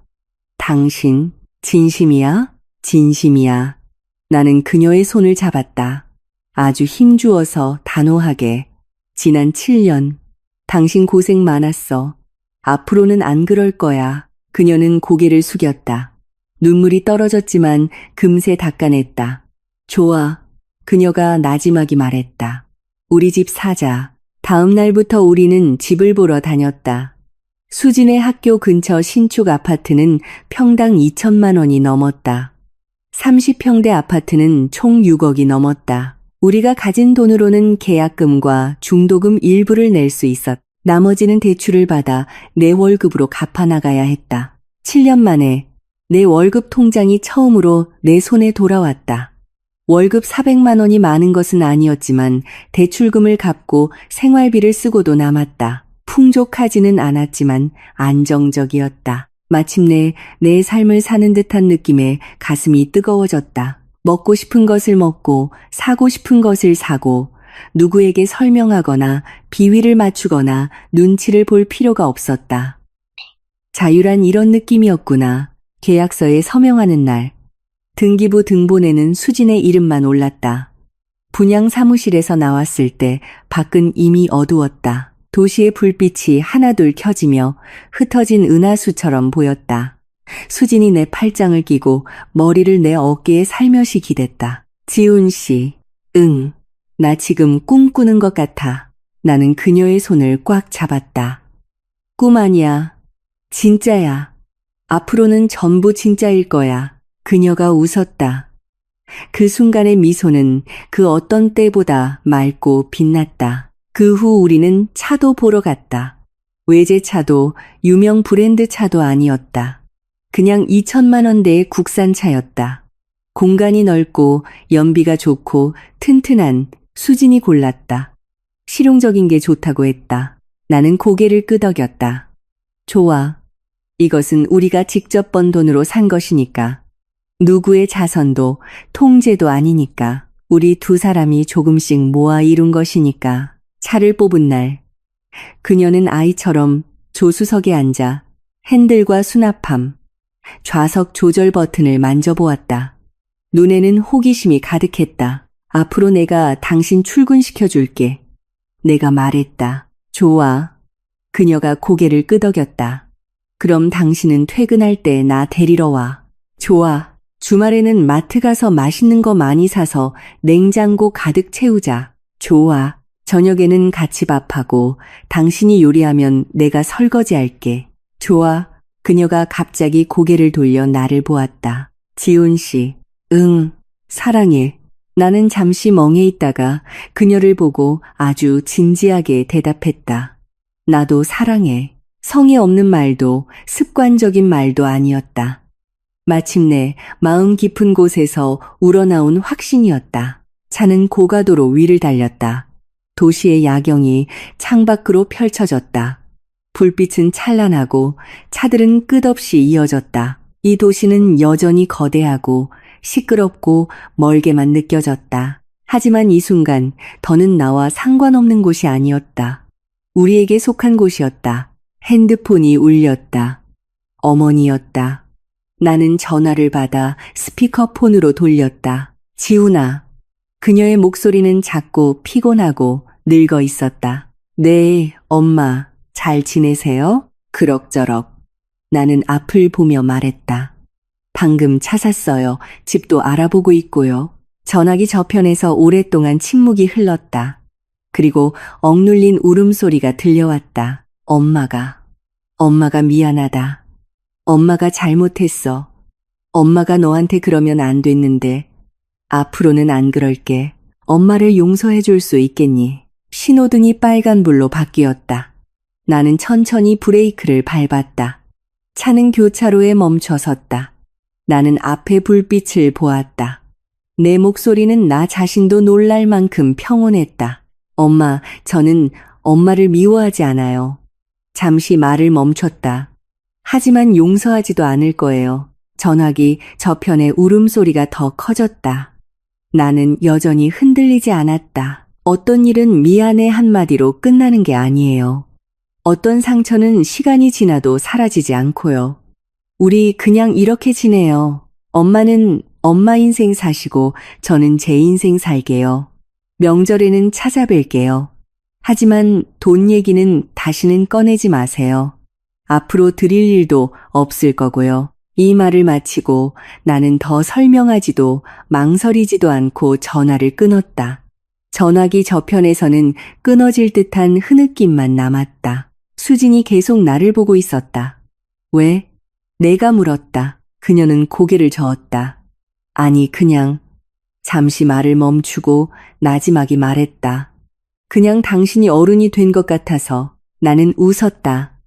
당신, 진심이야? 진심이야. 나는 그녀의 손을 잡았다. 아주 힘주어서 단호하게. 지난 7년, 당신 고생 많았어. 앞으로는 안 그럴 거야. 그녀는 고개를 숙였다. 눈물이 떨어졌지만 금세 닦아냈다. 좋아. 그녀가 나지막이 말했다. 우리 집 사자. 다음 날부터 우리는 집을 보러 다녔다. 수진의 학교 근처 신축 아파트는 평당 2천만 원이 넘었다. 30평대 아파트는 총 6억이 넘었다. 우리가 가진 돈으로는 계약금과 중도금 일부를 낼 수 있었다. 나머지는 대출을 받아 내 월급으로 갚아나가야 했다. 7년 만에 내 월급 통장이 처음으로 내 손에 돌아왔다. 월급 400만 원이 많은 것은 아니었지만 대출금을 갚고 생활비를 쓰고도 남았다. 풍족하지는 않았지만 안정적이었다. 마침내 내 삶을 사는 듯한 느낌에 가슴이 뜨거워졌다. 먹고 싶은 것을 먹고 사고 싶은 것을 사고 누구에게 설명하거나 비위를 맞추거나 눈치를 볼 필요가 없었다. 자유란 이런 느낌이었구나. 계약서에 서명하는 날 등기부 등본에는 수진의 이름만 올랐다. 분양 사무실에서 나왔을 때 밖은 이미 어두웠다. 도시의 불빛이 하나둘 켜지며 흩어진 은하수처럼 보였다. 수진이 내 팔짱을 끼고 머리를 내 어깨에 살며시 기댔다. 지훈 씨, 응. 나 지금 꿈꾸는 것 같아. 나는 그녀의 손을 꽉 잡았다. 꿈 아니야. 진짜야. 앞으로는 전부 진짜일 거야. 그녀가 웃었다. 그 순간의 미소는 그 어떤 때보다 맑고 빛났다. 그 후 우리는 차도 보러 갔다. 외제차도 유명 브랜드 차도 아니었다. 그냥 2천만 원대의 국산 차였다. 공간이 넓고 연비가 좋고 튼튼한 수진이 골랐다. 실용적인 게 좋다고 했다. 나는 고개를 끄덕였다. 좋아. 이것은 우리가 직접 번 돈으로 산 것이니까. 누구의 자선도 통제도 아니니까. 우리 두 사람이 조금씩 모아 이룬 것이니까. 차를 뽑은 날 그녀는 아이처럼 조수석에 앉아 핸들과 수납함, 좌석 조절 버튼을 만져보았다. 눈에는 호기심이 가득했다. 앞으로 내가 당신 출근시켜줄게. 내가 말했다. 좋아. 그녀가 고개를 끄덕였다. 그럼 당신은 퇴근할 때 나 데리러 와. 좋아. 주말에는 마트 가서 맛있는 거 많이 사서 냉장고 가득 채우자. 좋아. 저녁에는 같이 밥하고 당신이 요리하면 내가 설거지할게. 좋아. 그녀가 갑자기 고개를 돌려 나를 보았다. 지훈 씨. 응. 사랑해. 나는 잠시 멍해 있다가 그녀를 보고 아주 진지하게 대답했다. 나도 사랑해. 성의 없는 말도 습관적인 말도 아니었다. 마침내 마음 깊은 곳에서 우러나온 확신이었다. 차는 고가도로 위를 달렸다. 도시의 야경이 창밖으로 펼쳐졌다. 불빛은 찬란하고 차들은 끝없이 이어졌다. 이 도시는 여전히 거대하고 시끄럽고 멀게만 느껴졌다. 하지만 이 순간 더는 나와 상관없는 곳이 아니었다. 우리에게 속한 곳이었다. 핸드폰이 울렸다. 어머니였다. 나는 전화를 받아 스피커폰으로 돌렸다. 지훈아. 그녀의 목소리는 작고 피곤하고 늙어 있었다. 네, 엄마. 잘 지내세요? 그럭저럭. 나는 앞을 보며 말했다. 방금 차 샀어요. 집도 알아보고 있고요. 전화기 저편에서 오랫동안 침묵이 흘렀다. 그리고 억눌린 울음소리가 들려왔다. 엄마가 미안하다. 엄마가 잘못했어. 엄마가 너한테 그러면 안 됐는데 앞으로는 안 그럴게. 엄마를 용서해 줄 수 있겠니? 신호등이 빨간불로 바뀌었다. 나는 천천히 브레이크를 밟았다. 차는 교차로에 멈춰 섰다. 나는 앞에 불빛을 보았다. 내 목소리는 나 자신도 놀랄 만큼 평온했다. 엄마, 저는 엄마를 미워하지 않아요. 잠시 말을 멈췄다. 하지만 용서하지도 않을 거예요. 전화기 저편의 울음소리가 더 커졌다. 나는 여전히 흔들리지 않았다. 어떤 일은 미안해 한마디로 끝나는 게 아니에요. 어떤 상처는 시간이 지나도 사라지지 않고요. 우리 그냥 이렇게 지내요. 엄마는 엄마 인생 사시고 저는 제 인생 살게요. 명절에는 찾아뵐게요. 하지만 돈 얘기는 다시는 꺼내지 마세요. 앞으로 드릴 일도 없을 거고요. 이 말을 마치고 나는 더 설명하지도 망설이지도 않고 전화를 끊었다. 전화기 저편에서는 끊어질 듯한 흐느낌만 남았다. 수진이 계속 나를 보고 있었다. 왜? 내가 물었다. 그녀는 고개를 저었다. 아니, 그냥. 잠시 말을 멈추고 나지막이 말했다. 그냥 당신이 어른이 된 것 같아서. 나는 웃었다.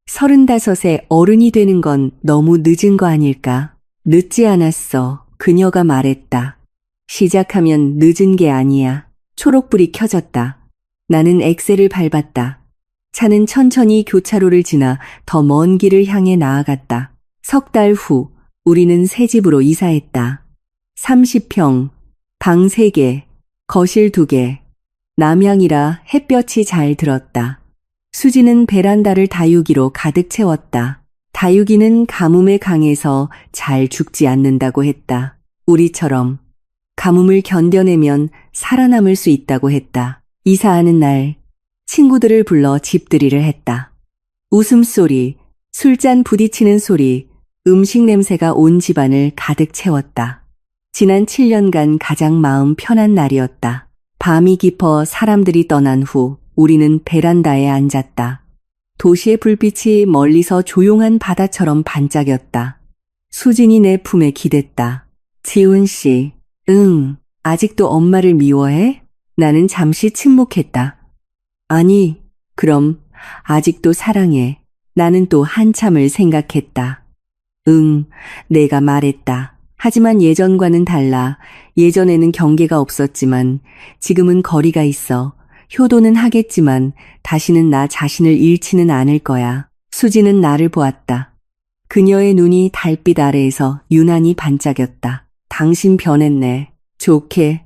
35에 어른이 되는 건 너무 늦은 거 아닐까? 늦지 않았어. 그녀가 말했다. 시작하면 늦은 게 아니야. 초록불이 켜졌다. 나는 엑셀을 밟았다. 차는 천천히 교차로를 지나 더 먼 길을 향해 나아갔다. 석 달 후 우리는 새 집으로 이사했다. 30평, 방 3개, 거실 2개. 남향이라 햇볕이 잘 들었다. 수지는 베란다를 다육이로 가득 채웠다. 다육이는 가뭄에 강해서 잘 죽지 않는다고 했다. 우리처럼 가뭄을 견뎌내면 살아남을 수 있다고 했다. 이사하는 날 친구들을 불러 집들이를 했다. 웃음소리, 술잔 부딪히는 소리, 음식 냄새가 온 집안을 가득 채웠다. 지난 7년간 가장 마음 편한 날이었다. 밤이 깊어 사람들이 떠난 후 우리는 베란다에 앉았다. 도시의 불빛이 멀리서 조용한 바다처럼 반짝였다. 수진이 내 품에 기댔다. 지훈 씨, 응, 아직도 엄마를 미워해? 나는 잠시 침묵했다. 아니, 그럼 아직도 사랑해. 나는 또 한참을 생각했다. 응, 내가 말했다. 하지만 예전과는 달라. 예전에는 경계가 없었지만 지금은 거리가 있어. 효도는 하겠지만 다시는 나 자신을 잃지는 않을 거야. 수지는 나를 보았다. 그녀의 눈이 달빛 아래에서 유난히 반짝였다. 당신 변했네. 좋게,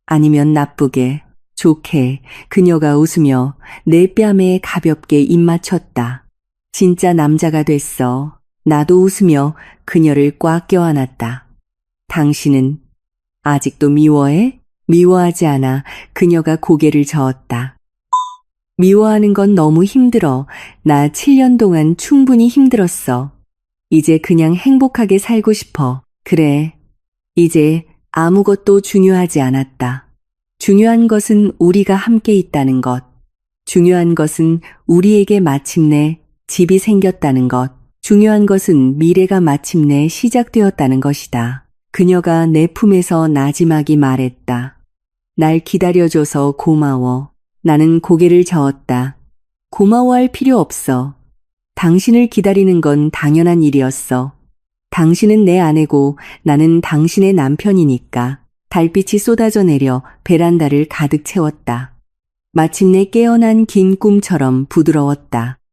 아니면 나쁘게. 좋게. 그녀가 웃으며 내 뺨에 가볍게 입 맞췄다. 진짜 남자가 됐어. 나도 웃으며 그녀를 꽉 껴안았다. 당신은 아직도 미워해? 미워하지 않아. 그녀가 고개를 저었다. 미워하는 건 너무 힘들어. 나 7년 동안 충분히 힘들었어. 이제 그냥 행복하게 살고 싶어. 그래. 이제 아무것도 중요하지 않았다. 중요한 것은 우리가 함께 있다는 것. 중요한 것은 우리에게 마침내 집이 생겼다는 것. 중요한 것은 미래가 마침내 시작되었다는 것이다. 그녀가 내 품에서 나지막이 말했다. 날 기다려줘서 고마워. 나는 고개를 저었다. 고마워할 필요 없어. 당신을 기다리는 건 당연한 일이었어. 당신은 내 아내고 나는 당신의 남편이니까. 달빛이 쏟아져 내려 베란다를 가득 채웠다. 마침내 깨어난 긴 꿈처럼 부드러웠다.